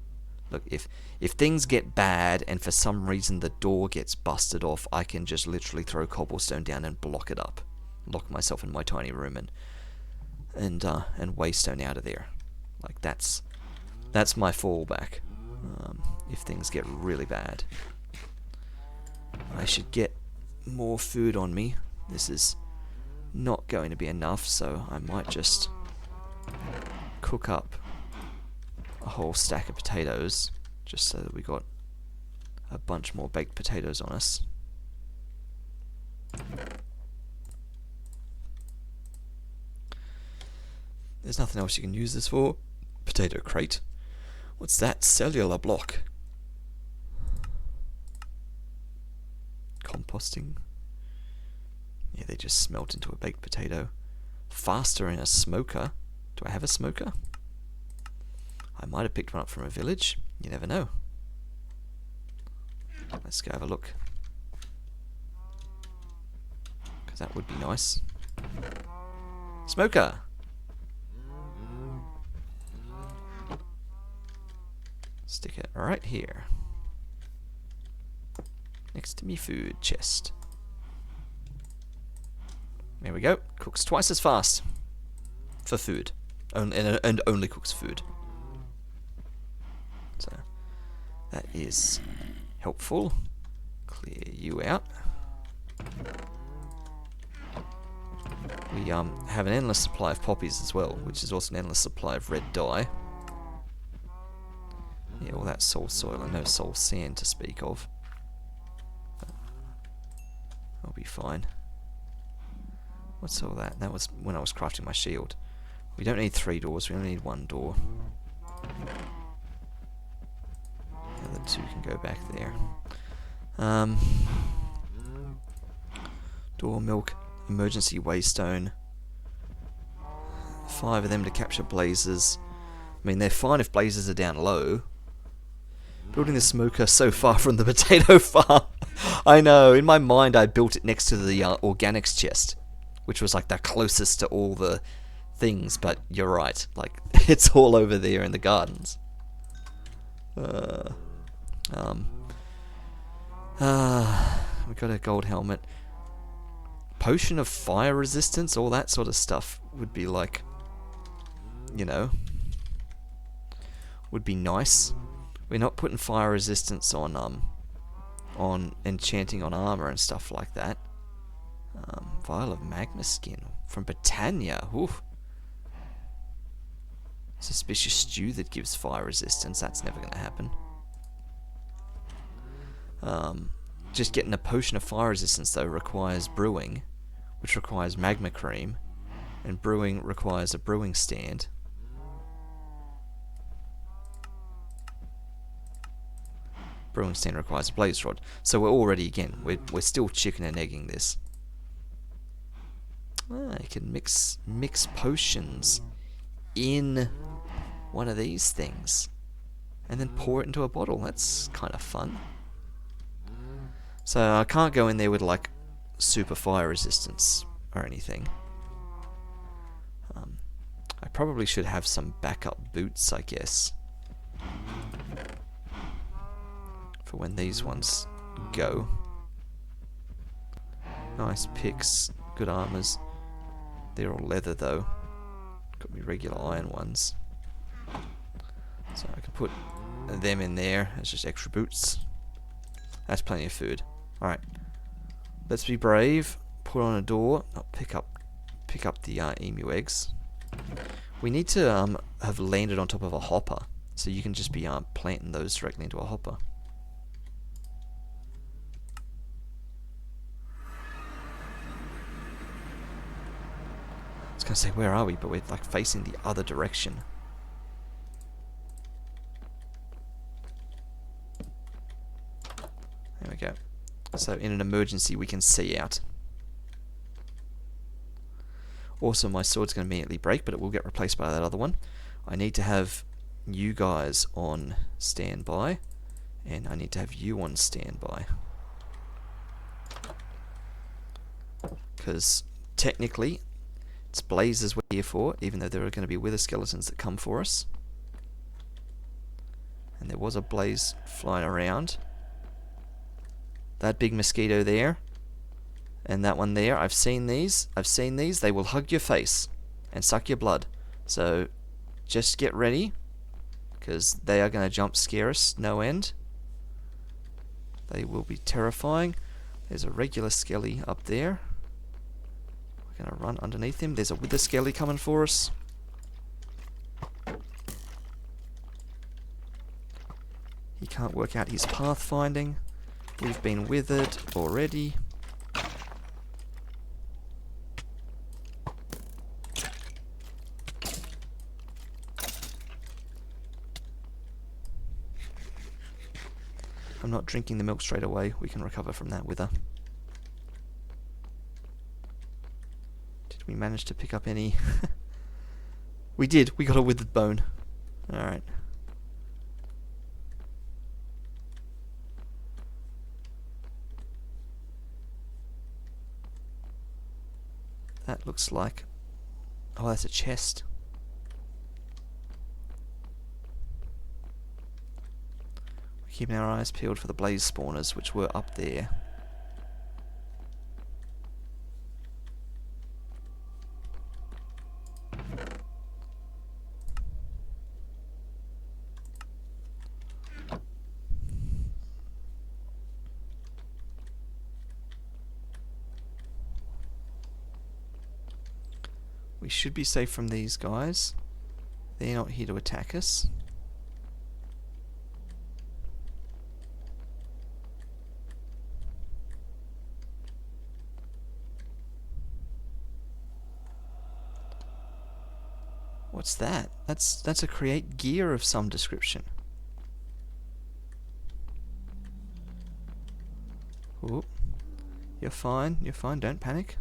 look, if things get bad and for some reason the door gets busted off, I can just literally throw cobblestone down and block it up. Lock myself in my tiny room and waystone out of there. Like that's my fallback. If things get really bad, I should get more food on me. This is not going to be enough, so I might just cook up a whole stack of potatoes just so that we got a bunch more baked potatoes on us. There's nothing else you can use this for. Potato crate. What's that? Cellular block. Composting. Yeah, they just smelt into a baked potato. Faster in a smoker. Do I have a smoker? I might have picked one up from a village. You never know. Let's go have a look. Because that would be nice. Smoker! Stick it right here. Next to me food chest. There we go. Cooks twice as fast. For food. And only cooks food. So, that is helpful. Clear you out. We have an endless supply of poppies as well, which is also an endless supply of red dye. Yeah, all that soul soil and no soul sand to speak of. I'll be fine. What's all that? That was when I was crafting my shield. We don't need 3 doors, we only need 1 door. The other 2 can go back there. Door, milk, emergency waystone. 5 of them to capture blazes. I mean, they're fine if blazes are down low. Building the smoker so far from the potato farm. I know, in my mind I built it next to the organics chest, which was like the closest to all the things, but you're right, like it's all over there in the gardens. We got a gold helmet. Potion of fire resistance, all that sort of stuff would be like, you know, would be nice. We're not putting fire resistance on enchanting on armor and stuff like that. Vial of magma skin from Britannia. Oof. Suspicious stew that gives fire resistance. That's never going to happen. Just getting a potion of fire resistance though requires brewing, which requires magma cream, and brewing requires a brewing stand. Brewing stand requires a blaze rod. So we're already, again, we're still chicken and egging this. I can mix potions in one of these things. and then pour it into a bottle. That's kind of fun. So I can't go in there with like super fire resistance or anything. I probably should have some backup boots, I guess, for when these ones go. Nice picks, good armors. They're all leather though. Got me regular iron ones. So I can put them in there as just extra boots. That's plenty of food. Alright. Let's be brave. Put on a door. Oh, pick up the emu eggs. We need to have landed on top of a hopper, so you can just be planting those directly into a hopper. I was gonna say, where are we? But we're like facing the other direction. There we go. So in an emergency we can see out. Also, my sword's going to immediately break, but it will get replaced by that other one. I need to have you guys on standby, and I need to have you on standby. Because technically, it's blazes we're here for, even though there are going to be wither skeletons that come for us. And there was a blaze flying around. That big mosquito there. And that one there, I've seen these. They will hug your face and suck your blood. So just get ready, because they are going to jump scare us no end. They will be terrifying. There's a regular skelly up there. We're going to run underneath him. There's a wither skelly coming for us. He can't work out his pathfinding. We've been withered already. I'm not drinking the milk straight away. We can recover from that wither. Did we manage to pick up any? We did. We got a withered bone. Alright. That looks like... Oh, that's a chest. Keeping our eyes peeled for the blaze spawners, which were up there. We should be safe from these guys. They're not here to attack us. What's that? That's a create gear of some description. Ooh. You're fine, don't panic.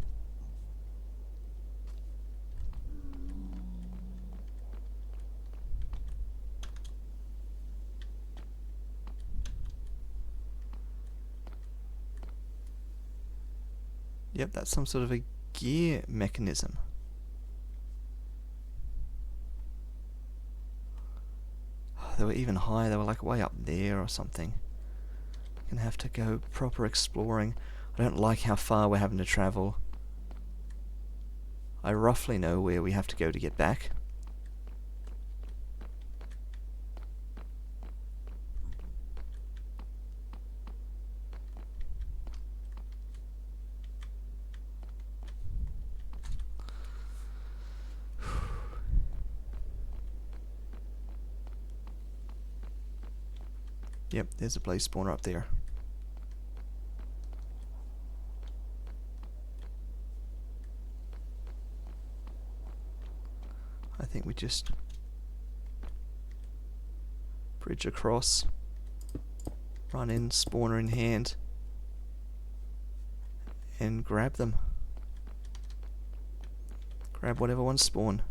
Yep, that's some sort of a gear mechanism. They were even higher, they were like way up there or something. Gonna have to go proper exploring. I don't like how far we're having to travel. I roughly know where we have to go to get back. Yep, there's a blaze spawner up there. I think we just bridge across, run in, spawner in hand, and grab them. Grab whatever ones spawn.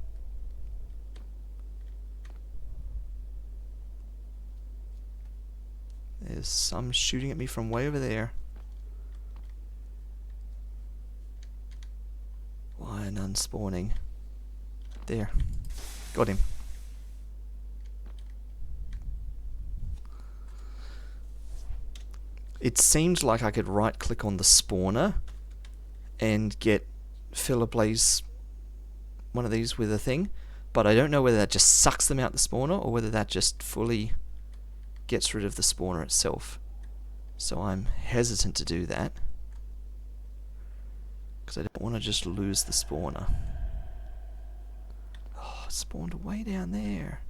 there's some shooting at me from way over there. Why none spawning? There. Got him. It seemed like I could right click on the spawner and fill a blaze one of these with a thing, but I don't know whether that just sucks them out the spawner or whether that just fully gets rid of the spawner itself. So I'm hesitant to do that because I don't want to just lose the spawner. Oh, it spawned way down there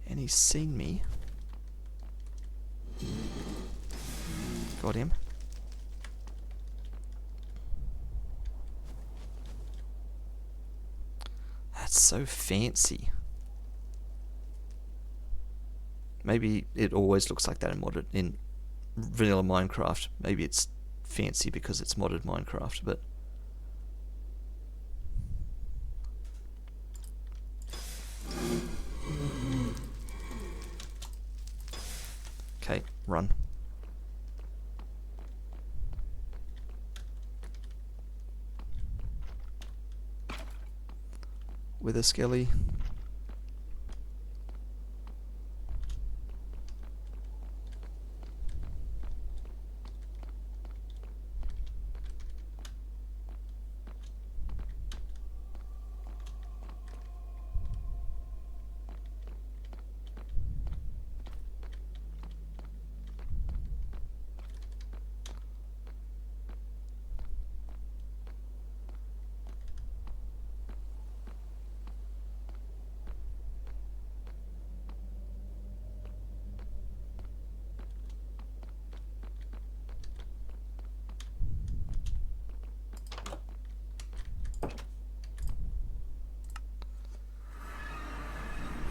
and he's seen me. Got him. That's so fancy. Maybe it always looks like that in vanilla Minecraft. Maybe it's fancy because it's modded Minecraft, but okay, run. With a skelly.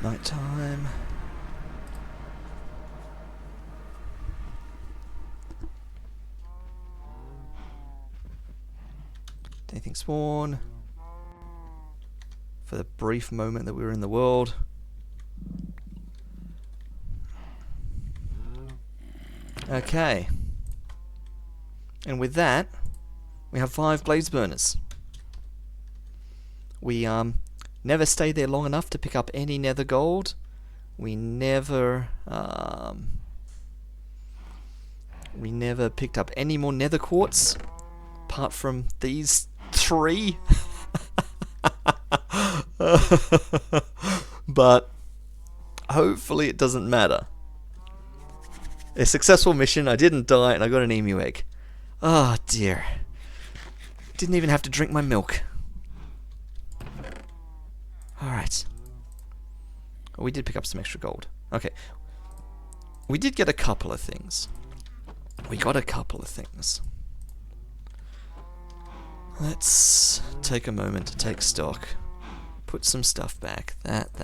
Nighttime. Anything spawn? For the brief moment that we were in the world. Okay. And with that, we have 5 blaze burners. We never stayed there long enough to pick up any nether gold. We never picked up any more nether quartz apart from these 3. But hopefully it doesn't matter. A successful mission, I didn't die, and I got an emu egg. Oh dear. Didn't even have to drink my milk. Alright. Oh, we did pick up some extra gold. Okay. We did get a couple of things. Let's take a moment to take stock. Put some stuff back. That.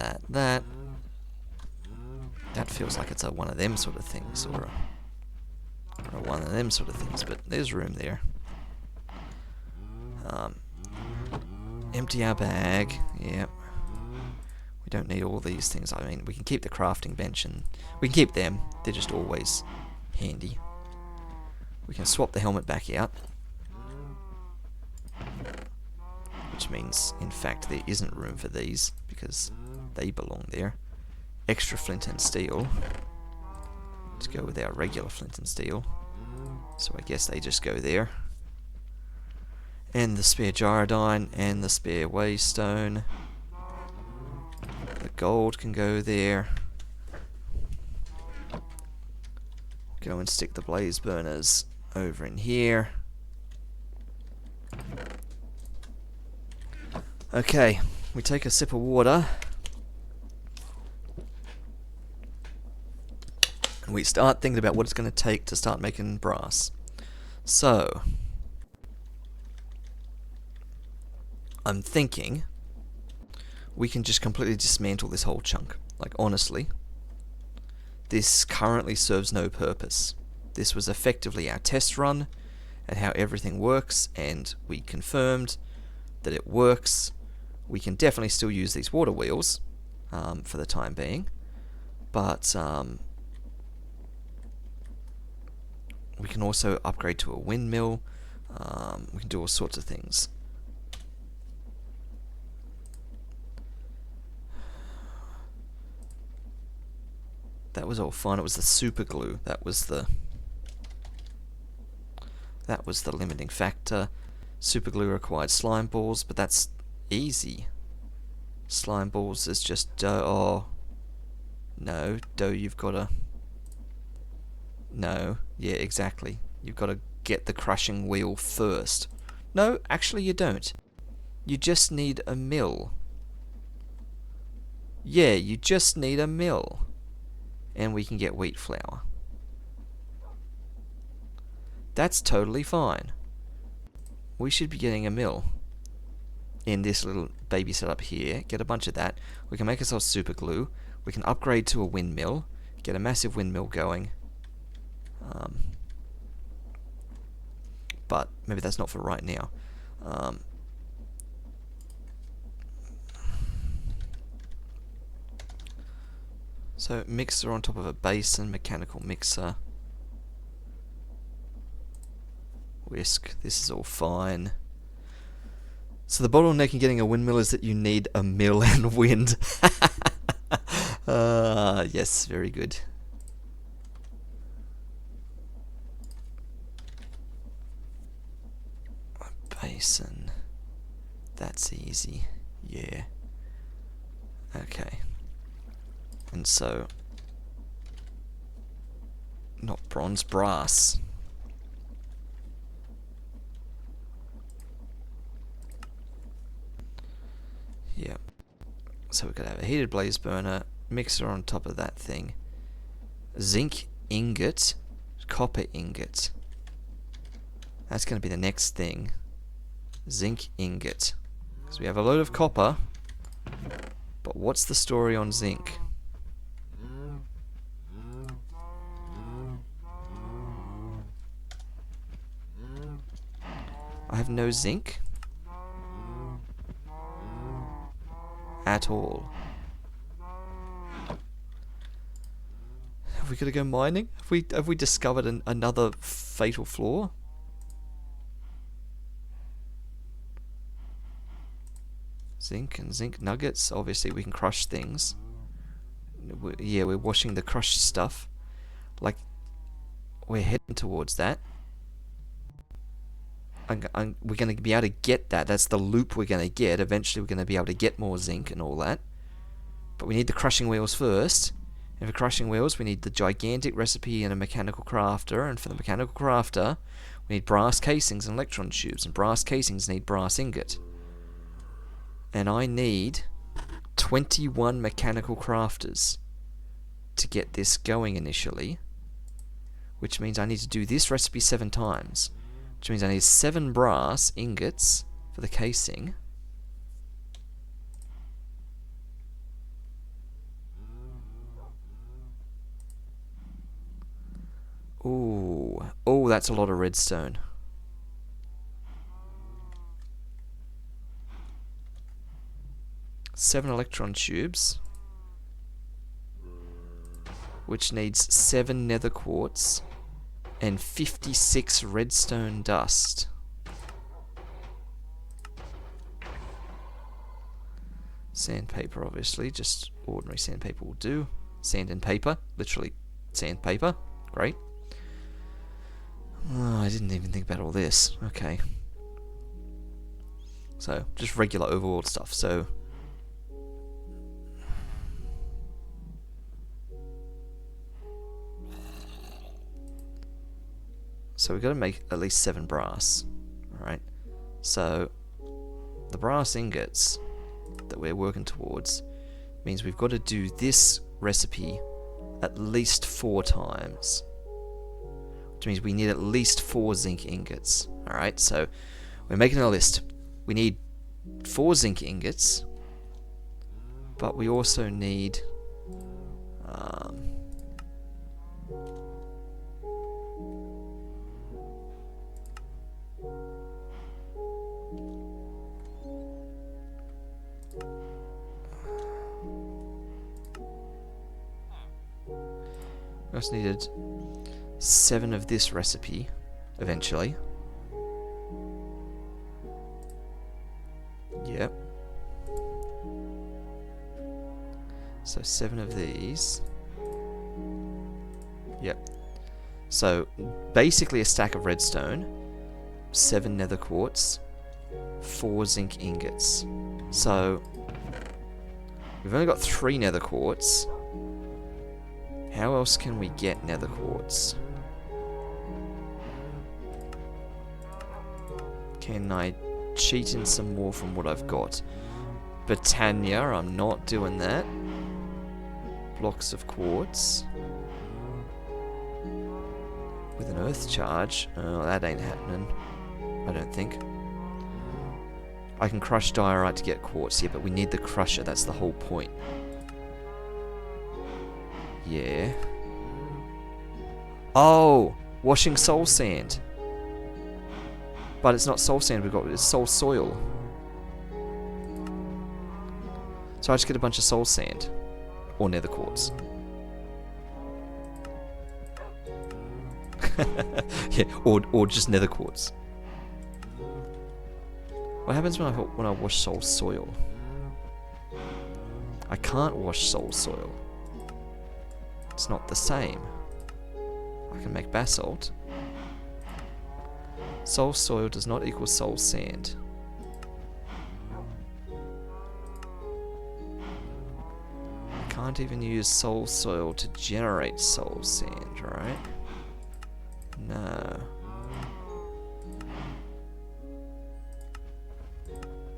That feels like it's a one of them sort of things, or a one of them sort of things, but there's room there. Empty our bag. Yep. We don't need all these things. I mean, we can keep the crafting bench, and we can keep them. They're just always handy. We can swap the helmet back out. Which means, in fact, there isn't room for these, because they belong there. Extra flint and steel to go with our regular flint and steel. So I guess they just go there. And the spare Gyrodine and the spare waystone. The gold can go there. Go and stick the blaze burners over in here. Okay, we take a sip of water. And we start thinking about what it's going to take to start making brass. So, I'm thinking we can just completely dismantle this whole chunk. Like, honestly, this currently serves no purpose. This was effectively our test run at how everything works, and we confirmed that it works. We can definitely still use these water wheels for the time being, but We can also upgrade to a windmill. We can do all sorts of things. That was all fine. It was the super glue that was the limiting factor. Super glue required slime balls, but that's easy. Slime balls is just dough. Oh, no, dough. You've got to. No, yeah, exactly. You've got to get the crushing wheel first. No, actually, you don't. You just need a mill. Yeah, you just need a mill. And we can get wheat flour. That's totally fine. We should be getting a mill in this little baby setup here. Get a bunch of that. We can make ourselves super glue. We can upgrade to a windmill. Get a massive windmill going. But maybe that's not for right now. So mixer on top of a basin, mechanical mixer. Whisk, this is all fine. So the bottleneck in getting a windmill is that you need a mill and wind. Yes, very good. Basin. That's easy. Yeah. Okay. And so... not bronze, brass. Yeah. So we could have a heated blaze burner, mixer on top of that thing. Zinc ingot, copper ingot. That's going to be the next thing. Zinc ingot. So we have a load of copper, but what's the story on zinc? I have no zinc at all. Have we got to go mining? Have we discovered another fatal flaw? Zinc and zinc nuggets. Obviously, we can crush things. Yeah, we're washing the crushed stuff. Like, we're heading towards that. We're going to be able to get that. That's the loop we're going to get. Eventually, we're going to be able to get more zinc and all that. But we need the crushing wheels first. And for crushing wheels, we need the gigantic recipe and a mechanical crafter. And for the mechanical crafter, we need brass casings and electron tubes. And brass casings need brass ingot. And I need 21 mechanical crafters to get this going initially. Which means I need to do this recipe 7 times. Which means I need 7 brass ingots for the casing. Ooh. Oh, that's a lot of redstone. Seven electron tubes. Which needs 7 nether quartz. And 56 redstone dust. Sandpaper, obviously. Just ordinary sandpaper will do. Sand and paper. Literally sandpaper. Great. Oh, I didn't even think about all this. Okay. So, just regular overworld stuff. So we've got to make at least 7 brass. Alright. So, the brass ingots that we're working towards means we've got to do this recipe at least 4 times. Which means we need at least 4 zinc ingots. Alright, so we're making a list. We need 4 zinc ingots, but we also need we also needed 7 of this recipe eventually. Yep. So 7 of these. Yep. So basically a stack of redstone, 7 nether quartz, 4 zinc ingots. So we've only got 3 nether quartz. How else can we get nether quartz? Can I cheat in some more from what I've got? Britannia, I'm not doing that. Blocks of quartz. With an earth charge. Oh, that ain't happening. I don't think. I can crush diorite to get quartz here, but we need the crusher. That's the whole point. Yeah. Oh! Washing soul sand. But it's not soul sand we've got, it's soul soil. So I just get a bunch of soul sand. Or nether quartz. Yeah, or just nether quartz. What happens when I wash soul soil? I can't wash soul soil. It's not the same. I can make basalt. Soul soil does not equal soul sand. I can't even use soul soil to generate soul sand, right? No.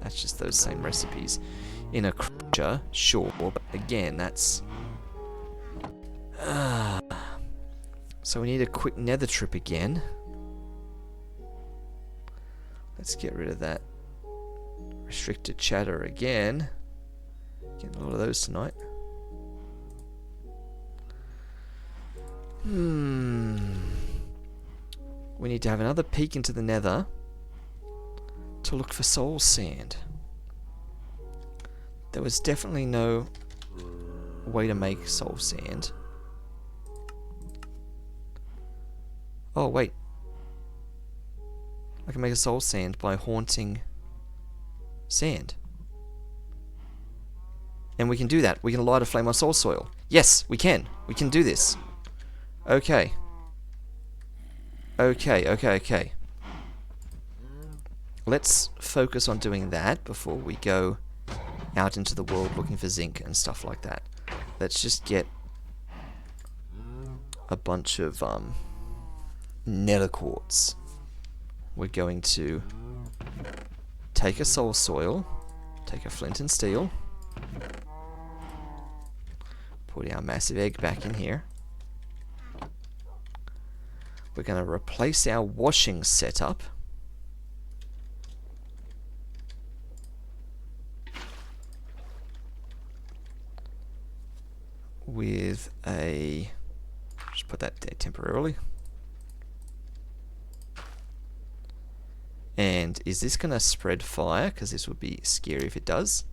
That's just those same recipes. In a crusher, sure, but again, that's... So we need a quick nether trip again. Let's get rid of that restricted chatter again. Getting a lot of those tonight. We need to have another peek into the nether to look for soul sand. There was definitely no way to make soul sand. Oh, wait. I can make a soul sand by haunting sand. And we can do that. We can light a flame on soul soil. Yes, we can. We can do this. Okay. Okay. Let's focus on doing that before we go out into the world looking for zinc and stuff like that. Let's just get a bunch of nether quartz. We're going to take a soul soil, take a flint and steel, put our massive egg back in here. We're going to replace our washing setup with a... Just put that there temporarily. And is this going to spread fire? Because this would be scary if it does.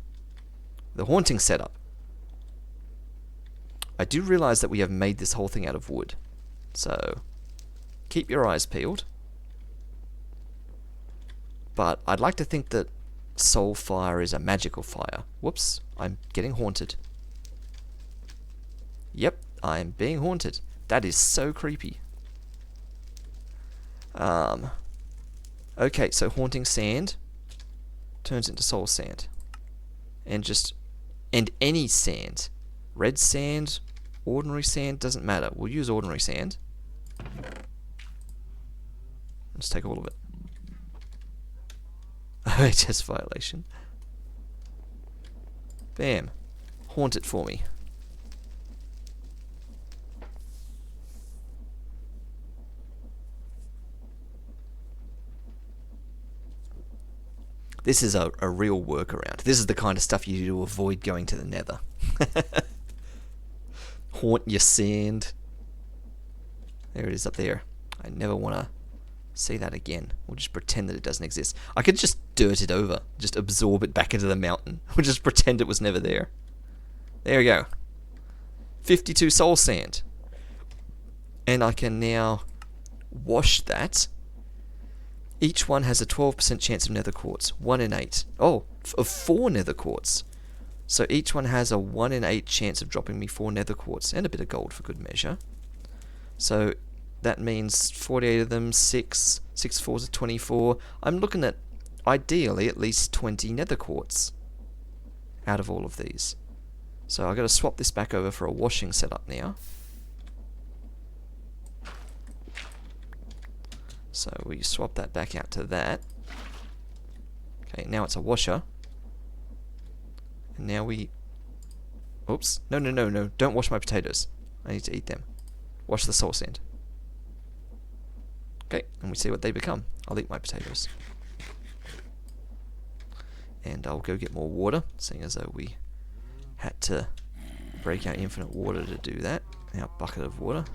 The haunting setup. I do realize that we have made this whole thing out of wood. So, keep your eyes peeled. But I'd like to think that soul fire is a magical fire. Whoops, I'm getting haunted. Yep, I'm being haunted. That is so creepy. Okay, so haunting sand turns into soul sand. And any sand. Red sand, ordinary sand, doesn't matter. We'll use ordinary sand. Let's take all of it. OHS violation. Bam. Haunt it for me. This is a real workaround. This is the kind of stuff you do to avoid going to the nether. Haunt your sand. There it is up there. I never want to see that again. We'll just pretend that it doesn't exist. I could just dirt it over. Just absorb it back into the mountain. We'll just pretend it was never there. There we go. 52 soul sand. And I can now wash that. Each one has a 12% chance of nether quartz. 1 in 8. Oh, of 4 nether quartz. So each one has a 1 in 8 chance of dropping me 4 nether quartz. And a bit of gold for good measure. So that means 48 of them, 6 fours are 24. I'm looking at, ideally, at least 20 nether quartz out of all of these. So I've got to swap this back over for a washing setup now. So we swap that back out to that. Okay, now it's a washer. And now we... Oops. No. Don't wash my potatoes. I need to eat them. Wash the soul sand. Okay, and we see what they become. I'll eat my potatoes. And I'll go get more water, seeing as though we had to break out infinite water to do that. Our bucket of water.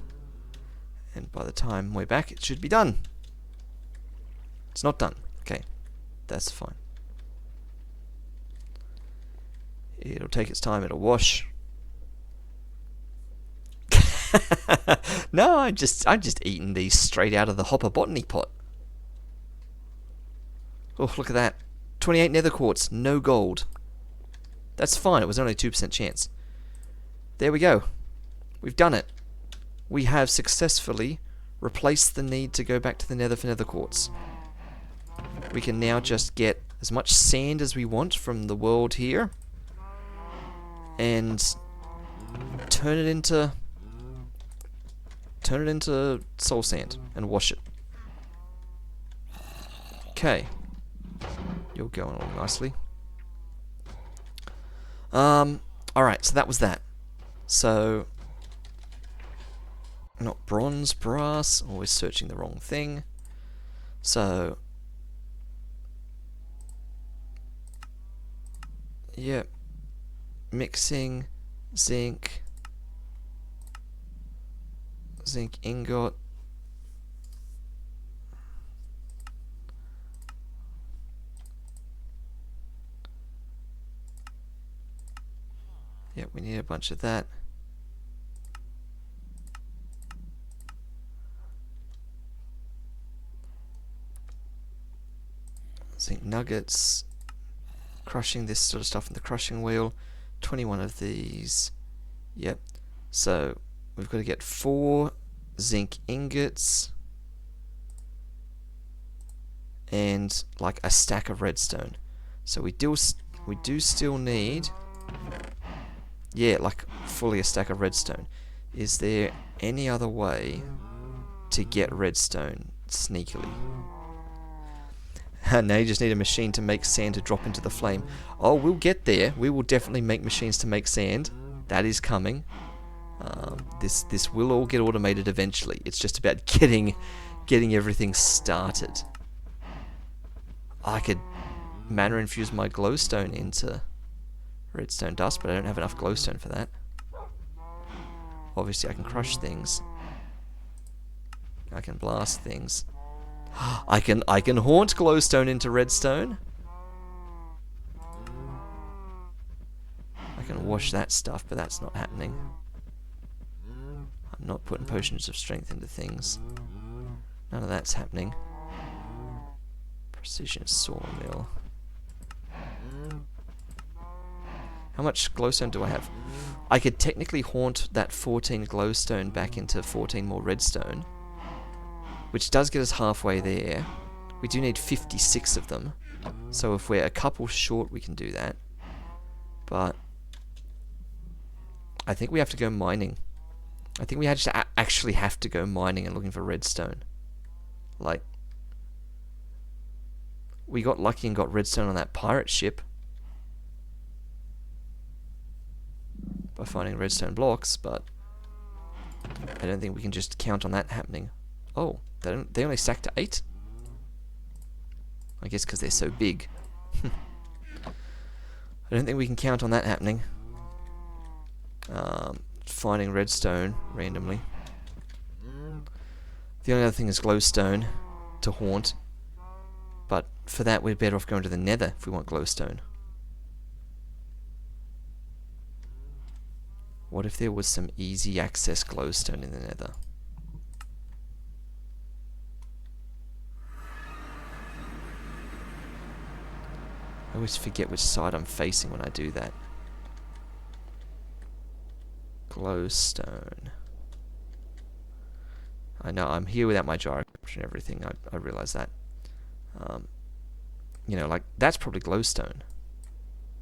And by the time we're back, it should be done. It's not done. Okay, that's fine. It'll take its time, it'll wash. No, I'm just eating these straight out of the hopper botany pot. Oh, look at that. 28 nether quartz, no gold. That's fine, it was only a 2% chance. There we go. We've done it. We have successfully replaced the need to go back to the nether for nether quartz. We can now just get as much sand as we want from the world here. And turn it into soul sand and wash it. Okay. You're going along nicely. Alright, so that was that. So, not bronze, brass, always searching the wrong thing. So, yep, mixing, zinc ingot, yep, we need a bunch of that. Zinc nuggets, crushing this sort of stuff in the crushing wheel. 21 of these. Yep. So we've got to get 4 zinc ingots and like a stack of redstone. So we do still need, yeah, like fully a stack of redstone. Is there any other way to get redstone sneakily? Now you just need a machine to make sand to drop into the flame. Oh, we'll get there. We will definitely make machines to make sand. That is coming. This will all get automated eventually. It's just about getting everything started. I could mana infuse my glowstone into redstone dust, but I don't have enough glowstone for that. Obviously, I can crush things. I can blast things. I can haunt glowstone into redstone. I can wash that stuff, but that's not happening. I'm not putting potions of strength into things. None of that's happening. Precision sawmill. How much glowstone do I have? I could technically haunt that 14 glowstone back into 14 more redstone, which does get us halfway there. We do need 56 of them, so if we're a couple short we can do that. But I think we have to go mining. I think we actually have to go mining and looking for redstone. Like, we got lucky and got redstone on that pirate ship by finding redstone blocks, but I don't think we can just count on that happening. Oh, they only stack to 8? I guess because they're so big. I don't think we can count on that happening. Finding redstone randomly. The only other thing is glowstone to haunt. But for that we're better off going to the nether if we want glowstone. What if there was some easy access glowstone in the nether? I always forget which side I'm facing when I do that. Glowstone. I know, I'm here without my gyroscope and everything. I realize that. You know, like, that's probably glowstone.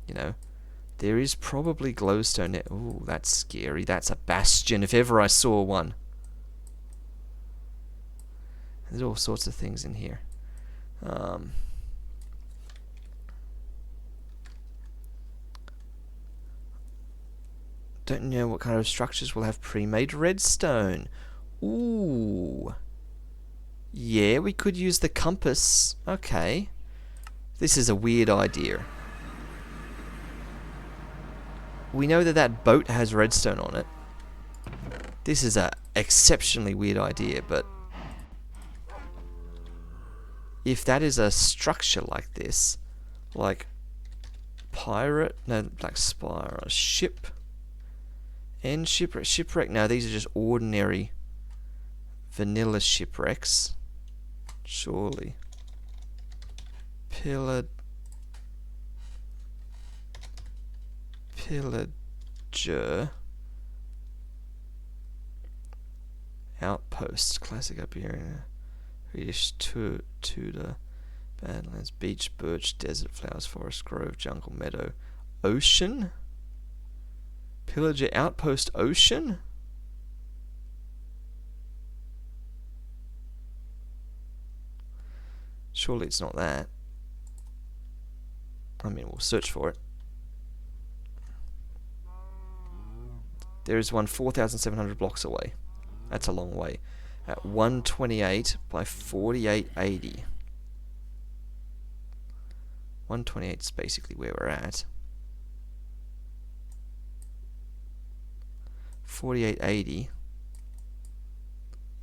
You know? There is probably glowstone there. Ooh, that's scary. That's a bastion if ever I saw one. There's all sorts of things in here. Don't know what kind of structures will have pre-made redstone. Ooh. Yeah, we could use the compass. Okay. This is a weird idea. We know that that boat has redstone on it. This is a exceptionally weird idea, but if that is a structure like this, like pirate, no, like spire, ship, and shipwreck. Now these are just ordinary vanilla shipwrecks. Surely. Pillager. Outpost. Classic up here. Swedish Tudor. Badlands. Beach, birch, desert, flowers, forest, grove, jungle, meadow. Ocean? Pillager Outpost Ocean? Surely it's not that. I mean, we'll search for it. There is one 4,700 blocks away. That's a long way. At 128 by 4880. 128 is basically where we're at. 4880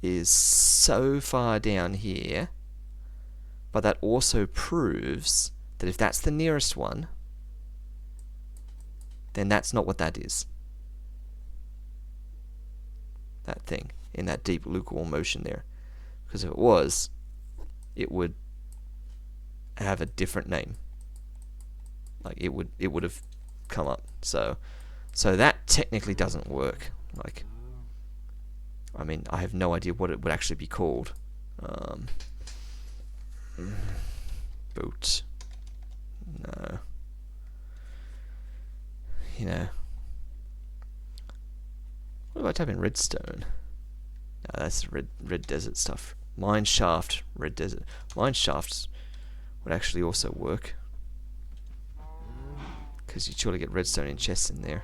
is so far down here, but that also proves that if that's the nearest one, then that's not what that is. That thing in that deep lukewarm motion there, because if it was, it would have a different name. Like it would have come up. So that technically doesn't work. Like, I mean, I have no idea what it would actually be called. Boat. No. You know. What if I type in redstone? No, that's red desert stuff. Mine shaft, red desert. Mine shafts would actually also work, because you'd surely get redstone in chests in there.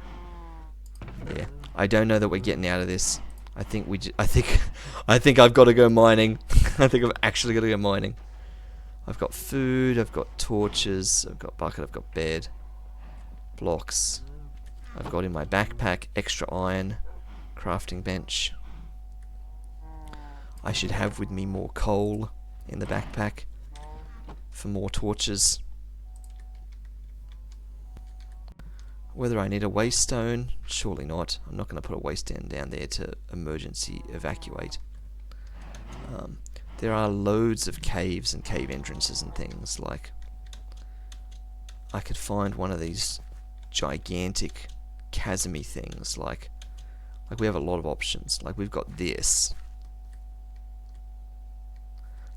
Yeah, I don't know that we're getting out of this. I think I think I've got to go mining. I think I've actually got to go mining. I've got food, I've got torches, I've got bucket, I've got bed, blocks. I've got in my backpack extra iron, crafting bench. I should have with me more coal in the backpack for more torches. Whether I need a waste stone? Surely not. I'm not going to put a waste stone down there to emergency evacuate. There are loads of caves and cave entrances and things. Like, I could find one of these gigantic chasm-y things. Like we have a lot of options. Like, we've got this.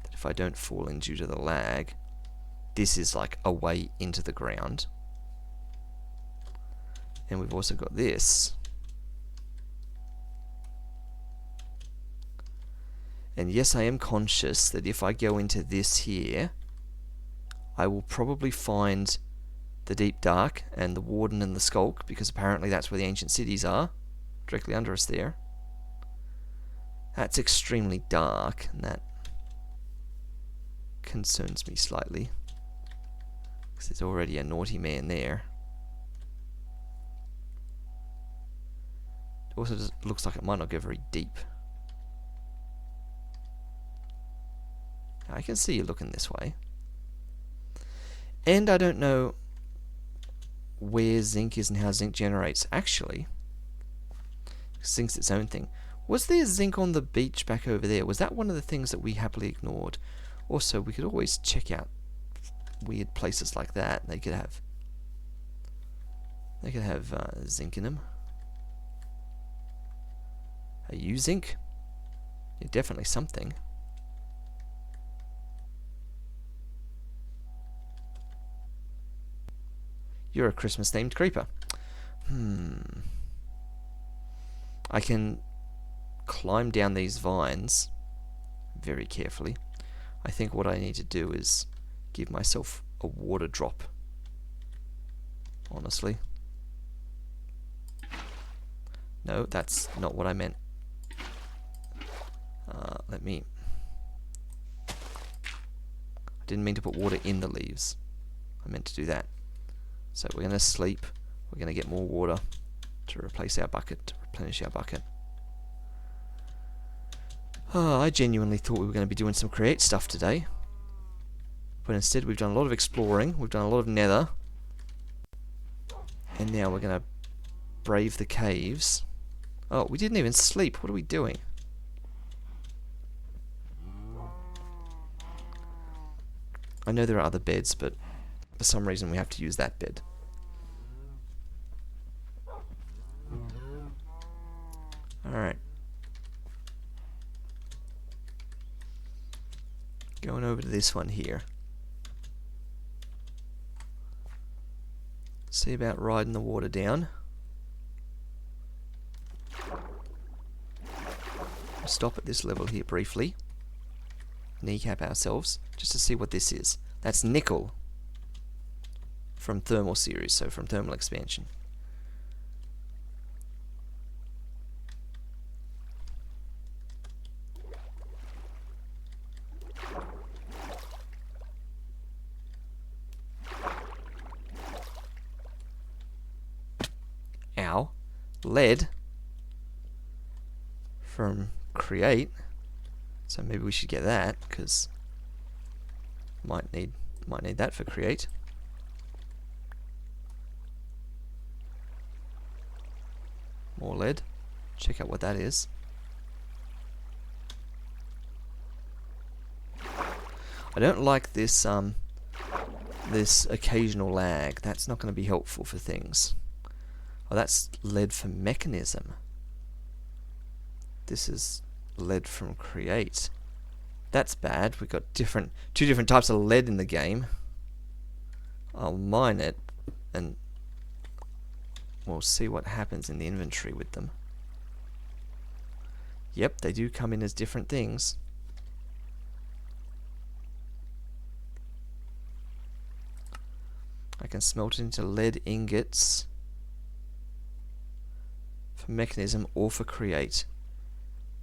That if I don't fall in due to the lag, this is like a way into the ground. And we've also got this. And yes, I am conscious that if I go into this here, I will probably find the Deep Dark and the Warden and the Skulk, because apparently that's where the ancient cities are, directly under us there. That's extremely dark, and that concerns me slightly, because there's already a naughty man there. It also just looks like it might not go very deep. I can see you looking this way. And I don't know where zinc is and how zinc generates. Actually, zinc's its own thing. Was there zinc on the beach back over there? Was that one of the things that we happily ignored? Also, we could always check out weird places like that, they could have zinc in them. Are you zinc? You're definitely something. You're a Christmas themed creeper. I can climb down these vines very carefully. I think what I need to do is give myself a water drop. Honestly. No, that's not what I meant. Let me... I didn't mean to put water in the leaves. I meant to do that. So we're going to sleep. We're going to get more water to replace our bucket, to replenish our bucket. Oh, I genuinely thought we were going to be doing some create stuff today. But instead we've done a lot of exploring. We've done a lot of nether. And now we're going to brave the caves. Oh, we didn't even sleep. What are we doing? I know there are other beds, but for some reason we have to use that bed. Alright. Going over to this one here. See about riding the water down. We'll stop at this level here briefly. Kneecap ourselves, just to see what this is. That's nickel. From thermal series, so from thermal expansion. Ow. Lead. From create. So maybe we should get that, because might need that for create. More lead. Check out what that is. I don't like this this occasional lag. That's not going to be helpful for things. Oh, that's lead for mechanism. This is lead from create. That's bad. We've got two different types of lead in the game. I'll mine it and we'll see what happens in the inventory with them. Yep, they do come in as different things. I can smelt it into lead ingots for mechanism or for create.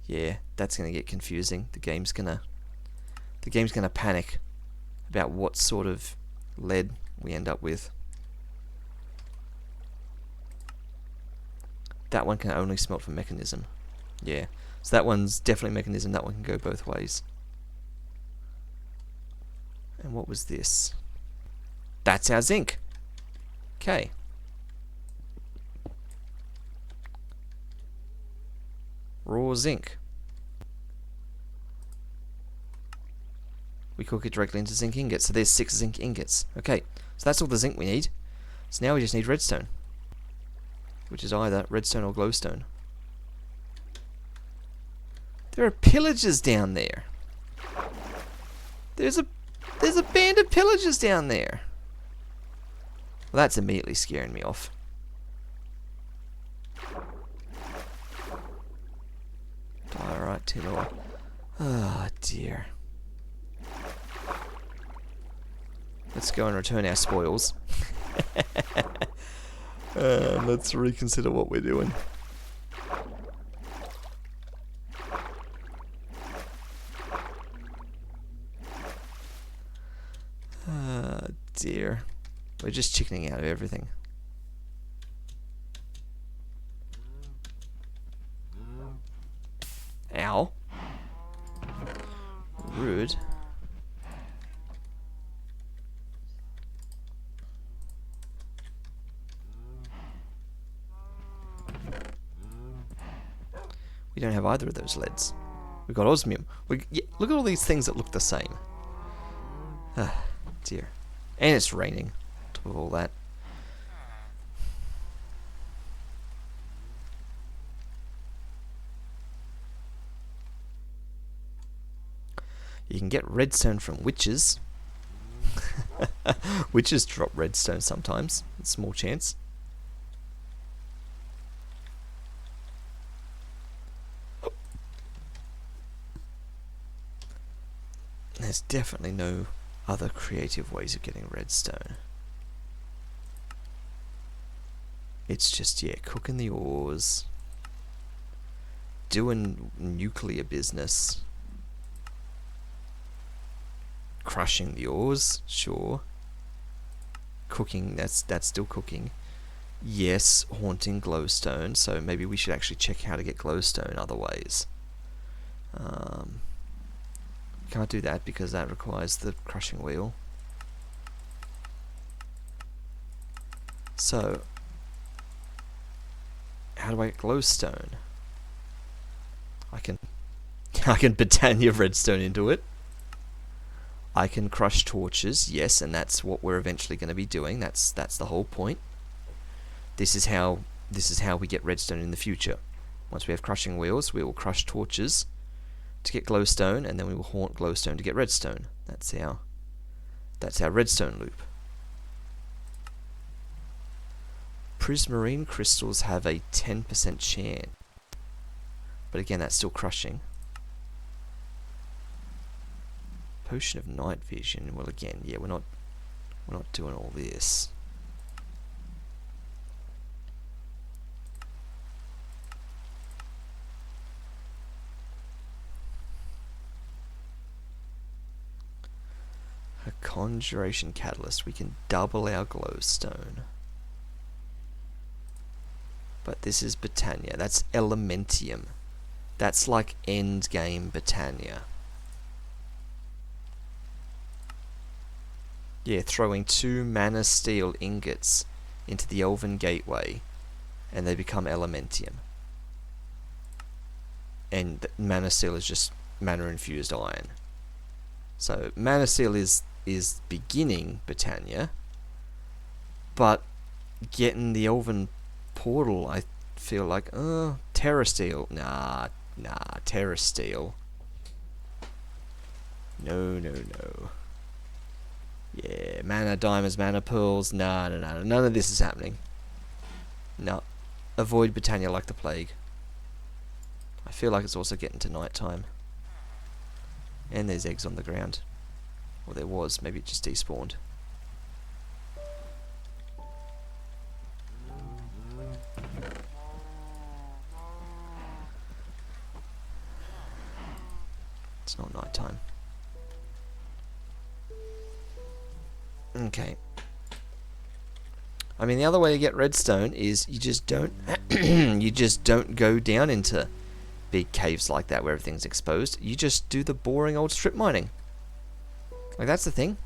Yeah, that's gonna get confusing. The game's gonna panic about what sort of lead we end up with. That one can only smelt for mechanism. Yeah, so that one's definitely mechanism. That one can go both ways. And what was this? That's our zinc. Okay. Raw zinc. We cook it directly into zinc ingots. So there's 6 zinc ingots. Okay, so that's all the zinc we need. So now we just need redstone, which is either redstone or glowstone. There are pillagers down there. There's a band of pillagers down there. Well, that's immediately scaring me off. Alright, tin ore. Oh dear. Let's go and return our spoils. Let's reconsider what we're doing. Dear. We're just chickening out of everything. Ow. Rude. We don't have either of those leads. We've got osmium. Yeah, look at all these things that look the same. Ah, dear. And it's raining. On top of all that. You can get redstone from witches. Witches drop redstone sometimes. A small chance. There's definitely no other creative ways of getting redstone. It's just, yeah, cooking the ores, doing nuclear business, crushing the ores, sure. Cooking, that's still cooking. Yes, haunting glowstone, so maybe we should actually check how to get glowstone other ways. Can't do that because that requires the crushing wheel. So, how do I get glowstone? I can Britannia redstone into it. I can crush torches, yes, and that's what we're eventually going to be doing. That's the whole point. This is how we get redstone in the future. Once we have crushing wheels, we will crush torches to get glowstone, and then we will haunt glowstone to get redstone. That's our redstone loop. Prismarine crystals have a 10% chance, but again, that's still crushing. Potion of night vision. Well, again, yeah, we're not doing all this. A conjuration catalyst. We can double our glowstone. But this is Britannia. That's Elementium. That's like endgame Britannia. Yeah, throwing 2 mana steel ingots into the Elven Gateway, and they become Elementium. And mana steel is just mana infused iron. So mana steel is beginning Britannia, but getting the Elven portal, I feel like, Terra steel. Nah, Terra steel. No. Yeah, mana diamonds, mana pearls. No. None of this is happening. No. Avoid Britannia like the plague. I feel like it's also getting to night time. And there's eggs on the ground. Or there was. Maybe it just despawned. It's not night time. Okay. I mean, the other way to get redstone is you just don't you just don't go down into big caves like that where everything's exposed. You just do the boring old strip mining. Like, that's the thing.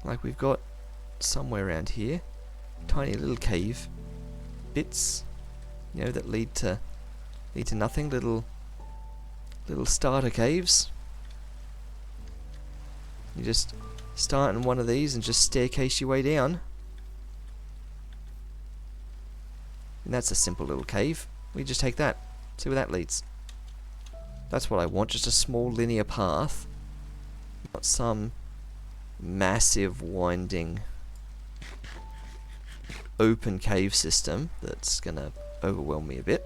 Like, we've got somewhere around here tiny little cave bits, you know, that lead to nothing. Little starter caves. You just start in one of these and just staircase your way down. And that's a simple little cave. We just take that. See where that leads. That's what I want. Just a small linear path. Not some massive winding open cave system that's gonna overwhelm me a bit.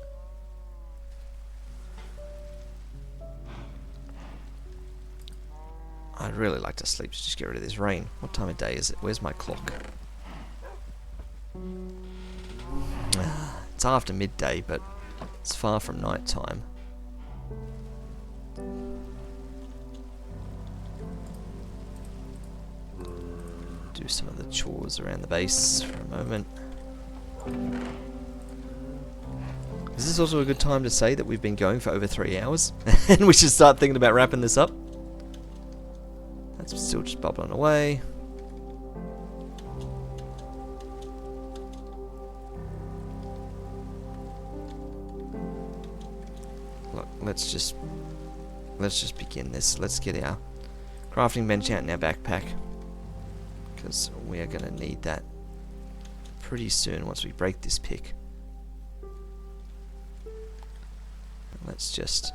I'd really like to sleep to just get rid of this rain. What time of day is it? Where's my clock? It's after midday, but it's far from night time. Do some of the chores around the base for a moment. Is this also a good time to say that we've been going for over 3 hours? And we should start thinking about wrapping this up? That's still just bubbling away. Look, let's just begin this. Let's get our crafting bench out in our backpack. because we are going to need that pretty soon once we break this pick. Let's just...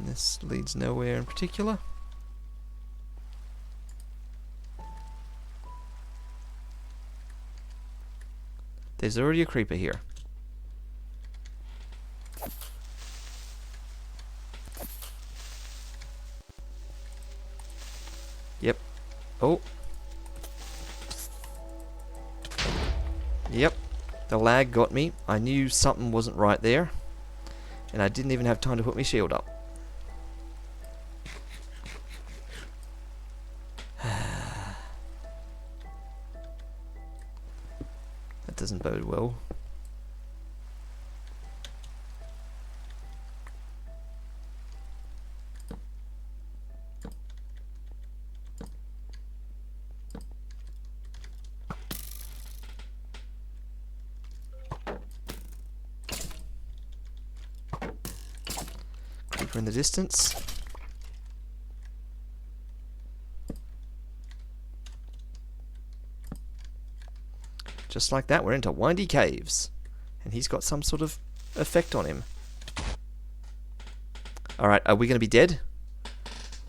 This leads nowhere in particular. There's already a creeper here. Yep. Oh. Yep. The lag got me. I knew something wasn't right there. And I didn't even have time to put my shield up. That doesn't bode well. Creeper in the distance. Just like that, we're into windy caves. And he's got some sort of effect on him. Alright, are we going to be dead?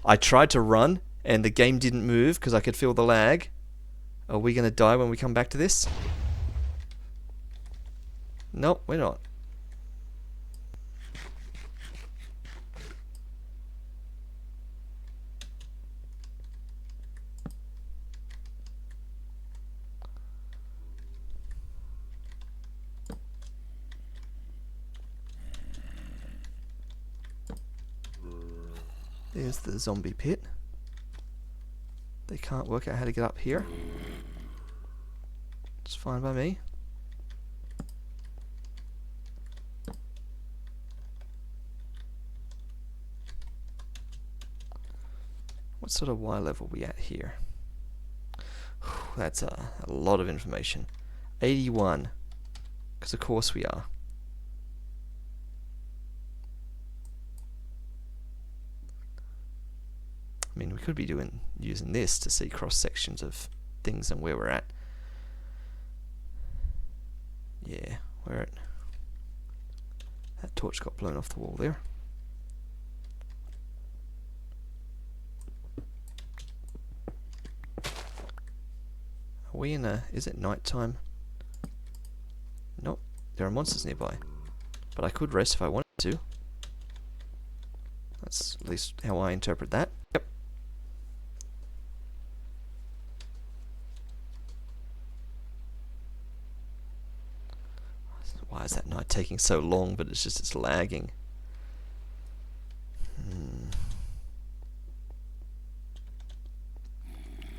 I tried to run, and the game didn't move because I could feel the lag. Are we going to die when we come back to this? Nope, we're not. There's the zombie pit. They can't work out how to get up here. It's fine by me. What sort of Y level are we at here? That's a lot of information. 81. Because of course we are. I mean, we could be using this to see cross sections of things and where we're at. Yeah, we're at... That torch got blown off the wall there. Are we in a... Is it night time? Nope, there are monsters nearby. But I could rest if I wanted to. That's at least how I interpret that. Yep. Why is that night taking so long? But it's lagging.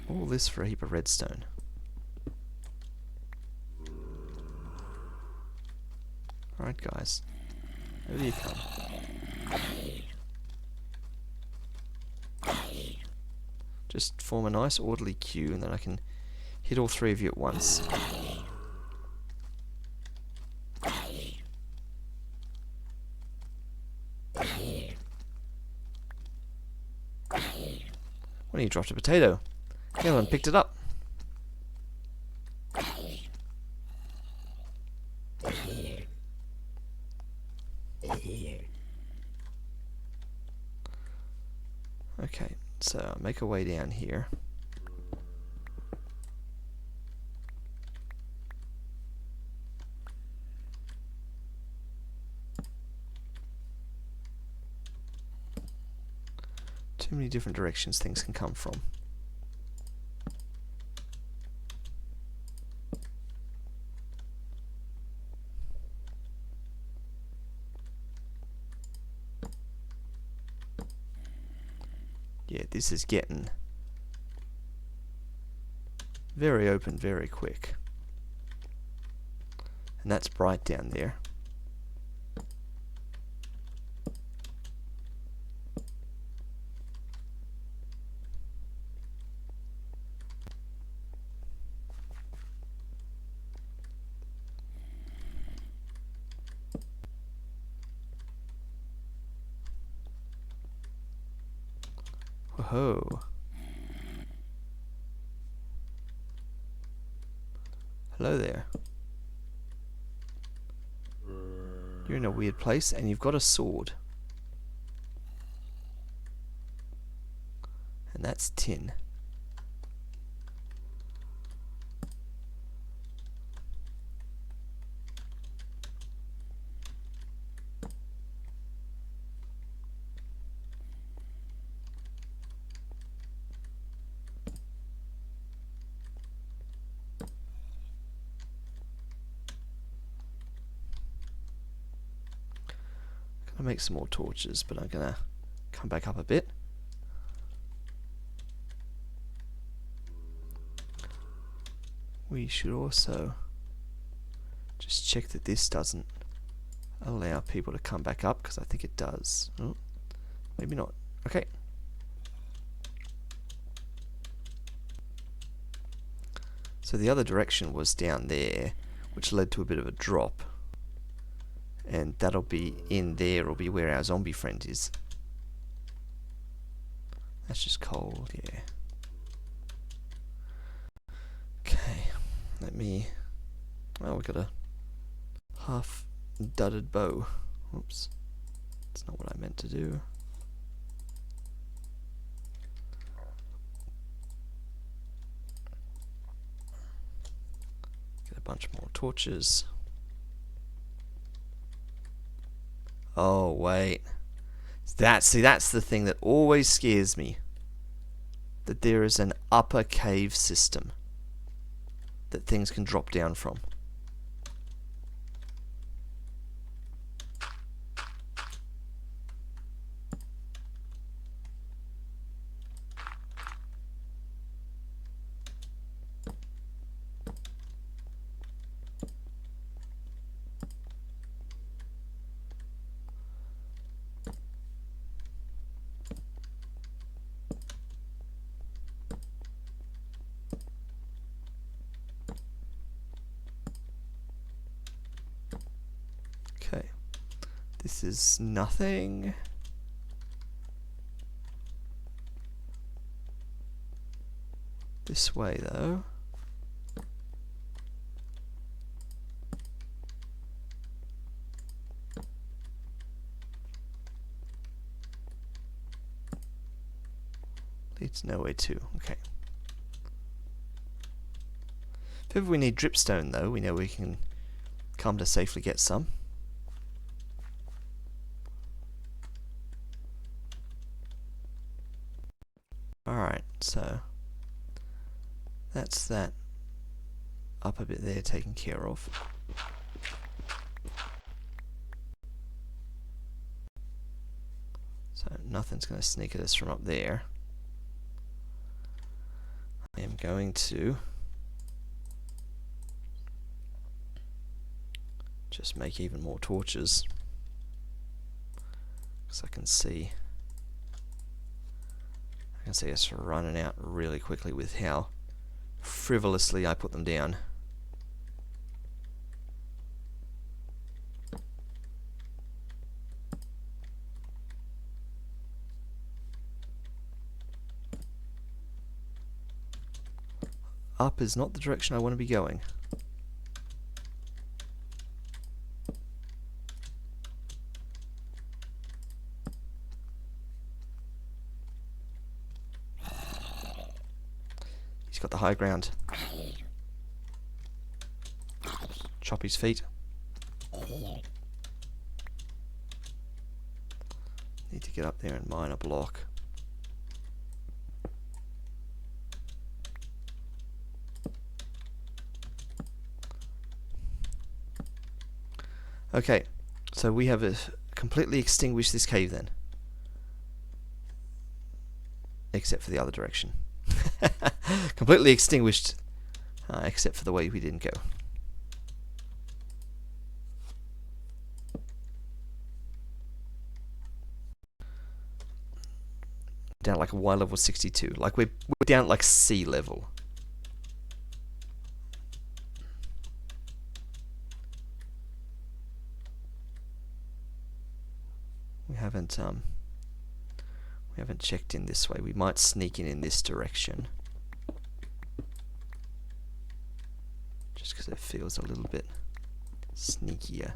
All this for a heap of redstone. Alright guys, over you come. Just form a nice orderly queue and then I can hit all three of you at once. When you dropped a potato, the other one picked it up. Okay, so make a way down here. Too many different directions things can come from. Yeah, this is getting very open very quick. And that's bright down there. Whoa. Hello there. You're in a weird place and you've got a sword. And that's tin. Gonna make some more torches, but I'm gonna come back up a bit. We should also just check that this doesn't allow people to come back up, because I think it does. Oh, maybe not. Okay. So the other direction was down there, which led to a bit of a drop. And that'll be in there, will be where our zombie friend is. That's just cold, yeah. Okay, let me... Well, we got a half-dudded bow. Oops. That's not what I meant to do. Get a bunch more torches. Oh, wait. That's the thing that always scares me. That there is an upper cave system that things can drop down from. Okay, this is nothing. This way, though. Leads nowhere to. Okay. If ever we need dripstone, though, we know we can come to safely get some. Alright, so that's that upper bit there taken care of. So nothing's going to sneak at us from up there. I am going to just make even more torches, because I can see us running out really quickly with how frivolously I put them down. Up is not the direction I want to be going. He's got the high ground. Chop his feet. Need to get up there and mine a block. Okay, so we have completely extinguished this cave then. Except for the other direction. Completely extinguished, except for the way we didn't go. Down like Y level 62. Like we're down at like sea level. We We haven't checked in this way. We might sneak in this direction. Just because it feels a little bit sneakier.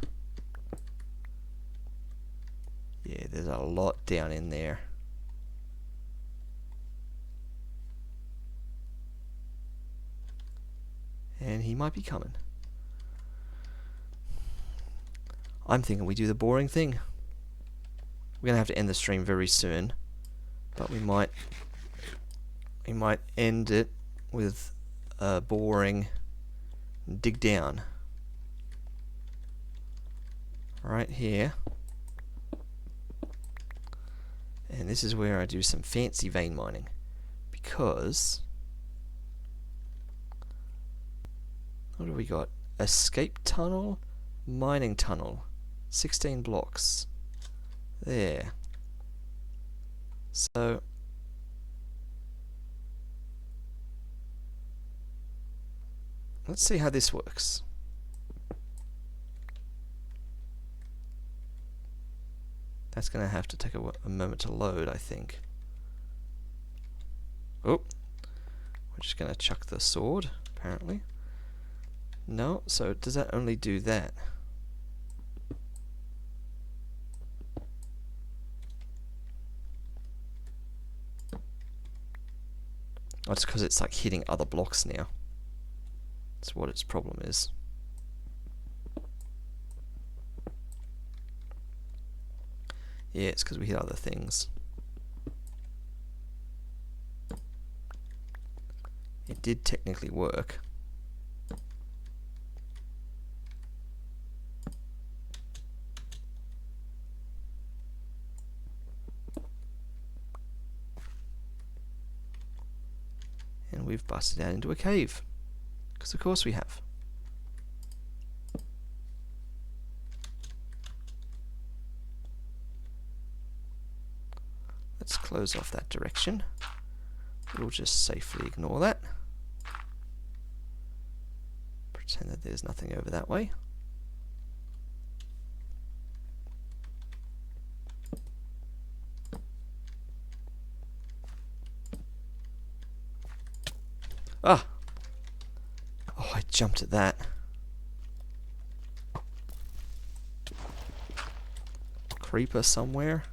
Yeah, there's a lot down in there. And he might be coming. I'm thinking we do the boring thing. We're going to have to end the stream very soon. But we might end it with a boring dig down. Right here. And this is where I do some fancy vein mining. Because... what do we got? Escape tunnel, mining tunnel. 16 blocks. There. So... let's see how this works. That's going to have to take a moment to load, I think. Oh. We're just going to chuck the sword, apparently. No, so does that only do that? Oh, it's because it's like hitting other blocks now. That's what its problem is. Yeah, it's because we hit other things. It did technically work. And we've busted out into a cave. Because of course we have. Let's close off that direction. We'll just safely ignore that. Pretend that there's nothing over that way. Ah! Oh, I jumped at that. Creeper somewhere.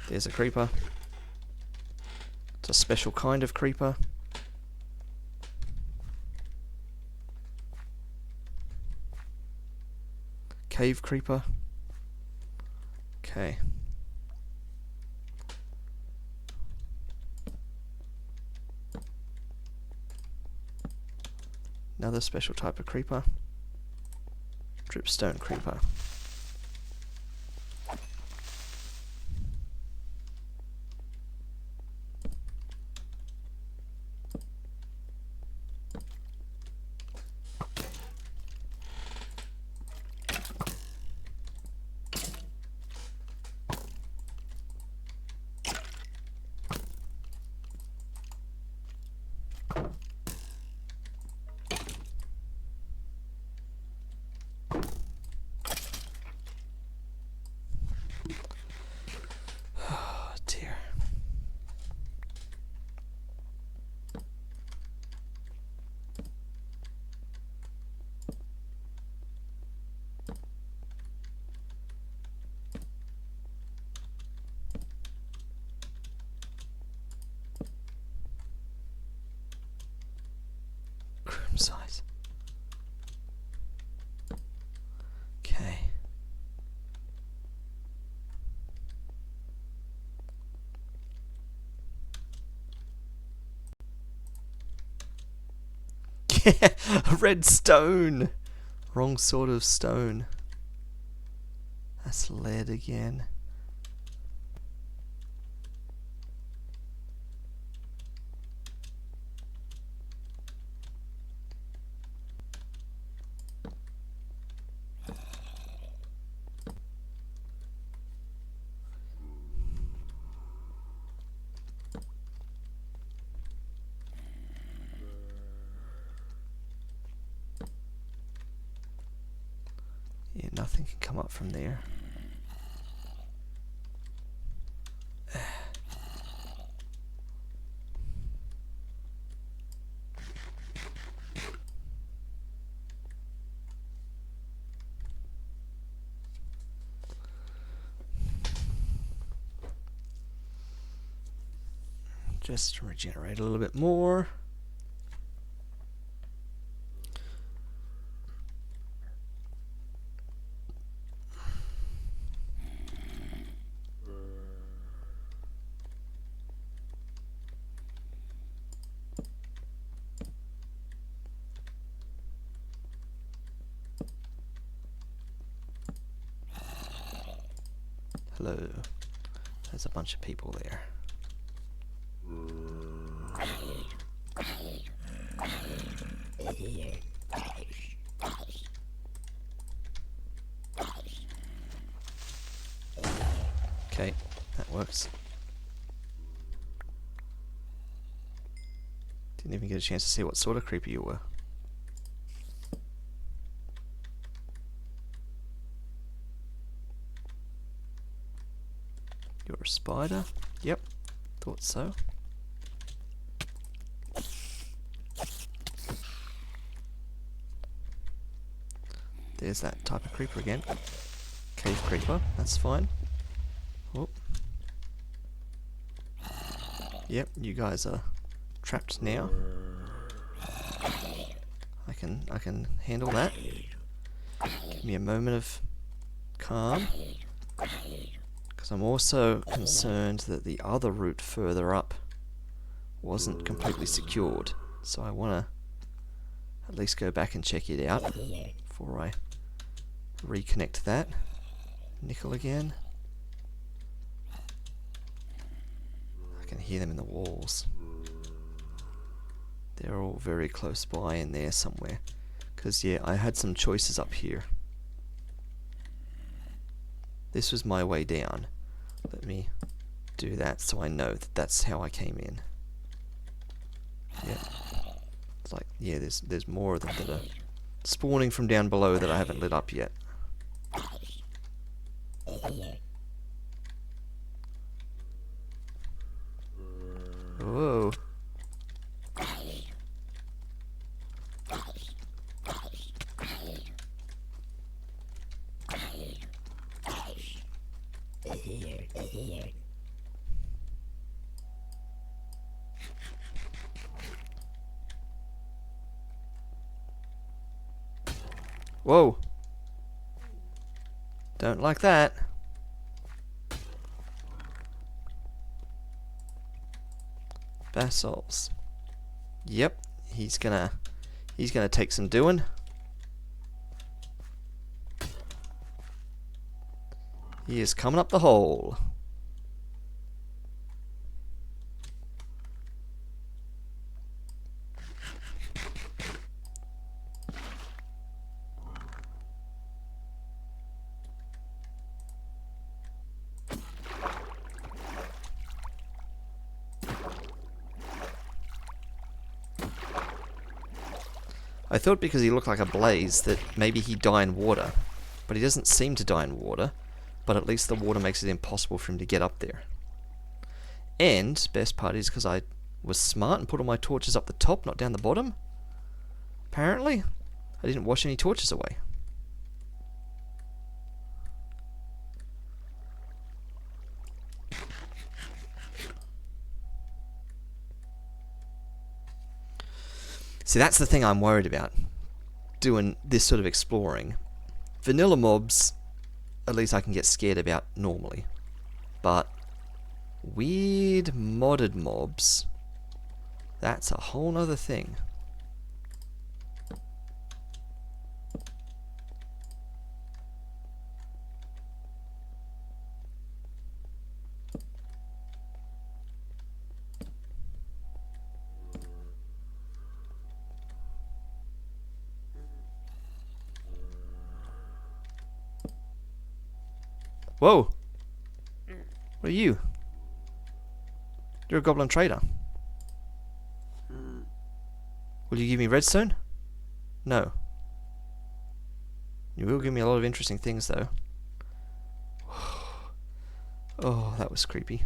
There's a creeper. It's a special kind of creeper. Cave creeper. Okay. Another special type of creeper. Dripstone creeper. Size. Okay. Yeah, red stone. Wrong sort of stone. That's lead again. Nothing can come up from there. Just regenerate a little bit more. Hello. There's a bunch of people there. Okay, that works. Didn't even get a chance to see what sort of creeper you were. You're a spider? Yep, thought so. There's that type of creeper again. Cave creeper, that's fine. Oh. Yep, you guys are trapped now. I can handle that. Give me a moment of calm. Because I'm also concerned that the other route further up wasn't completely secured. So I want to at least go back and check it out before I reconnect that. Nickel again. I can hear them in the walls. They're all very close by in there somewhere. Because yeah, I had some choices up here. This was my way down. Let me do that so I know that that's how I came in. Yeah. It's like, yeah, there's more of them that are spawning from down below that I haven't lit up yet. Whoa. Whoa. Don't like that. Basalts. Yep, he's gonna take some doing. He is coming up the hole. I thought because he looked like a blaze that maybe he'd die in water, but he doesn't seem to die in water, but at least the water makes it impossible for him to get up there. And, best part is because I was smart and put all my torches up the top, not down the bottom. Apparently, I didn't wash any torches away. See, that's the thing I'm worried about, doing this sort of exploring. Vanilla mobs, at least I can get scared about normally. But weird modded mobs, that's a whole nother thing. Whoa! What are you? You're a goblin trader. Will you give me redstone? No. You will give me a lot of interesting things, though. Oh, that was creepy.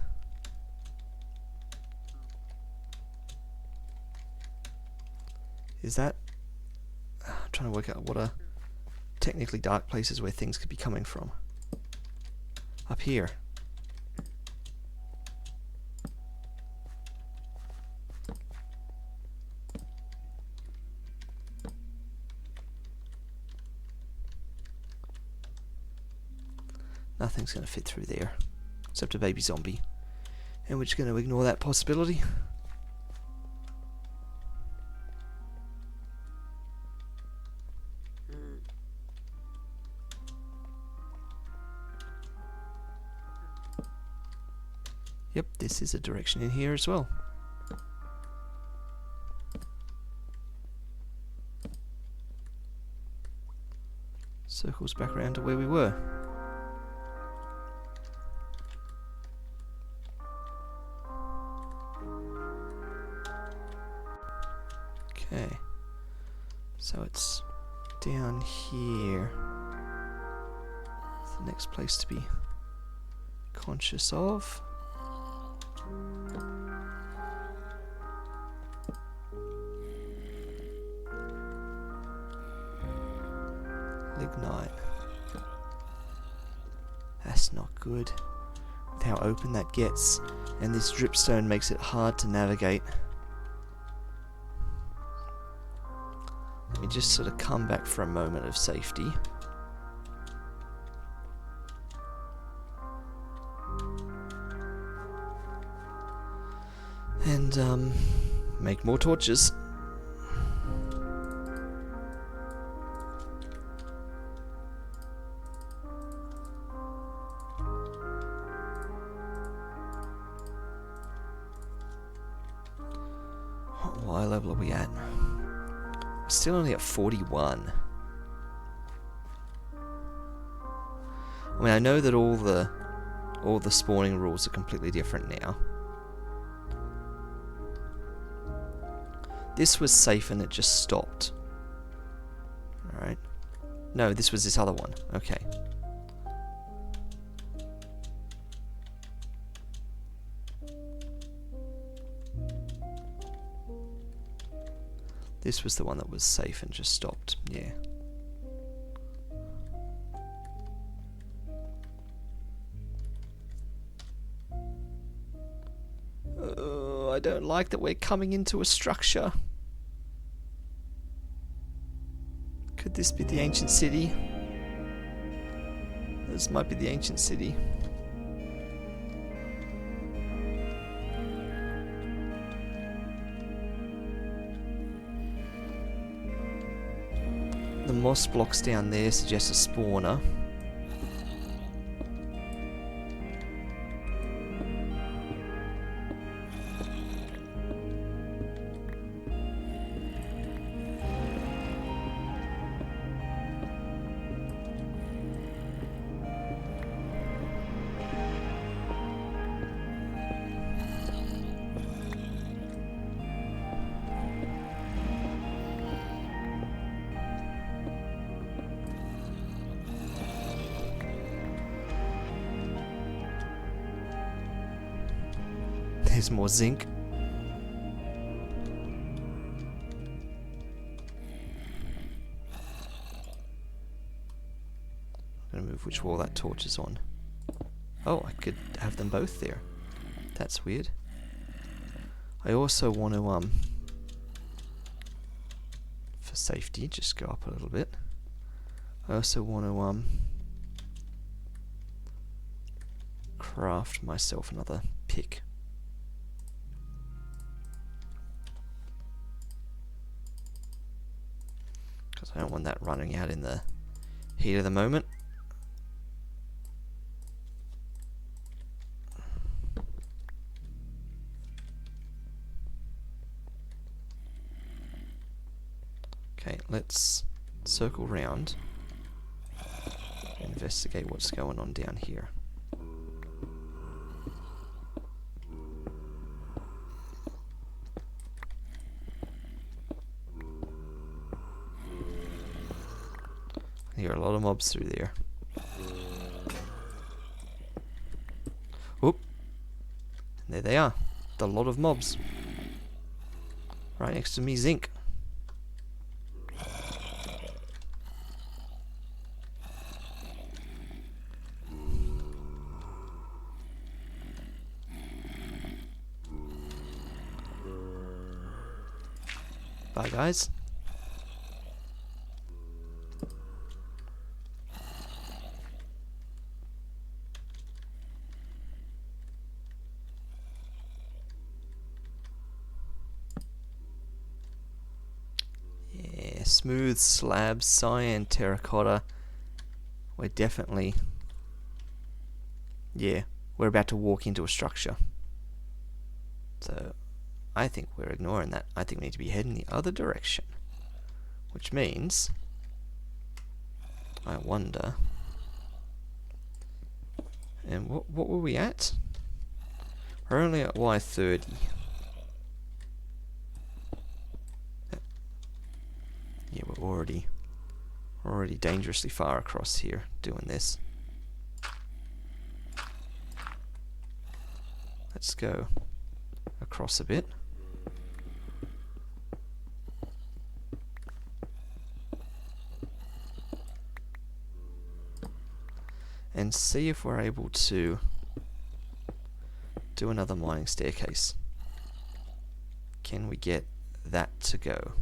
Is that... I'm trying to work out what are technically dark places where things could be coming from. Up here. Nothing's going to fit through there, except a baby zombie. And we're just going to ignore that possibility. Yep, this is a direction in here as well. Circles back around to where we were. Okay, so it's down here. It's the next place to be conscious of. Lignite. That's not good. With how open that gets, and this dripstone makes it hard to navigate. Let me just sort of come back for a moment of safety. And make more torches. What level are we at? We're still only at 41. I mean, I know that all the spawning rules are completely different now. This was safe and it just stopped. Alright. No, this was this other one. Okay. This was the one that was safe and just stopped. Yeah. I don't like that we're coming into a structure. Could this be the ancient city? This might be the ancient city. The moss blocks down there suggest a spawner. There's more zinc. I'm gonna move which wall that torch is on. Oh, I could have them both there. That's weird. I also want to, for safety, just go up a little bit. I also want to, craft myself another pick. Because I don't want that running out in the heat of the moment. Okay, let's circle round and investigate what's going on down here. hear a lot of mobs through there. Oop. There they are. A lot of mobs. Right next to me, zinc. Bye, guys. Yeah, smooth slabs, cyan, terracotta. We're definitely... yeah, we're about to walk into a structure. So, I think we're ignoring that. I think we need to be heading the other direction. Which means... I wonder... and what were we at? We're only at Y30. Yeah, we're already dangerously far across here doing this. Let's go across a bit. And see if we're able to do another mining staircase. Can we get that to go?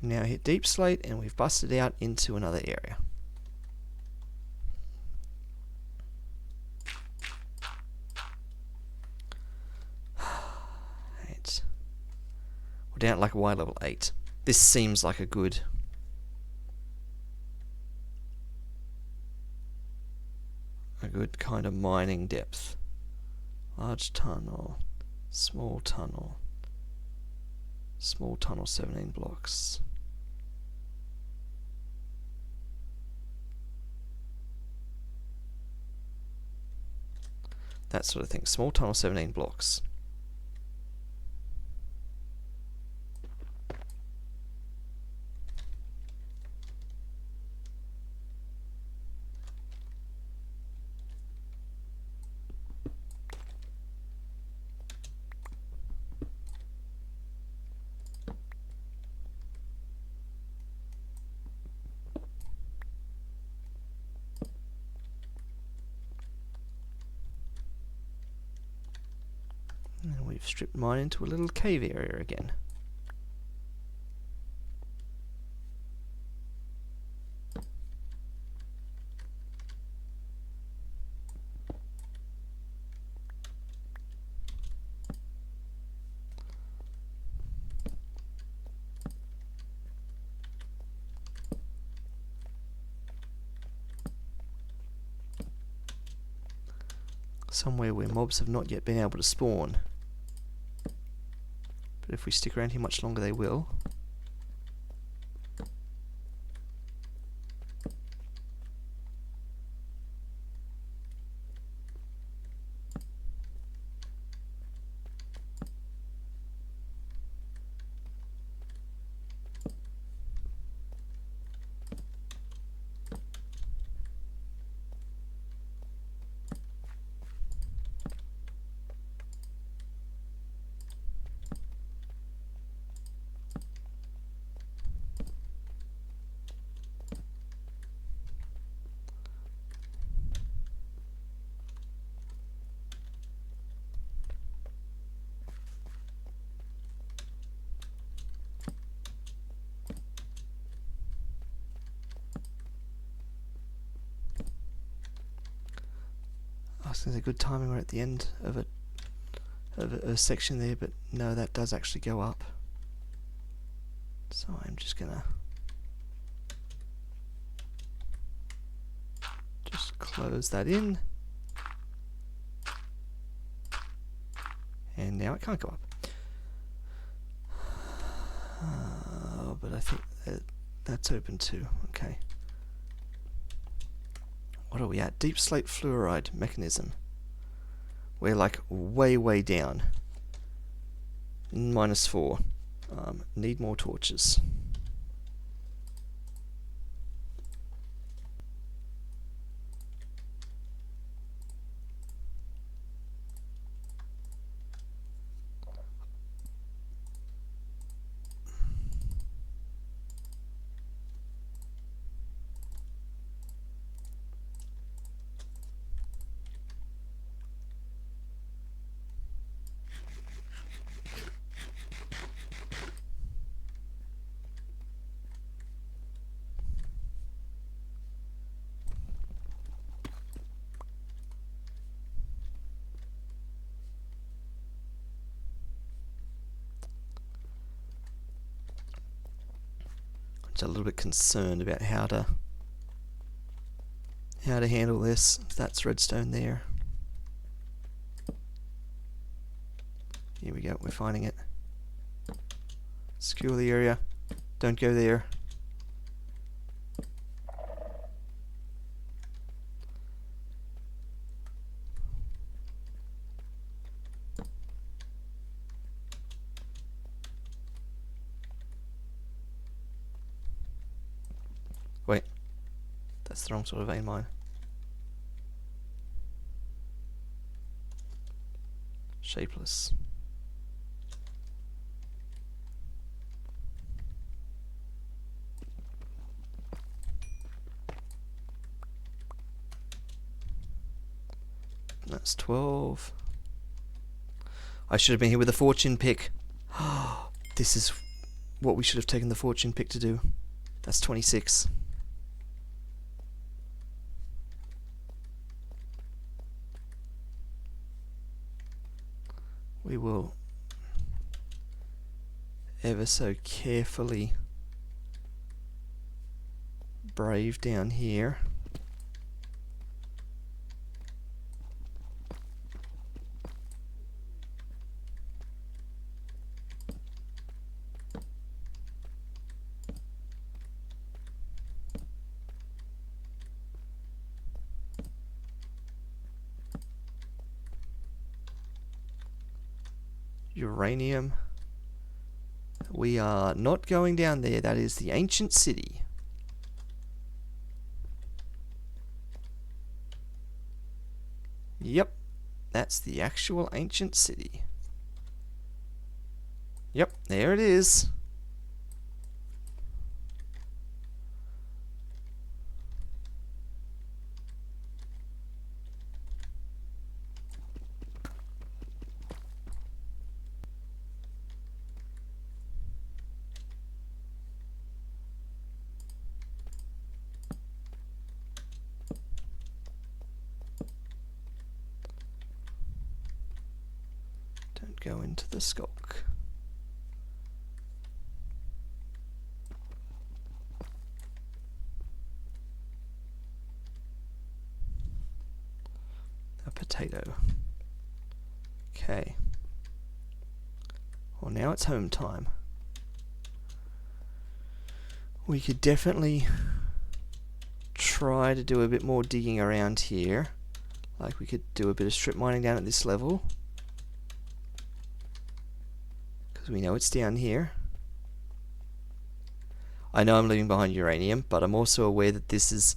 Now hit deep slate and we've busted out into another area. Right. We're down at like Y level 8. This seems like a good kind of mining depth. Large tunnel, small tunnel, 17 blocks. That sort of thing. Small tunnel, 17 blocks. And we've stripped mine into a little cave area again. Somewhere where mobs have not yet been able to spawn. But if we stick around here much longer, they will. There's a good timing. We're at the end of a section there, but no, that does actually go up. So I'm just gonna just close that in, and now it can't go up. But I think that's open too. Okay. What are we at? Deep slate fluoride mechanism. We're like way down. -4. Need more torches. A little bit concerned about how to handle this. That's redstone there. Here we go, we're finding it. Secure the area. Don't go there. Wait, that's the wrong sort of vein mine. Shapeless. That's 12. I should have been here with a fortune pick. This is what we should have taken the fortune pick to do. That's 26. We will ever so carefully brave down here. Uranium. We are not going down there. That is the ancient city. Yep, that's the actual ancient city. Yep, there it is. Go into the skulk. A potato. Okay. Well, now it's home time. We could definitely try to do a bit more digging around here. Like we could do a bit of strip mining down at this level. We know it's down here. I know I'm leaving behind uranium, but I'm also aware that this is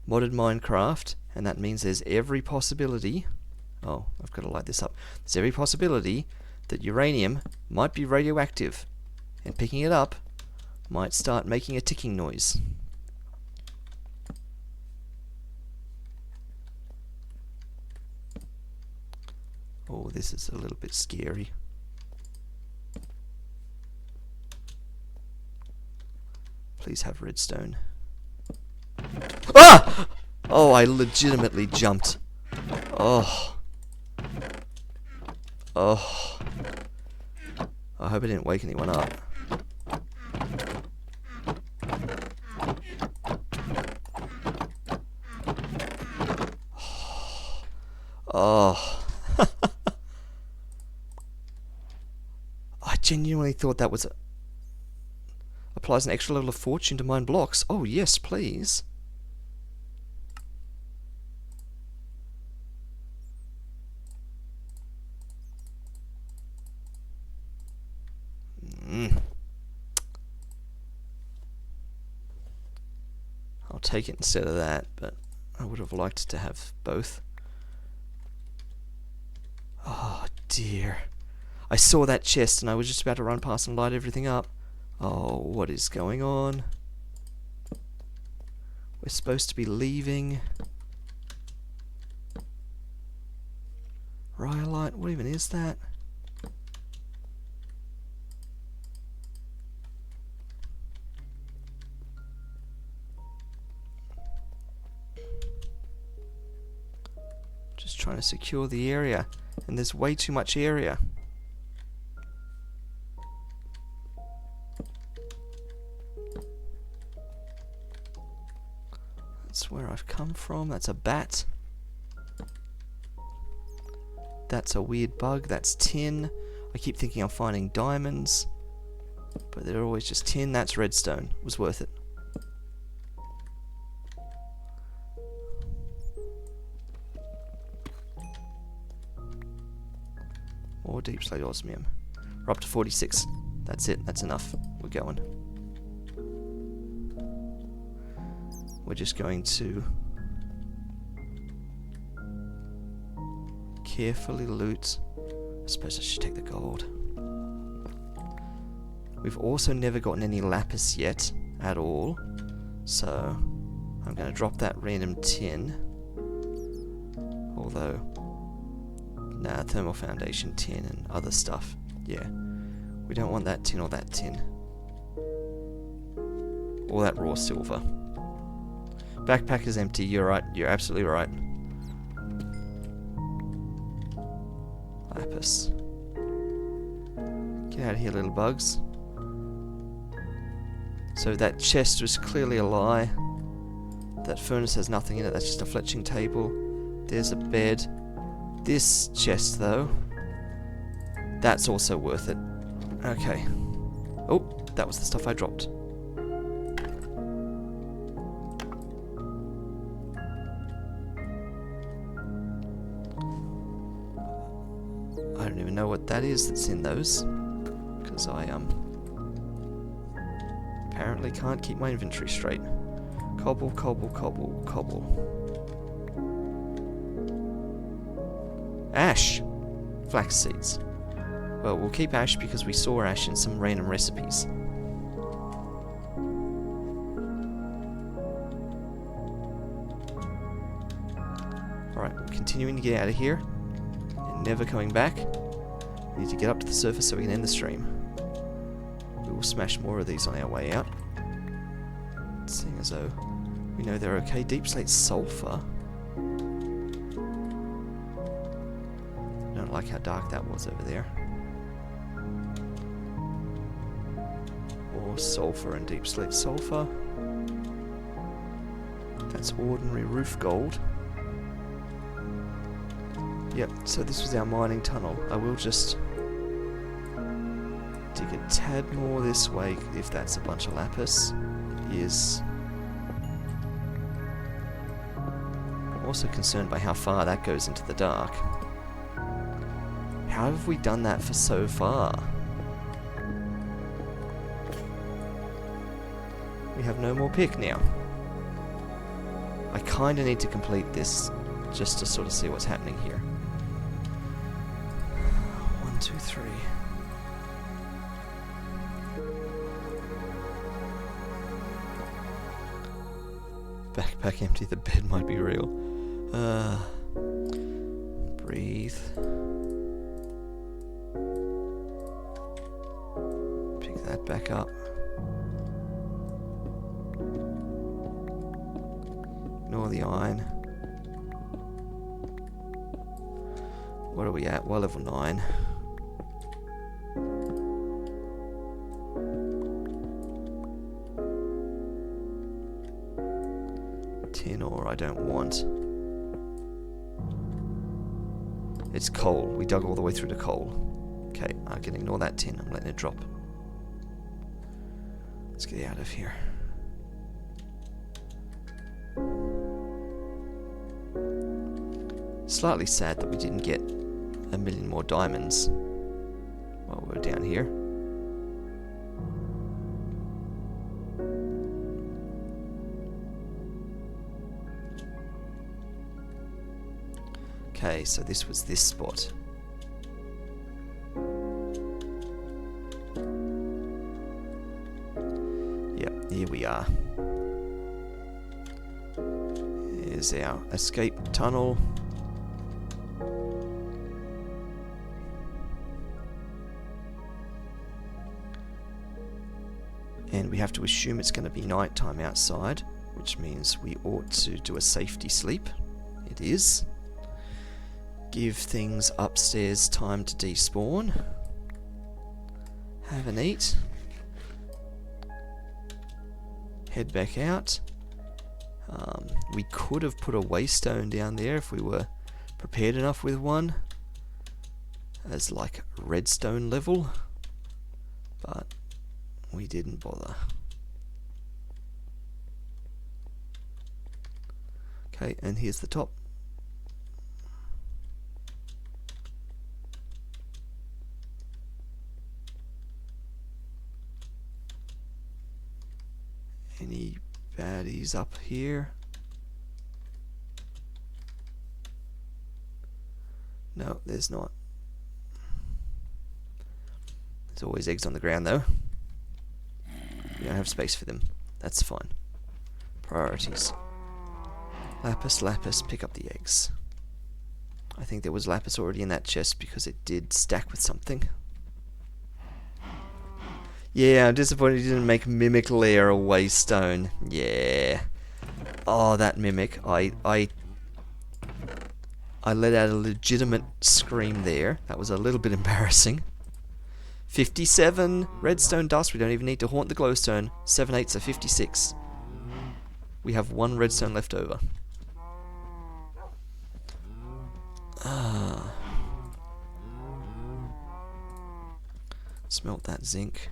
modded Minecraft, and that means there's every possibility. Oh, I've got to light this up. There's every possibility that uranium might be radioactive, and picking it up might start making a ticking noise. Oh, this is a little bit scary. Please have redstone. Ah! Oh, I legitimately jumped. Oh. Oh. I hope I didn't wake anyone up. Oh. I genuinely thought that was... applies an extra level of fortune to mine blocks. Oh, yes, please. I'll take it instead of that, but I would have liked to have both. Oh, dear. I saw that chest and I was just about to run past and light everything up. Oh, what is going on? We're supposed to be leaving. Rhyolite, what even is that? Just trying to secure the area, and there's way too much area. That's where I've come from. That's a bat. That's a weird bug. That's tin. I keep thinking I'm finding diamonds, but they're always just tin. That's redstone. It was worth it. More deep slate osmium. We're up to 46. That's it. That's enough. We're going. We're just going to carefully loot. I suppose I should take the gold. We've also never gotten any lapis yet at all, so I'm going to drop that random tin. Although, nah, thermal foundation tin and other stuff. Yeah, we don't want that tin or that tin. Or that raw silver. Backpack is empty. You're right. You're absolutely right. Lapis. Get out of here, little bugs. So that chest was clearly a lie. That furnace has nothing in it. That's just a fletching table. There's a bed. This chest, though, that's also worth it. Okay. Oh, that was the stuff I dropped. I don't even know what that is that's in those, because I apparently can't keep my inventory straight. Cobble, cobble, cobble, cobble. Ash! Flax seeds. Well, we'll keep ash because we saw ash in some random recipes. Alright, continuing to get out of here. And never coming back. We need to get up to the surface so we can end the stream. We will smash more of these on our way out. Seeing as though we know they're okay. Deep slate sulfur. I don't like how dark that was over there. More sulfur and deep slate sulfur. That's ordinary roof gold. Yep, so this was our mining tunnel. I will just dig a tad more this way if that's a bunch of lapis. It is. I'm also concerned by how far that goes into the dark. How have we done that for so far? We have no more pick now. I kinda need to complete this just to sort of see what's happening here. 1, 2, 3. Backpack empty, the bed might be real. Breathe. Pick that back up. Ignore the iron. What are we at? Well, level 9. Tin ore I don't want. It's coal. We dug all the way through to coal. Okay, I can ignore that tin. I'm letting it drop. Let's get out of here. Slightly sad that we didn't get a million more diamonds while we're down here. Okay, so this was this spot. Yep, here we are. Here's our escape tunnel. And we have to assume it's going to be nighttime outside, which means we ought to do a safety sleep. It is. Give things upstairs time to despawn. Have an eat. Head back out. We could have put a waystone down there if we were prepared enough with one. As like redstone level. But we didn't bother. Okay, and here's the top. Any baddies up here? No, there's not. There's always eggs on the ground though. We don't have space for them. That's fine. Priorities. Lapis, lapis, pick up the eggs. I think there was lapis already in that chest because it did stack with something. Yeah, I'm disappointed you didn't make Mimic Lair a waystone. Yeah. Oh, that Mimic. I let out a legitimate scream there. That was a little bit embarrassing. 57 redstone dust. We don't even need to haunt the glowstone. 7 8s are 56. We have 1 redstone left over. Smelt that zinc.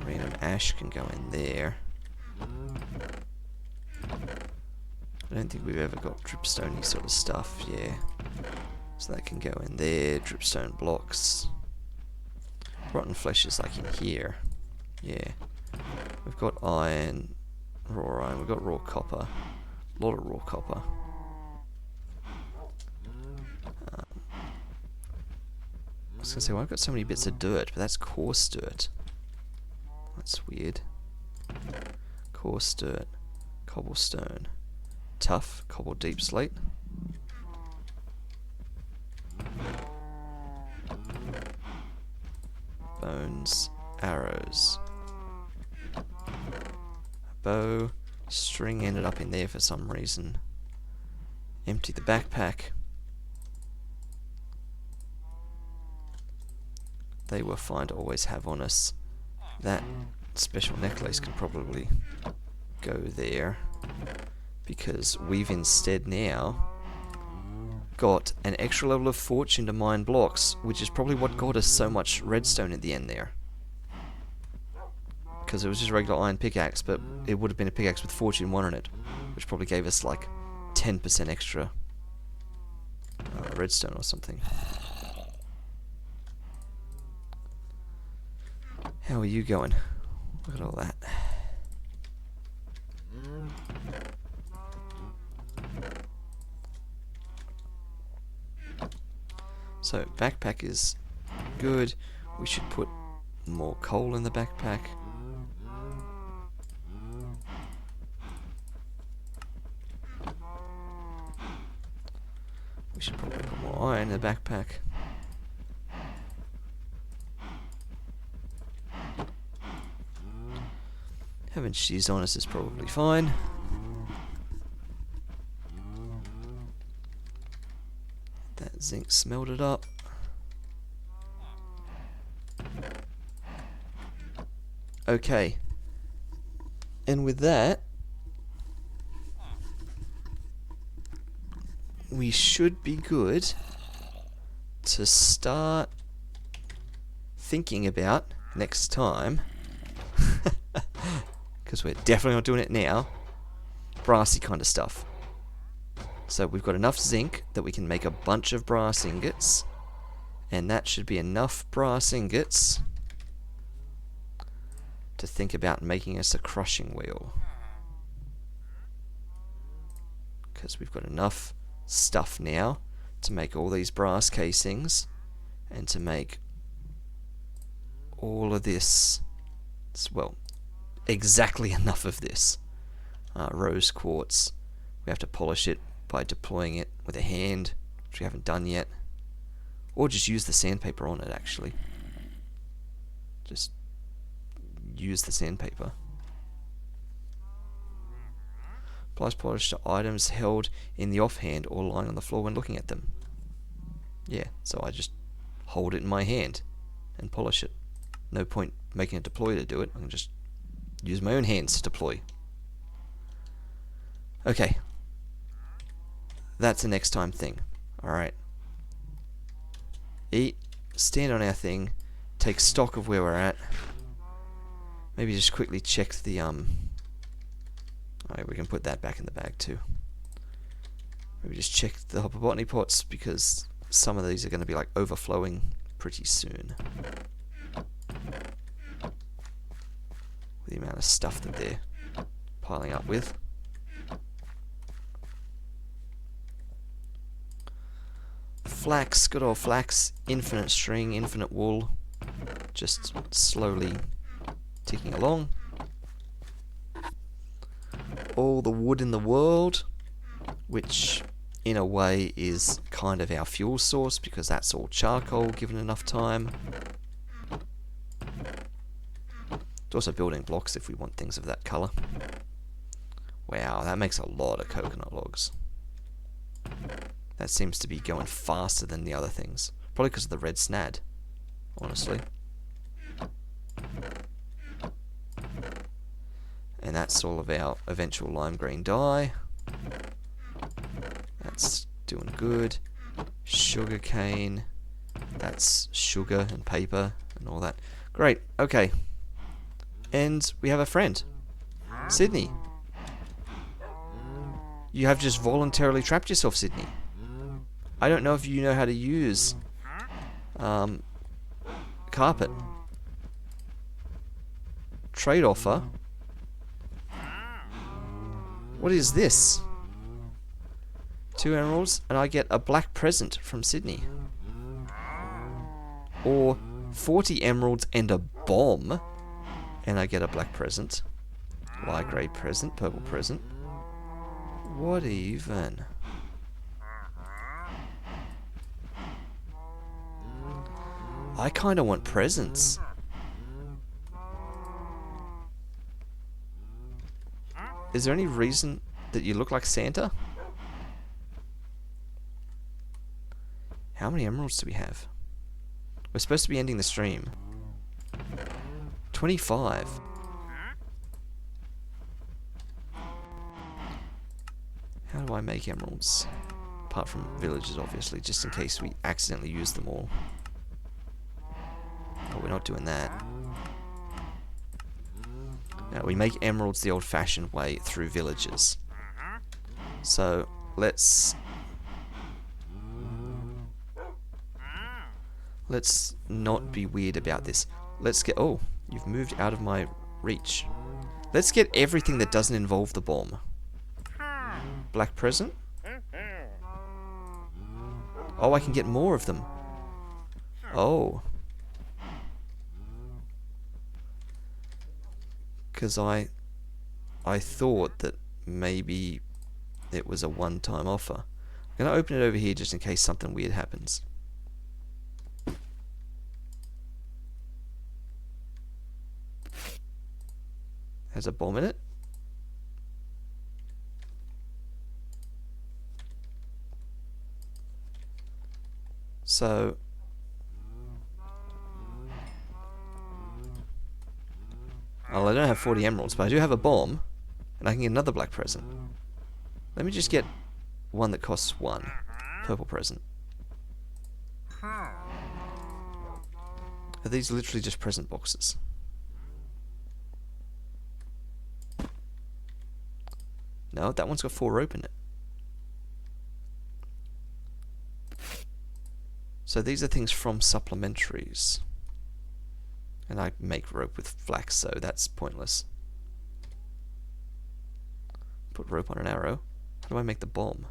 Random ash can go in there. I don't think we've ever got dripstone-y sort of stuff, yeah. So that can go in there, dripstone blocks. Rotten flesh is like in here. Yeah. We've got iron, raw iron, we've got raw copper. A lot of raw copper. I was gonna say, well, I've got so many bits of dirt, but that's coarse dirt. That's weird. Coarse dirt, cobblestone, tough, cobble deep slate. Bones, arrows. A bow, string ended up in there for some reason. Empty the backpack. They were fine to always have on us. That special necklace can probably go there, because we've instead now got an extra level of fortune to mine blocks, which is probably what got us so much redstone at the end there. Because it was just a regular iron pickaxe, but it would have been a pickaxe with fortune 1 on it, which probably gave us like 10% extra redstone or something. How are you going? Look at all that. So, backpack is good. We should put more coal in the backpack. We should probably put more iron in the backpack. Having cheese on us is probably fine. That zinc smelted up. Okay. And with that, we should be good to start thinking about next time, because we're definitely not doing it now, brassy kind of stuff. So we've got enough zinc that we can make a bunch of brass ingots, and that should be enough brass ingots to think about making us a crushing wheel, because we've got enough stuff now to make all these brass casings and to make all of this, well, exactly enough of this rose quartz. We have to polish it by deploying it with a hand, which we haven't done yet, or just use the sandpaper on it. Actually, just use the sandpaper. Applies polish to items held in the offhand or lying on the floor when looking at them. Yeah, so I just hold it in my hand and polish it. No point making a deploy to do it. I can just use my own hands to deploy. Okay. That's a next time thing. Alright. Eat, stand on our thing, take stock of where we're at. Maybe just quickly check the alright, we can put that back in the bag too. Maybe just check the hopper botany pots, because some of these are going to be like overflowing pretty soon. With the amount of stuff that they're piling up with. Flax, good old flax, infinite string, infinite wool, just slowly ticking along. All the wood in the world, which in a way is kind of our fuel source, because that's all charcoal given enough time. It's also building blocks if we want things of that colour. Wow, that makes a lot of coconut logs. That seems to be going faster than the other things. Probably because of the red snad, honestly. And that's all of our eventual lime green dye. That's doing good. Sugar cane. That's sugar and paper and all that. Great, okay. And we have a friend. Sydney. You have just voluntarily trapped yourself, Sydney. I don't know if you know how to use carpet. Trade offer. What is this? 2 emeralds and I get a black present from Sydney. Or 40 emeralds and a bomb and I get a black present. Light grey present, purple present. What even? I kind of want presents. Is there any reason that you look like Santa? How many emeralds do we have? We're supposed to be ending the stream. 25. How do I make emeralds? Apart from villages, obviously, just in case we accidentally use them all. But we're not doing that. Now, we make emeralds the old-fashioned way through villages. So, let's not be weird about this. Let's get... Oh, you've moved out of my reach. Let's get everything that doesn't involve the bomb. Black present? Oh, I can get more of them. Oh. Because I thought that maybe it was a one-time offer. I'm going to open it over here just in case something weird happens. has a bomb in it. So well, I don't have 40 emeralds, but I do have a bomb, and I can get another black present. Let me just get one that costs 1 purple present. Are these literally just present boxes? No, that one's got 4 rope in it. So these are things from supplementaries. And I make rope with flax, so that's pointless. Put rope on an arrow. How do I make the bomb?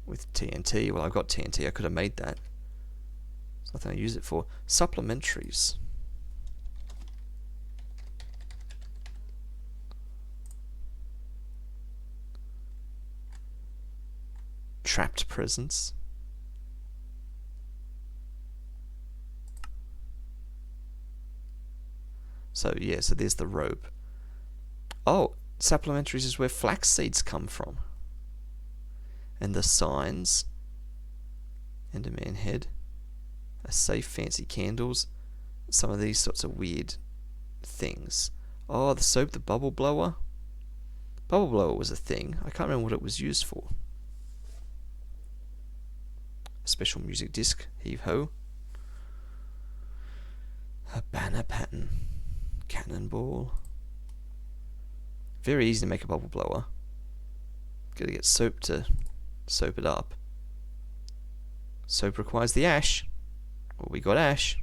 With TNT. Well, I've got TNT. I could have made that. There's nothing I use it for. Supplementaries. Trapped presents. So yeah, so there's the rope. Oh, supplementaries is where flax seeds come from. And the signs. Enderman head. A safe, fancy candles. Some of these sorts of weird things. Oh, the soap, the bubble blower. Bubble blower was a thing. I can't remember what it was used for. A special music disc. Heave ho. A banner pattern. Cannonball. Very easy to make a bubble blower. Gotta get soap to soap it up. Soap requires the ash. Well, we got ash.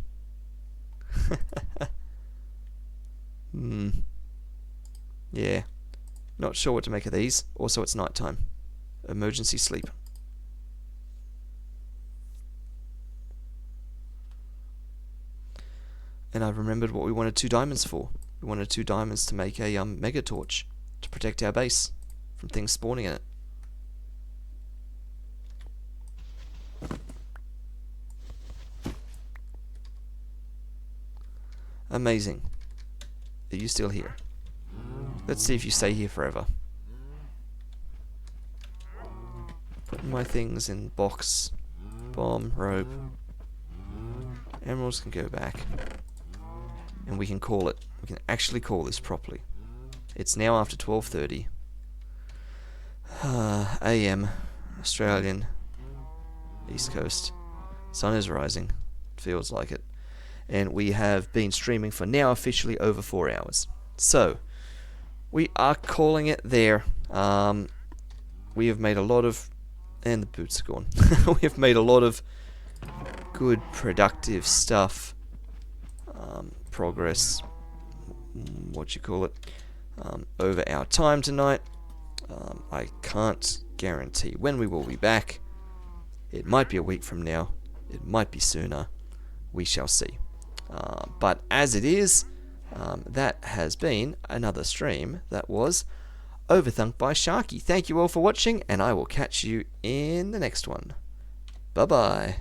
Yeah. Not sure what to make of these. Also, it's night time. Emergency sleep. And I've remembered what we wanted 2 diamonds for. We wanted 2 diamonds to make a mega torch to protect our base from things spawning in it. Amazing. Are you still here? Let's see if you stay here forever. Putting my things in box. Bomb, rope. Emeralds can go back. And we can call it. We can actually call this properly. It's now after 12:30 AM, Australian, East Coast. Sun is rising. Feels like it. And we have been streaming for now officially over 4 hours. So, we are calling it there. We have made a lot of... And the boots are gone. We have made a lot of good, productive stuff. Progress, what you call it, over our time tonight. I can't guarantee when we will be back. It might be a week from now. It might be sooner. We shall see. But as it is, that has been another stream that was Overthunk by Sharky. Thank you all for watching, and I will catch you in the next one. Bye-bye.